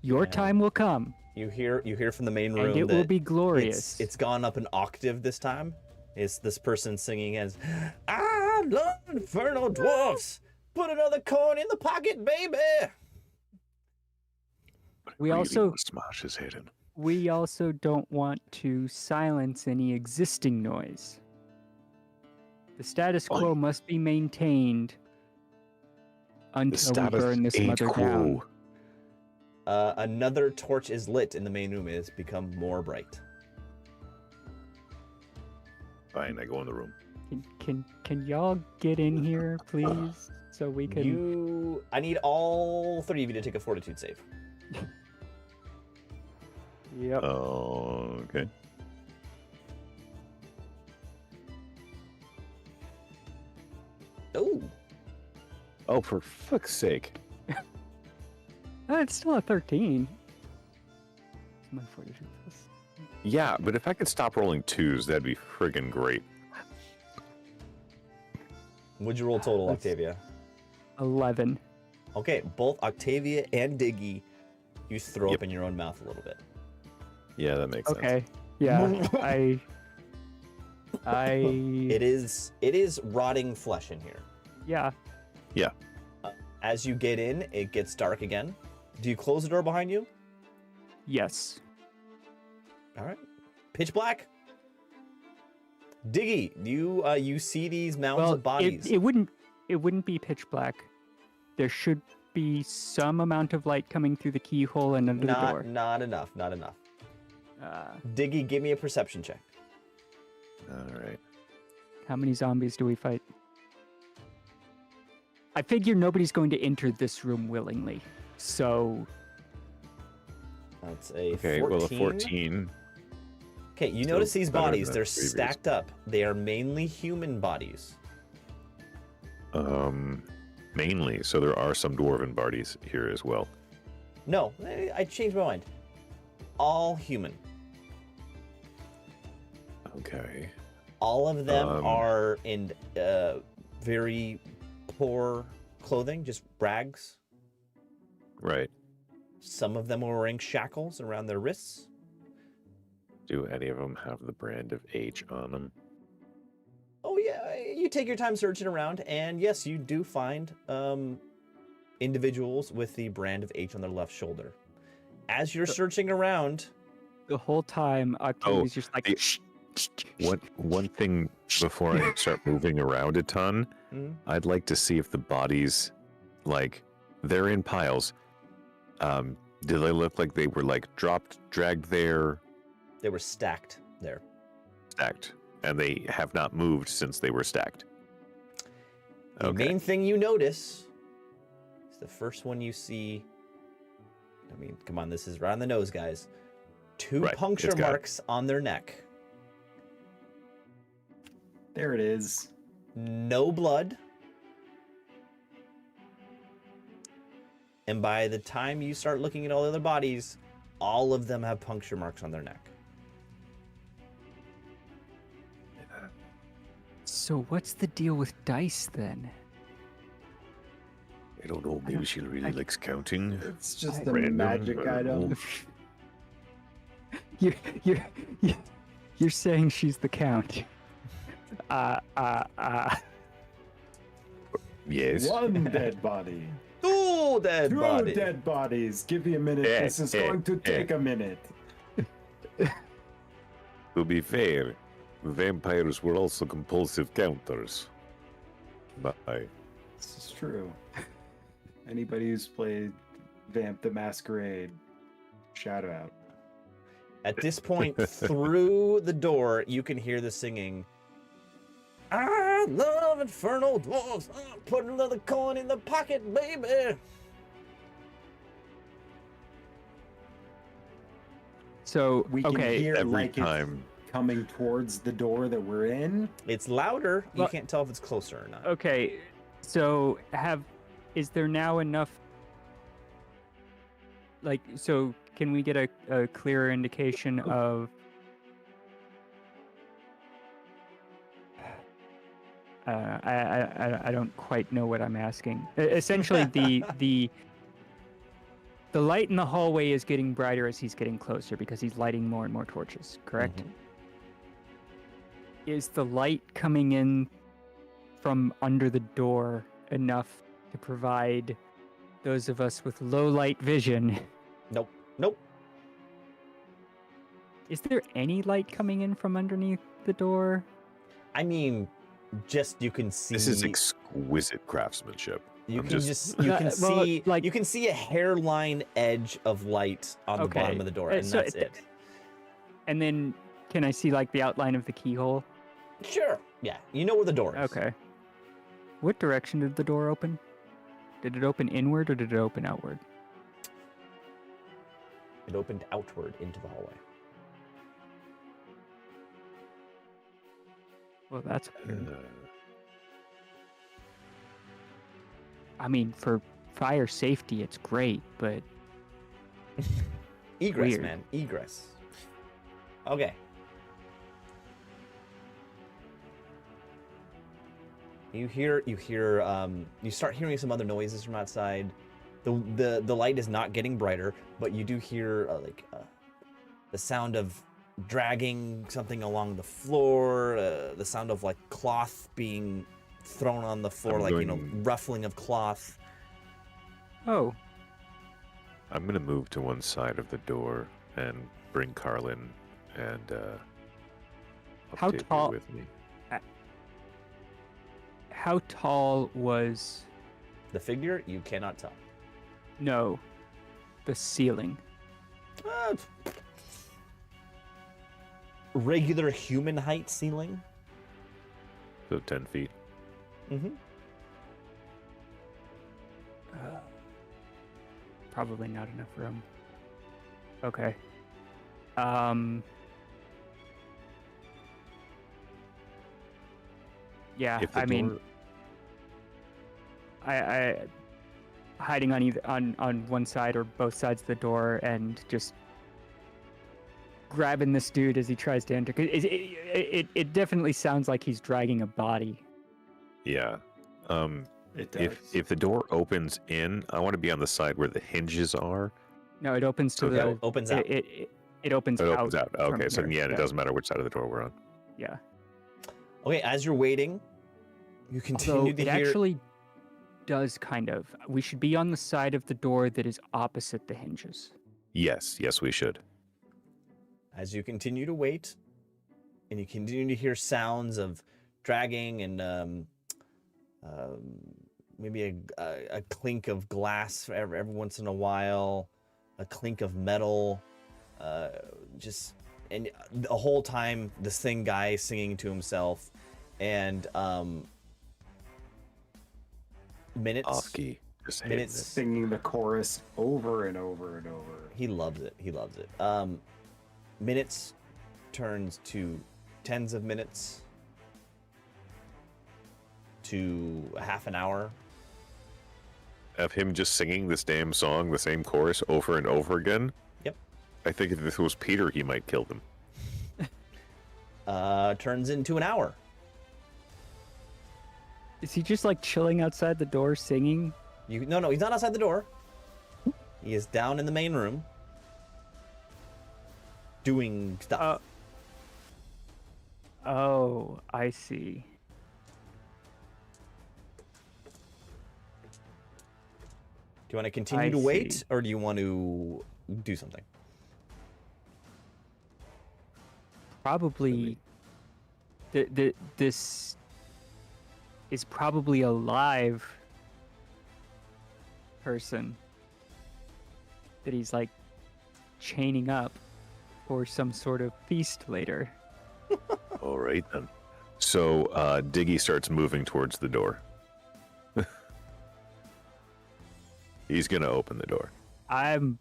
Your Yeah. time will come, You hear from the main room and it that will be glorious. It's gone up an octave this time. It's this person singing as, I love infernal dwarfs. Put another coin in the pocket, baby. But We really also- wanna smash his head in. We also don't want to silence any existing noise. The status quo must be maintained The until we status burn this ain't mother quo. down. Another torch is lit in the main room. It has become more bright. Fine, I go in the room. Can y'all get in here, please, so we can? I need all three of you to take a fortitude save. Yep. Oh, okay. Oh, Oh, for fuck's sake. It's still a 13. My fortitude plus. Yeah, but if I could stop rolling twos, that'd be friggin' great. what'd you roll total, That's- Octavia? 11. Okay, both Octavia and Diggy, you throw Yep. up in your own mouth a little bit. Yeah, that makes sense. Okay. Yeah. I. It is rotting flesh in here. Yeah. As you get in, it gets dark again. Do you close the door behind you? Yes. All right. Pitch black. Diggy, you see these mounds Well, of bodies. it wouldn't be pitch black. There should be some amount of light coming through the keyhole and under the door. Not enough. Uh, Diggy, give me a perception check. All right. how many zombies do we fight? I figure nobody's going to enter this room willingly. So, That's a Okay, 14. well, a 14. Okay, you Still notice these better bodies. than They're previous. stacked up. They are mainly human bodies. mainly, so there are some dwarven parties here as well. No, I changed my mind. All human. Okay. All of them Um, are in very poor clothing, just rags. Right. Some of them are wearing shackles around their wrists. Do any of them have the brand of H on them? Oh yeah, you take your time searching around, and yes, you do find individuals with the brand of H on their left shoulder. As you're searching around, The whole time, Octavia's just like, the- One thing before I start moving around a ton, Mhm. I'd like to see if the bodies, like, they're in piles. Do they look like they were like dragged there, they were stacked there. stacked, and they have not moved since they were stacked? The main thing you notice is the first one you see. I mean, come on, this is right on the nose, guys. Two Right, puncture it's got- marks on their neck. There it is. No blood. And by the time you start looking at all the other bodies, all of them have puncture marks on their neck. so what's the deal with dice then? I don't know. Maybe she really likes counting. It's just I- a Random, magic I don't item. know. You're saying she's the count. Yes. One dead body. Two dead Two bodies. dead bodies. Give me a minute. Eh, This is eh, going to eh. take a minute. To be fair, vampires were also compulsive counters. But This is true. Anybody who's played Vamp the Masquerade, shout out. At this point, through the door, you can hear the singing. I love infernal dwarves. Put another coin in the pocket, baby. So We can okay, hear every like time, it's coming towards the door that we're in. It's louder. You Well- can't tell if it's closer or not. okay. So is there now enough? Like, so can we get a clearer indication of? I don't quite know what I'm asking. Essentially, the light in the hallway is getting brighter as he's getting closer because he's lighting more and more torches. Correct? Mhm. Is the light coming in from under the door enough to provide those of us with low light vision? Nope. Nope. Is there any light coming in from underneath the door? I mean, just you can see. this is exquisite craftsmanship. You I'm can just- you can Well, see like- you can see a hairline edge of light on the Okay. bottom of the door, and So that's it. And then can I see like the outline of the keyhole? Sure. Yeah, you know where the door is. Okay. What direction did the door open? Did it open inward or did it open outward? It opened outward into the hallway. Well, that's weird. Uh, I mean, for fire safety, it's great, but Egress, Weird. man. Egress. Okay. You start hearing some other noises from outside. The light is not getting brighter, but you do hear the sound of dragging something along the floor, the sound of like cloth being thrown on the floor, I'm ruffling of cloth. oh, I'm gonna move to one side of the door and bring Carlin and How Octavia tall- with me. how tall was The figure, you cannot tell. no the ceiling? Uh, regular human height ceiling. So 10 feet. Mm-hmm. Probably not enough room. Okay. Yeah, If the I mean, door- I hiding on either on one side or both sides of the door and just grabbing this dude as he tries to enter. It definitely sounds like he's dragging a body. Yeah. It does. If the door opens in, I want to be on the side where the hinges are. No, it opens to Okay. the. It opens out. It opens It out. opens out. Okay, from so here. yeah, it doesn't matter which side of the door we're on. Yeah. Okay, as you're waiting, you continue Although to it hear. actually does kind of. We should be on the side of the door that is opposite the hinges. Yes, we should. As you continue to wait, and you continue to hear sounds of dragging and maybe a clink of glass every once in a while, a clink of metal, and the whole time this guy is singing to himself, and minutes. Off key. Just hitting Minutes. it. Singing the chorus over and over and over. He loves it. He loves it. Minutes turns to tens of minutes to half an hour. Of him just singing this damn song, the same chorus over and over again. Yep. I think if this was Peter, he might kill them. Turns into an hour. Is he just like chilling outside the door singing? No, he's not outside the door. He is down in the main room doing stuff. Oh, I see. Do you want to continue I to wait, see. or do you want to do something? Probably. This is probably a live person that he's like chaining up for some sort of feast later. All right then. So Diggy starts moving towards the door. He's gonna open the door. I'm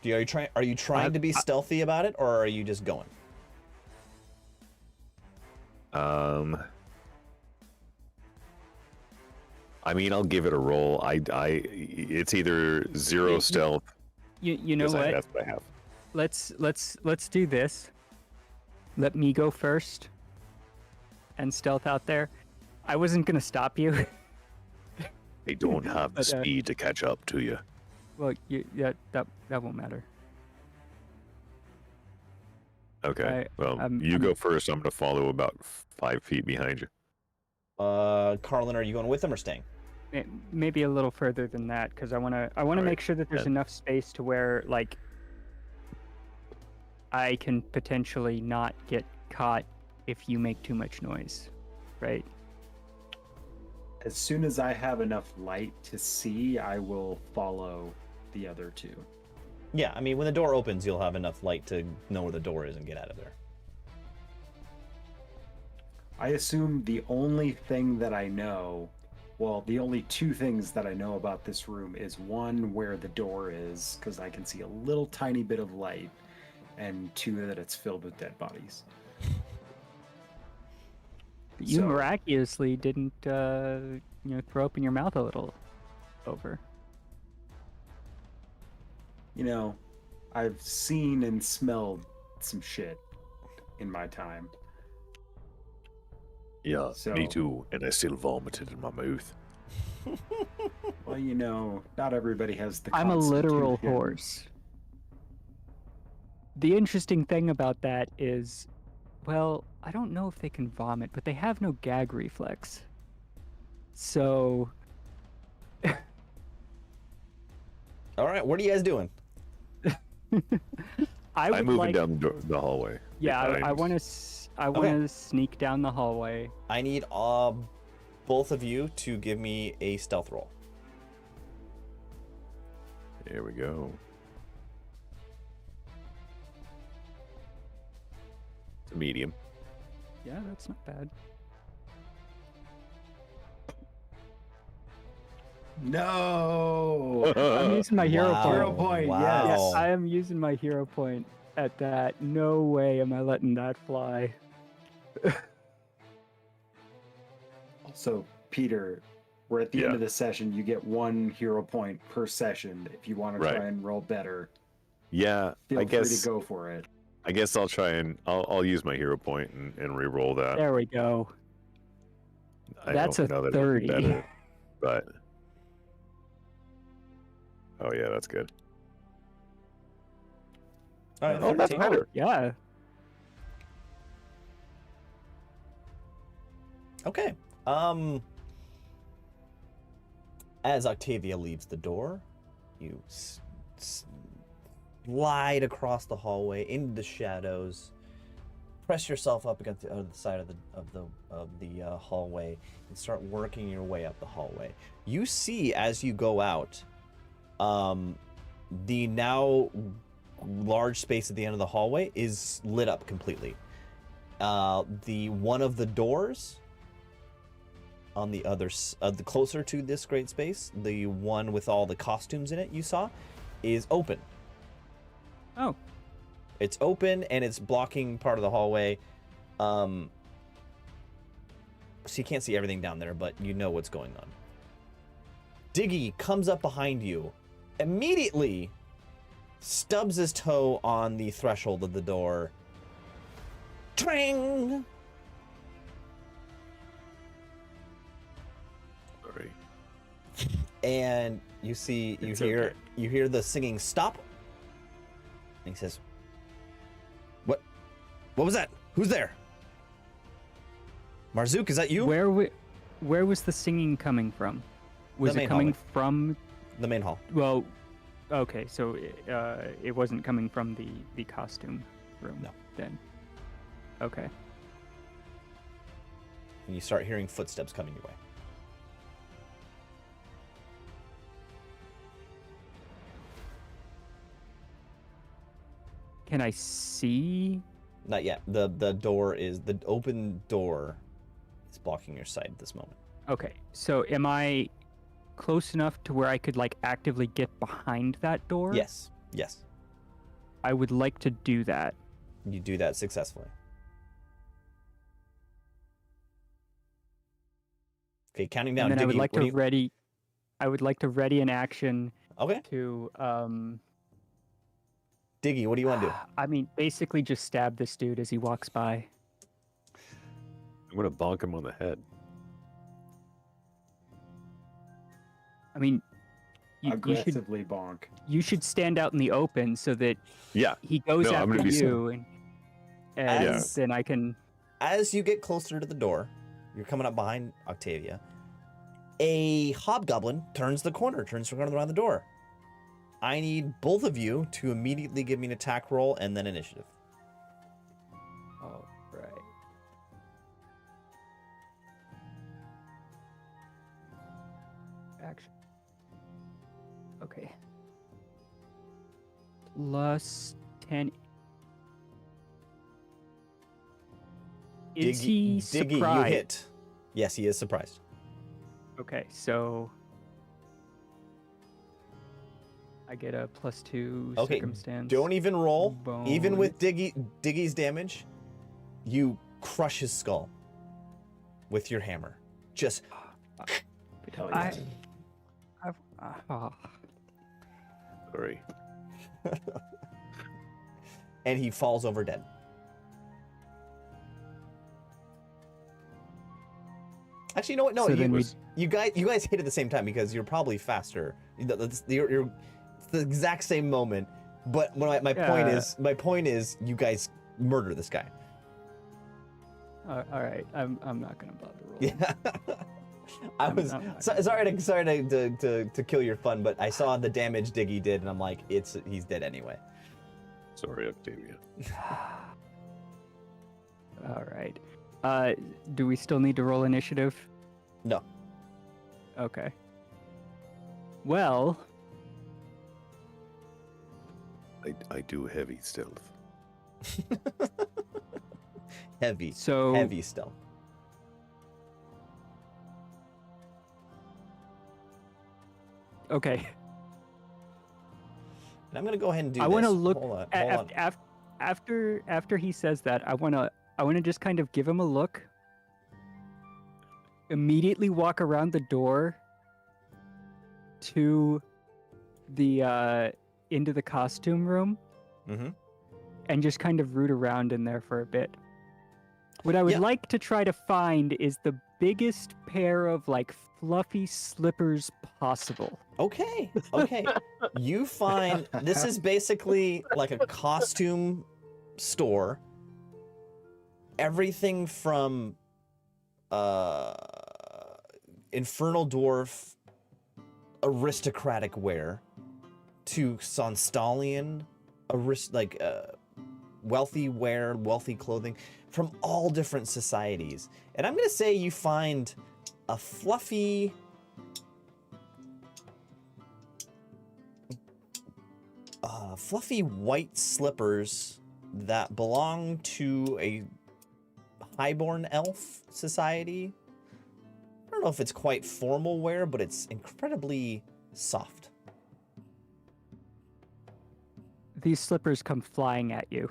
Are you trying to be stealthy about it, or are you just going? I mean, I'll give it a roll. It's either zero stealth. you know 'cause what? That's what I have. Let's do this. Let me go first and stealth out there. I wasn't gonna stop you. They don't have the But, speed to catch up to you. Well, that won't matter. Okay. Well, I'm go first. I'm gonna follow about 5 feet behind you. Carlin, are you going with him or staying? Maybe a little further than that, because I wanna Alright, make sure that there's then. enough space to where like I can potentially not get caught if you make too much noise, right? As soon as I have enough light to see, I will follow the other two. Yeah, I mean, when the door opens, you'll have enough light to know where the door is and get out of there. I assume the only thing that I know, well, the only two things that I know about this room is one, where the door is, because I can see a little tiny bit of light, and two, that it's filled with dead bodies. You So- miraculously didn't, throw open your mouth a little over. You know, I've seen and smelled some shit in my time. Yeah, So- me too. And I still vomited in my mouth. Well, you know, not everybody has the I'm a literal constitution. horse. The interesting thing about that is, well, I don't know if they can vomit, but they have no gag reflex. So, All right, what are you guys doing? I would I'm moving like, down the hallway. yeah, I behind. want to, I want to sneak down the hallway. I need both of you to give me a stealth roll. Here we go. It's a medium. Yeah, that's not bad. No! I'm using my hero Wow. point. Hero point, Wow. yes. I am using my hero point at that. No way am I letting that fly. Also, Peter, Where at the end Yeah. of the session, you get 1 hero point per session. If you want to Right. try and roll better, Yeah, feel I free guess to go for it. I guess I'll try and I'll use my hero point and re-roll that. There we go. I That's don't a know that it'll be 30. better, but oh yeah, that's good. All right, Oh, that's 13. better. Yeah. Okay. As Octavia leaves the door, you slide across the hallway into the shadows, press yourself up against the other side of the hallway, and start working your way up the hallway. You see as you go out, the now large space at the end of the hallway is lit up completely. The one of the doors on the other the closer to this great space, the one with all the costumes in it you saw, is open. Oh. It's open and it's blocking part of the hallway. So you can't see everything down there, but you know what's going on. Diggy comes up behind you, immediately stubs his toe on the threshold of the door. Tring! Sorry. And you see, It's okay. you hear the singing stop. And he says, "What was that? Who's there? Marzook, is that you?" Where was the singing coming from? Was The it main coming hallway. from? The main hall. Well, okay, so it wasn't coming from the costume room. No. Then. Okay. And you start hearing footsteps coming your way. Can I see? Not yet. The open door is blocking your sight at this moment. Okay, so am I close enough to where I could like actively get behind that door? Yes. Yes. I would like to do that. You do that successfully. Okay, counting down. And then I would Diggy, like what to do you- ready. I would like to ready an action Okay. to Diggy, what do you want to do? I mean, basically just stab this dude as he walks by. I'm gonna bonk him on the head. I mean, you should Aggressively bonk. stand out in the open so that Yeah. he goes No, I'm after gonna be you, and Yeah. then I can. As you get closer to the door, you're coming up behind Octavia. A hobgoblin turns around the door. I need both of you to immediately give me an attack roll and then initiative. All right. Action. Okay. Plus 10. Is he Diggy, surprised? you hit. Yes, he is surprised. Okay, so I get a +2 Okay, circumstance. Don't even roll. Even with bonus. Diggy's damage, you crush his skull with your hammer. Just Hell I, yeah. I've, oh. Sorry. and he falls over dead. Actually, you know what? No, So then you guys hit at the same time because you're probably faster. You're it's the exact same moment. But my point is, you guys murder this guy. All right, I'm not gonna bother rolling. Yeah. I'm not sorry to kill your fun, but I saw the damage Diggy did, and I'm like, he's dead anyway. Sorry, Octavia. All right. Do we still need to roll initiative? No. Okay. Well, I do heavy stealth. Heavy stealth. Okay. And I'm gonna go ahead and do. I want to look Hold on. after he says that. I want to just kind of give him a look. immediately walk around the door to the into the costume room Mm-hmm. and just kind of root around in there for a bit. What I would Yeah. like to try to find is the biggest pair of like fluffy slippers possible. Okay. Okay. You find this is basically like a costume store. Everything from infernal dwarf aristocratic wear to Sonstalian wealthy wear, wealthy clothing from all different societies. And I'm going to say you find a fluffy white slippers that belong to a highborn elf society. I don't know if it's quite formal wear, but it's incredibly soft. These slippers come flying at you.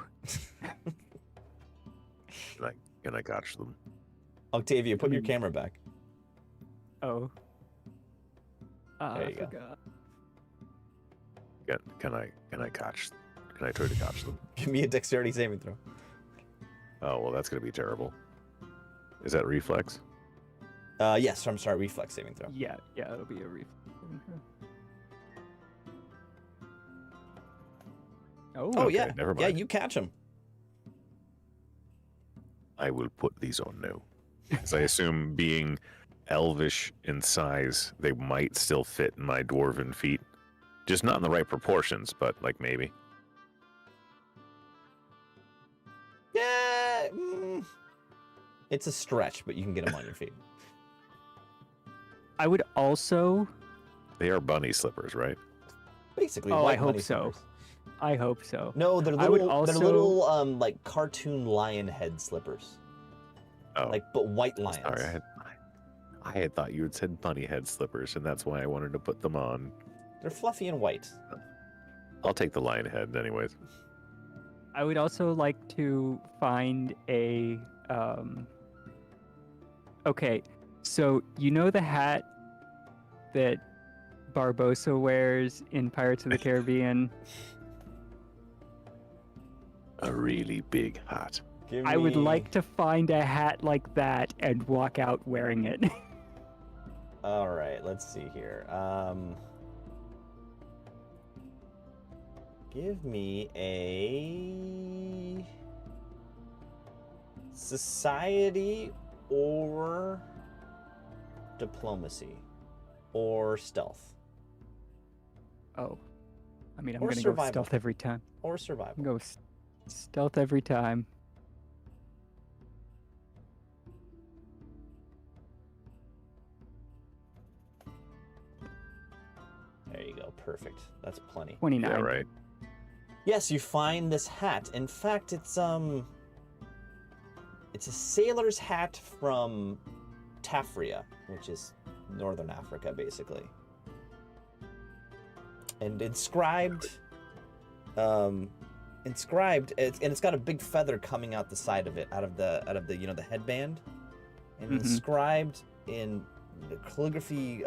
Can I catch them? Octavia, put your camera back. Oh. There I you go. forgot. Can I try to catch them? Give me a dexterity saving throw. Oh well, that's gonna be terrible. Is that reflex? Yes, I'm sorry, reflex saving throw. Yeah, it'll be a reflex. Oh, Oh Okay, yeah, never yeah, mind. you catch him. I will put these on now. Because I assume being elvish in size, they might still fit in my dwarven feet. Just not in the right proportions, but like maybe. Yeah, it's a stretch, but you can get them on your feet. I would also. They are bunny slippers, right? Basically, Oh, I white hope bunny so. slippers. I hope so. No, they're I would little, they're also- little, like cartoon lion head slippers, Oh, like but white lions. sorry. I had thought you had said bunny head slippers, and that's why I wanted to put them on. They're fluffy and white. I'll take the lion head, anyways. I would also like to find a. Okay, so you know the hat that Barbosa wears in Pirates of the Caribbean? A really big hat. Give I would me- like to find a hat like that and walk out wearing it. All right, let's see here. Give me a society or diplomacy or stealth Oh, I mean, I'm Or gonna survival. go stealth every time. or I'm survival. gonna go stealth every time. There you go. Perfect. That's plenty. 29. Yeah, right. Yes, you find this hat. In fact, it's a sailor's hat from Tafria, which is northern Africa, basically. And inscribed, and it's got a big feather coming out the side of it, out of the the headband, and Mhm. inscribed in the calligraphy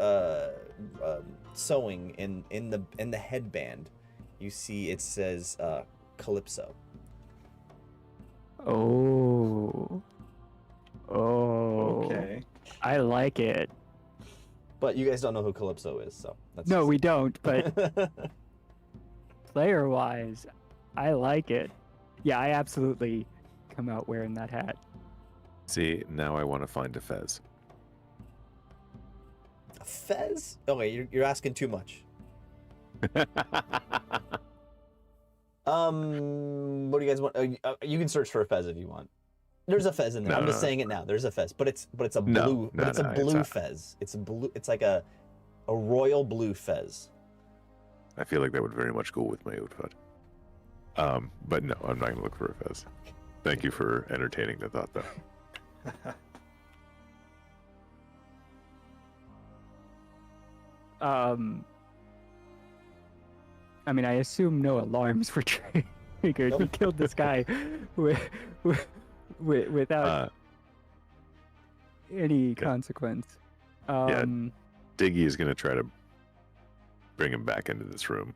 sewing in the headband. You see it says Calypso. Oh. Oh. Okay. I like it. But you guys don't know who Calypso is, so that's No, just- we don't, but player wise, I like it. Yeah, I absolutely come out wearing that hat. See, now I want to find a fez. A fez? Oh wait, you're asking too much. What do you guys want? You can search for a fez if you want. There's a fez in there. No, I'm just no. saying it now. There's a fez, but it's a No, blue, no, it's a no, it's blue not. fez. It's a blue. It's like a royal blue fez. I feel like that would very much go with my outfit. But no, I'm not going to look for a fez. Thank you for entertaining the thought, though. I mean, I assume no alarms were triggered. We Nope. killed this guy without. any consequence. Diggy is gonna try to bring him back into this room.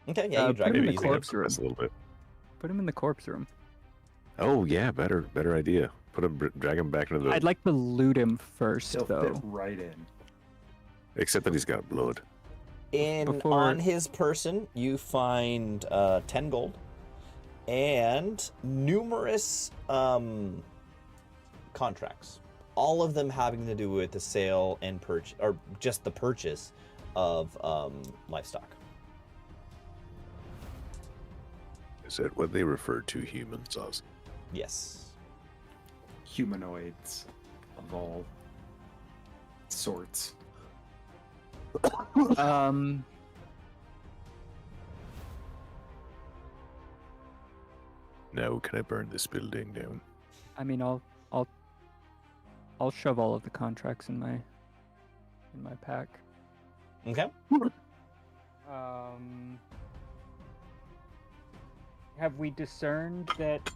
Okay, yeah, you drag put him him in the easily. corpse room. A little bit. Put him in the corpse room. Oh yeah, better idea. Drag him back into the. I'd like to loot him first, He'll though. fit right in. Except that he's got blood. On his person, you find 10 gold and numerous contracts. All of them having to do with the sale and purchase, or just the purchase of livestock. Is that what they refer to humans as? Yes. Humanoids of all sorts. No, can I burn this building down? I mean, I'll shove all of the contracts in my pack. Okay. Have we discerned that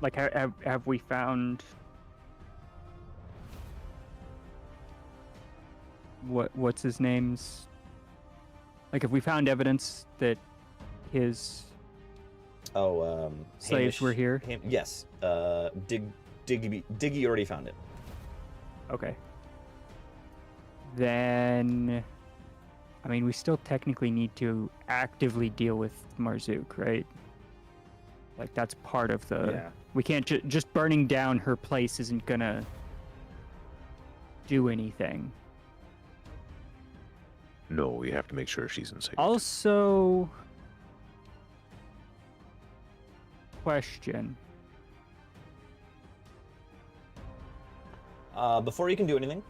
like have we found what's his name's, like, have we found evidence that his slaves Hamish- were here? Yes. Diggy already found it. Okay. Then, I mean, we still technically need to actively deal with Marzook, right? Like, that's part of the... Yeah. We can't just burning down her place isn't gonna do anything. No, we have to make sure she's in safe. Also, question. Before you can do anything,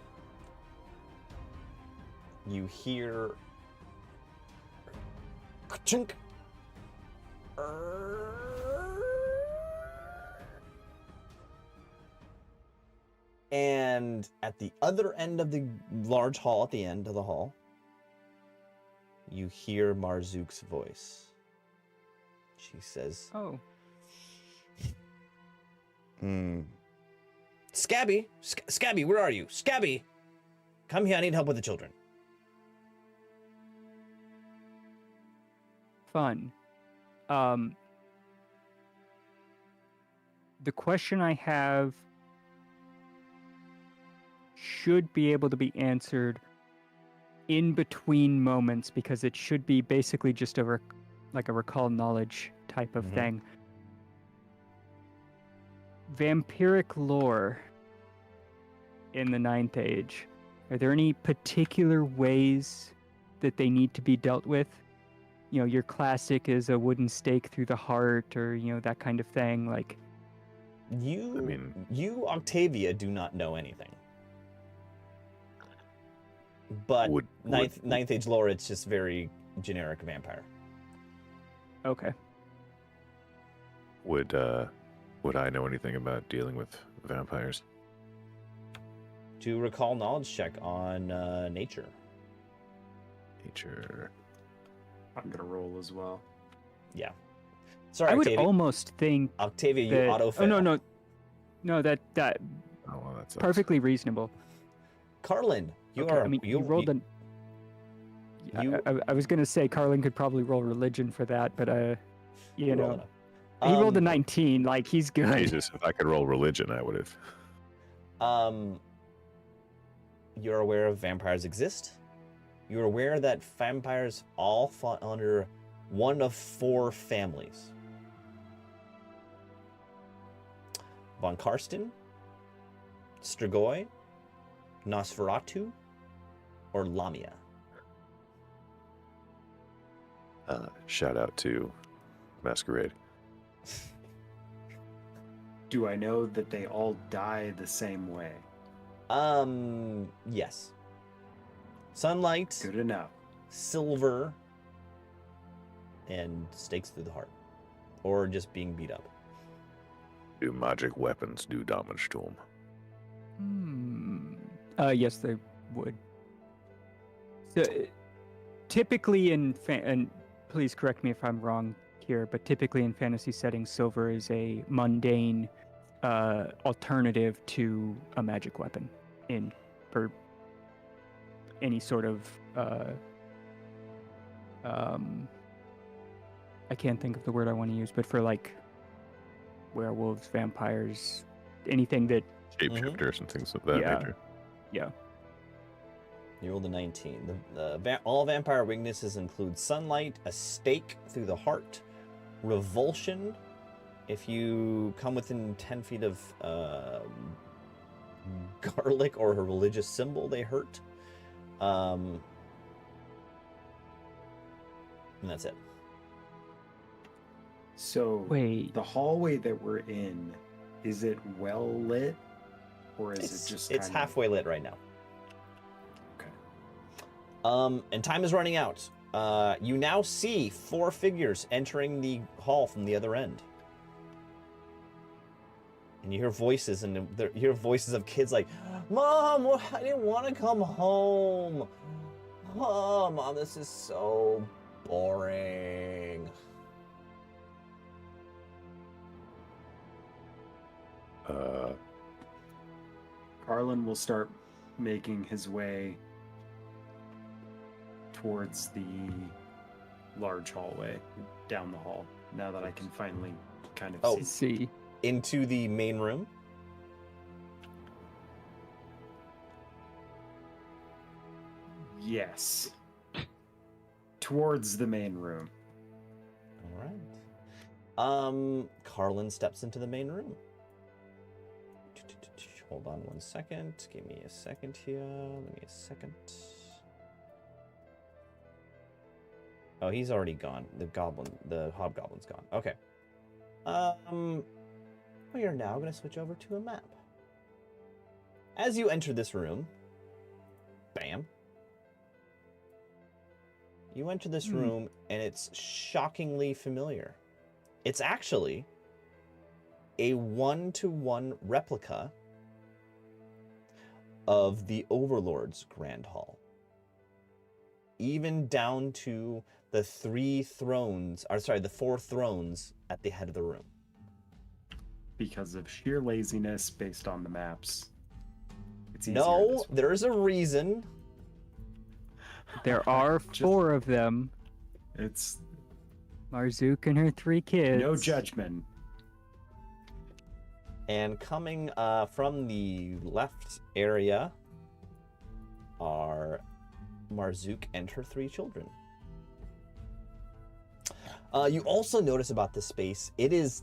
you hear ka-chunk. And at the other end of the large hall, at the end of the hall, you hear Marzook's voice. She says, Oh. Scabby, Scabby, where are you? Scabby, come here, I need help with the children. Fun. The question I have should be able to be answered in between moments, because it should be basically just like a recall knowledge type of thing. Vampiric lore in the Ninth Age. Are there any particular ways that they need to be dealt with? You know, your classic is a wooden stake through the heart, or, you know, that kind of thing. Like, You, Octavia, do not know anything. But ninth age lore, it's just very generic vampire. okay. Would I know anything about dealing with vampires? To recall knowledge check on nature. Nature. I'm gonna roll as well. Yeah. Sorry, I would Octavia. almost think Octavia, you that... auto fail. Oh, no, that Oh, well, that's perfectly reasonable. Carlin, you Okay, are. I mean, you rolled an. I was gonna say Carlin could probably roll religion for that, but you know, he rolled a 19. Like, he's good. Jesus, if I could roll religion, I would have. You're aware of vampires exist. You're aware that vampires all fall under one of 4 families: Von Karsten, Strigoi, Nosferatu, or Lamia. Shout out to Masquerade. Do I know that they all die the same way? Yes. Sunlight, Good enough. silver, and stakes through the heart. Or just being beat up. Do magic weapons do damage to them? Yes, they would. So, typically and please correct me if I'm wrong, here, but typically in fantasy settings, silver is a mundane alternative to a magic weapon for any sort of I can't think of the word I want to use, but for like werewolves, vampires, anything that Shapeshifters and things of that nature. Yeah. You rolled a 19. All vampire weaknesses include sunlight, a stake through the heart, revulsion. If you come within 10 feet of garlic or a religious symbol, they hurt. And that's it. So Wait. the hallway that we're in, is it well lit, or is it just? It's halfway lit right now. Okay. And time is running out. You now see 4 figures entering the hall from the other end. And you hear voices, and you hear voices of kids like, "Mom, I didn't want to come home. Oh, Mom, this is so boring." Carlin will start making his way towards the large hallway down the hall. Now that I can finally kind of See. Into the main room. Yes. Towards the main room. All right. Carlin steps into the main room. Hold on one second. Give me a second here. Give me a second. Oh, he's already gone. The hobgoblin's gone. Okay. We are now going to switch over to a map. As you enter this room, bam. You enter this room, and it's shockingly familiar. It's actually a 1-to-1 replica of the Overlord's Grand Hall. Even down to the 4 thrones at the head of the room. Because of sheer laziness based on the maps. It's easier No, this way. there's a reason. There are 4 of them. It's Marzook and her 3 kids. no judgment. And coming from the left area are Marzook and her 3 children. You also notice about this space, it is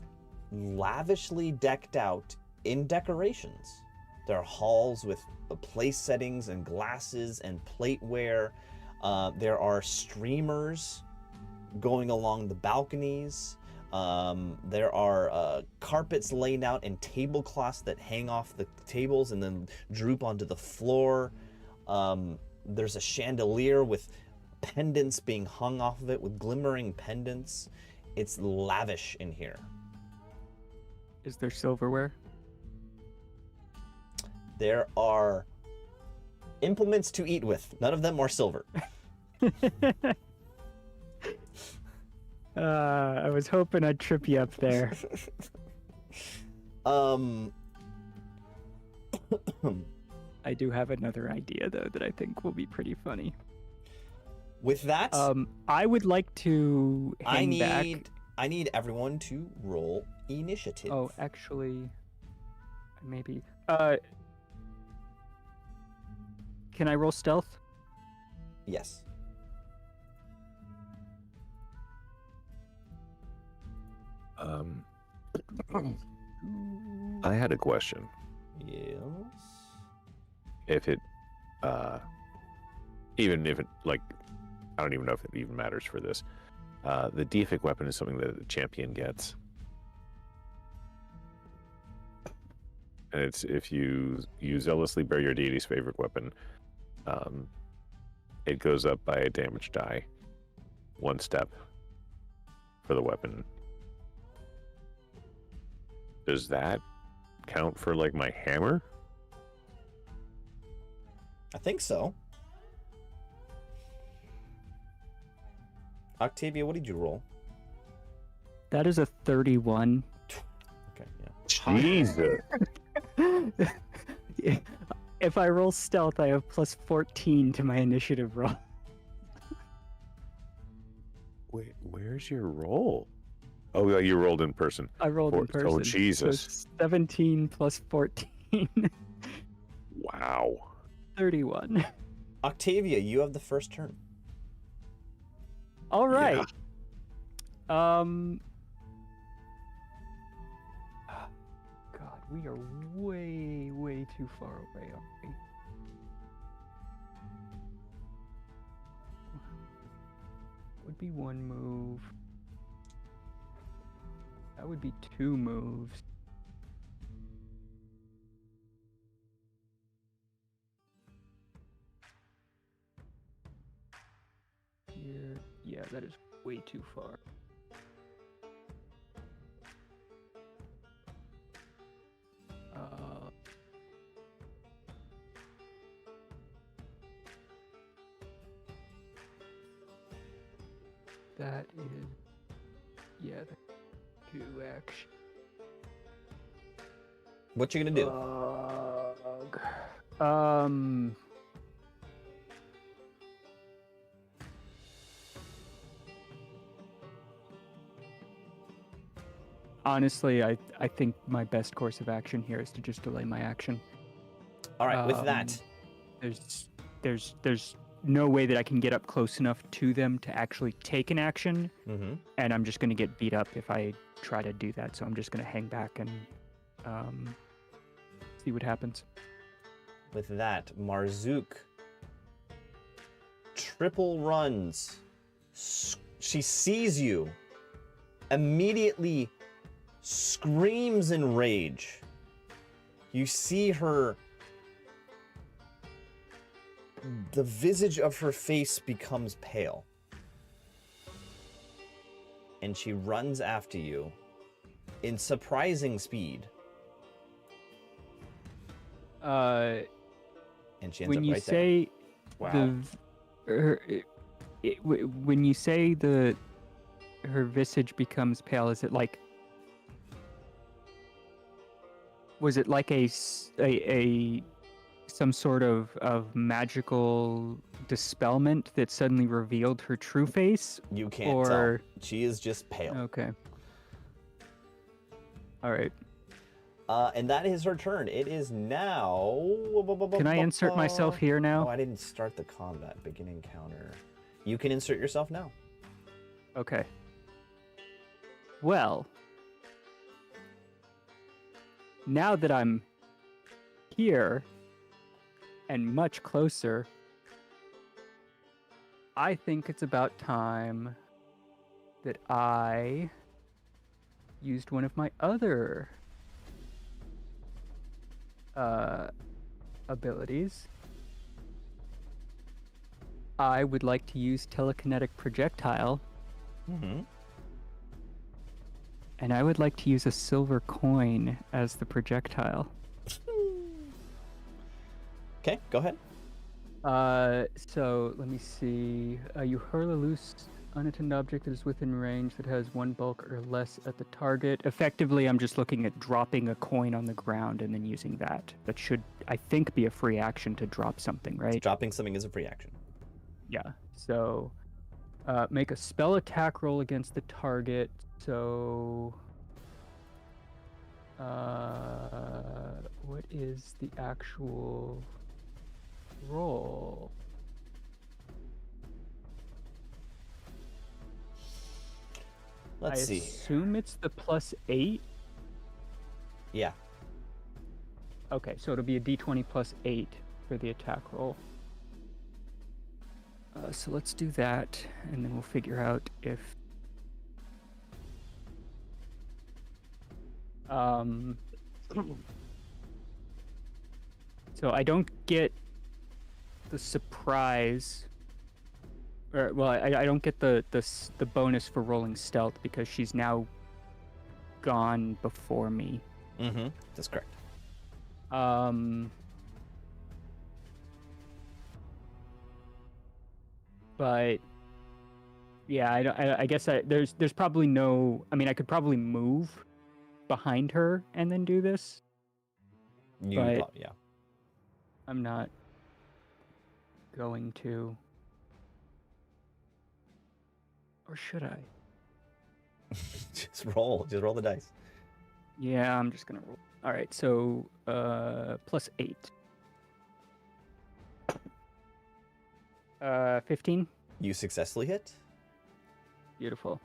lavishly decked out in decorations. There are halls with place settings and glasses and plateware. There are streamers going along the balconies. There are carpets laid out and tablecloths that hang off the tables and then droop onto the floor. There's a chandelier with pendants being hung off of it, with glimmering pendants. It's lavish in here. Is there silverware? There are implements to eat with. None of them are silver. I was hoping I'd trip you up there. I do have another idea, though, that I think will be pretty funny. With that, I would like to hang back. I need everyone to roll initiative. Oh, actually, maybe. Can I roll stealth? Yes. I had a question. Yes. If it, even if it, like, I don't even know if it even matters for this. The deific weapon is something that the champion gets. And it's if you zealously bear your deity's favorite weapon, it goes up by a damage die, 1 step for the weapon. Does that count for, like, my hammer? I think so. Octavia, what did you roll? That is a 31. Okay, yeah. Jesus. If I roll stealth, I have plus 14 to my initiative roll. Wait, where's your roll? Oh, yeah, you rolled in person. I rolled in person. Oh, Jesus. So 17 plus 14. Wow. 31. Octavia, you have the first turn. All right. Yeah. God, we are way too far away, aren't we? Would be one move. That would be 2 moves. Here, yeah, that is way too far. That is, yeah, that's 2 action. What you gonna do? Honestly, I think my best course of action here is to just delay my action. All right, with that, There's no way that I can get up close enough to them to actually take an action, and I'm just going to get beat up if I try to do that. So I'm just going to hang back and see what happens. with that, Marzook triple runs. She sees you, immediately screams in rage. You see her, the visage of her face becomes pale. And she runs after you in surprising speed. And she ends When up you right say there. Wow. when you say her visage becomes pale, is it like, was it like some sort of magical dispelment that suddenly revealed her true face? You can't or... tell. She is just pale. Okay. All right. And that is her turn. It is now... Can I insert myself here now? Oh, I didn't start the combat. Begin encounter. You can insert yourself now. Okay. Well, now that I'm here and much closer, I think it's about time that I used one of my other abilities. I would like to use telekinetic projectile. And I would like to use a silver coin as the projectile. Okay, go ahead. So let me see. You hurl a loose, unattended object that is within range that has 1 bulk or less at the target. Effectively, I'm just looking at dropping a coin on the ground and then using that. That should, I think, be a free action to drop something, right? Dropping something is a free action. Yeah. So make a spell attack roll against the target. So what is the actual roll? Let's see. I assume it's the +8. Yeah. Okay, so it'll be a d20 +8 for the attack roll. So let's do that, and then we'll figure out if... So I don't get the surprise, or well, I don't get the bonus for rolling stealth because she's now gone before me. That's correct. But Yeah, I guess there's probably no. I mean, I could probably move behind her and then do this. But- Yeah. I'm not going to. Or should I? Just roll the dice. Yeah, I'm just gonna roll. All right, so +8. 15. You successfully hit. Beautiful.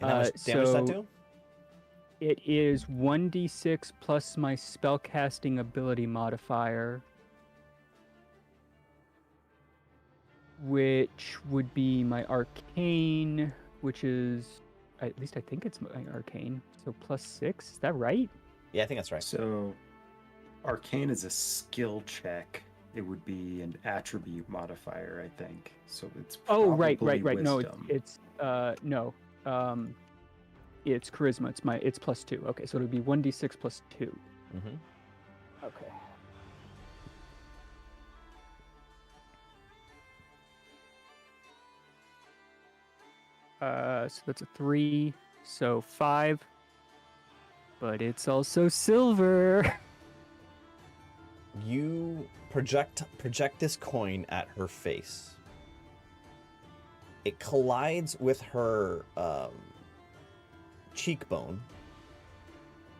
And how much damage does that so- do? It is 1d6 plus my spellcasting ability modifier, which would be my arcane, which is, at least I think it's my arcane, so +6. Is that right? Yeah, I think that's right. So, arcane is a skill check. It would be an attribute modifier, I think. So it's Oh, right. probably No, wisdom. it's no. It's charisma. It's +2. Okay, so it would be 1d6 +2. Mm-hmm. Okay. So that's a 3, so 5. But it's also silver. You project this coin at her face. It collides with her cheekbone,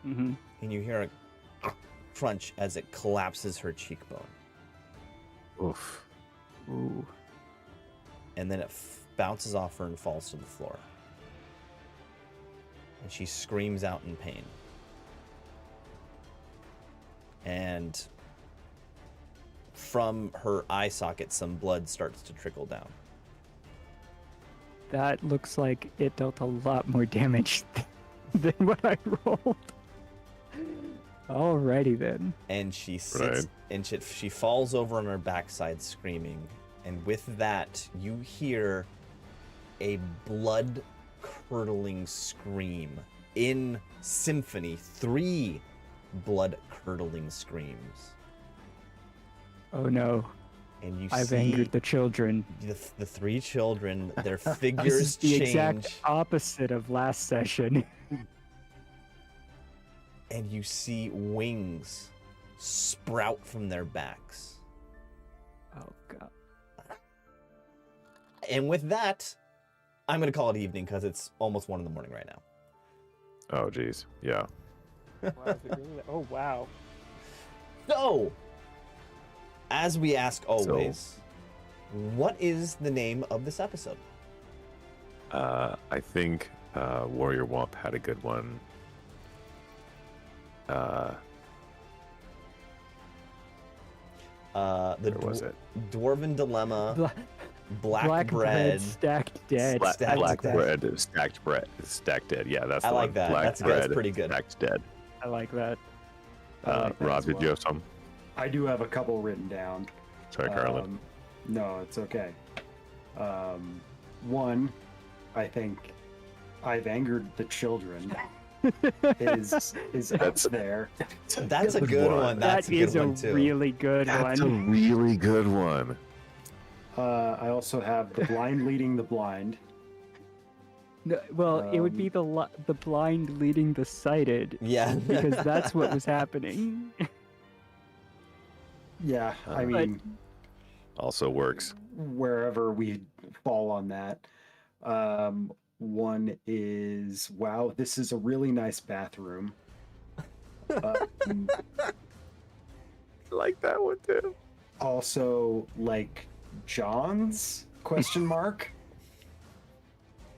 Mm-hmm. and you hear a crunch as it collapses her cheekbone. Oof. Ooh. And then it bounces off her and falls to the floor. And she screams out in pain. And from her eye socket, some blood starts to trickle down. That looks like it dealt a lot more damage than what I rolled. Alrighty then. And she sits, Right. and she falls over on her backside screaming. And with that, you hear a blood-curdling scream in symphony. 3 blood-curdling screams. Oh no, And you I've see angered the children. the 3 children, their This figures is the change. exact opposite of last session. And you see wings sprout from their backs. Oh god. And with that, I'm going to call it evening because it's almost 1 in the morning right now. Oh, geez. Yeah. Oh wow. So, as we ask always, what is the name of this episode? I think Warrior Womp had a good one. The Where was it? Dwarven Dilemma, Bla- Black, Bread. stacked dead. Stacked Black dead. bread, stacked dead. Yeah, that's I the like one. that. Black That's good. bread, That's pretty good. Stacked dead. I like that. I like that Rob, as did you well. have some? I do have a couple written down. Sorry, Carlin. No, it's okay. One, I think I've angered the children. is up there. That's a Good good one. one. That's That a good is a one too. really good That's a one. really good one. I also have the blind leading the blind. No, well, it would be the blind leading the sighted, Yeah. because that's what was happening. Yeah, I But- mean, Also works. wherever we fall on that. One is, wow, this is a really nice bathroom. I like that one too. Also, like, John's question mark.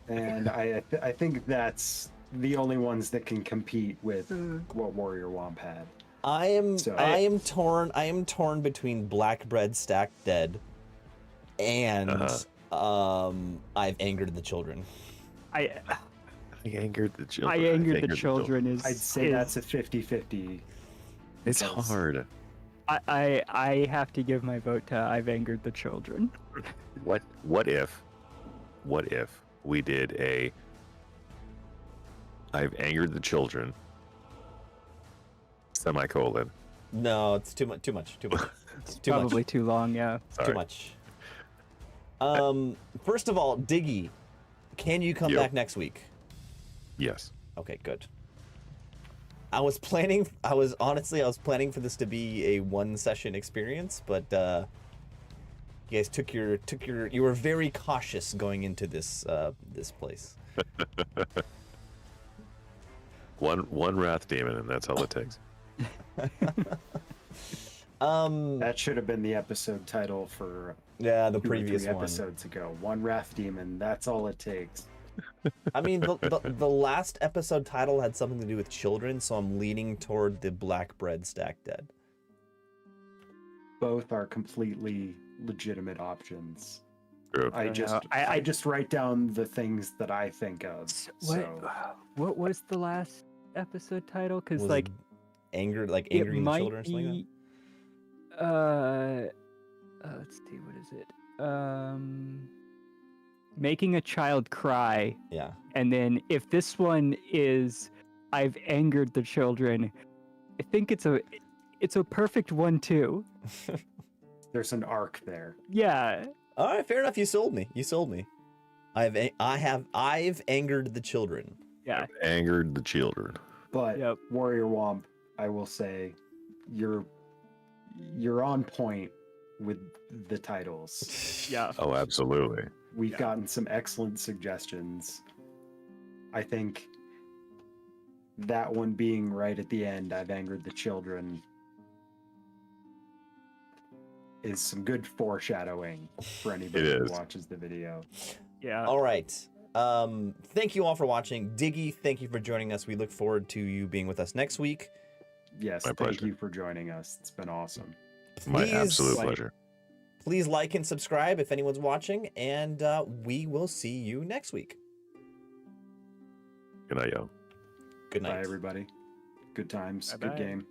And I think that's the only ones that can compete with what Warrior Womp had. I am So- I am torn between Black Bread Stacked Dead and I've angered the children. I angered the children. I angered the children is. I'd say that's a 50-50. It's because- hard. I have to give my vote to I've angered the children. What if we did a I've angered the children semicolon. No, it's too much. It's too Probably much. too long, yeah. Sorry. Too much. First of all, Diggy, Can you come Yep. back next week? Yes. Okay, good. I was planning for this to be a one session experience, but you guys you were very cautious going into this place. One wrath demon, and that's all it takes. That should have been the episode title for Yeah, the 2 or 3 previous one. episodes ago. One wrath demon. That's all it takes. I mean, the last episode title had something to do with children, so I'm leaning toward the Black Bread Stack Dead. Both are completely legitimate options. True. I just write down the things that I think of. What was the last episode title? Because Was like it angering the might children or something like that? be, let's see, what is it? Making a child cry, Yeah. and then if this one is I've angered the children, I think it's a perfect one too. There's an arc there. Yeah. All right, fair enough. You sold me. I've angered the children. Yeah. Angered the children. But Yep. Warrior Womp, I will say, you're on point with the titles. Yeah. Oh, absolutely. We've gotten some excellent suggestions. I think that one being right at the end, I've angered the children, is some good foreshadowing for anybody It who is. watches the video. Yeah. All right. Thank you all for watching. Diggy, thank you for joining us. We look forward to you being with us next week. Yes, My thank pleasure. you for joining us. It's been awesome. My Please- absolute like- pleasure. Please like and subscribe if anyone's watching, and we will see you next week. Good night, yo. Good night. Bye, everybody. Good times. Bye-bye. Good game.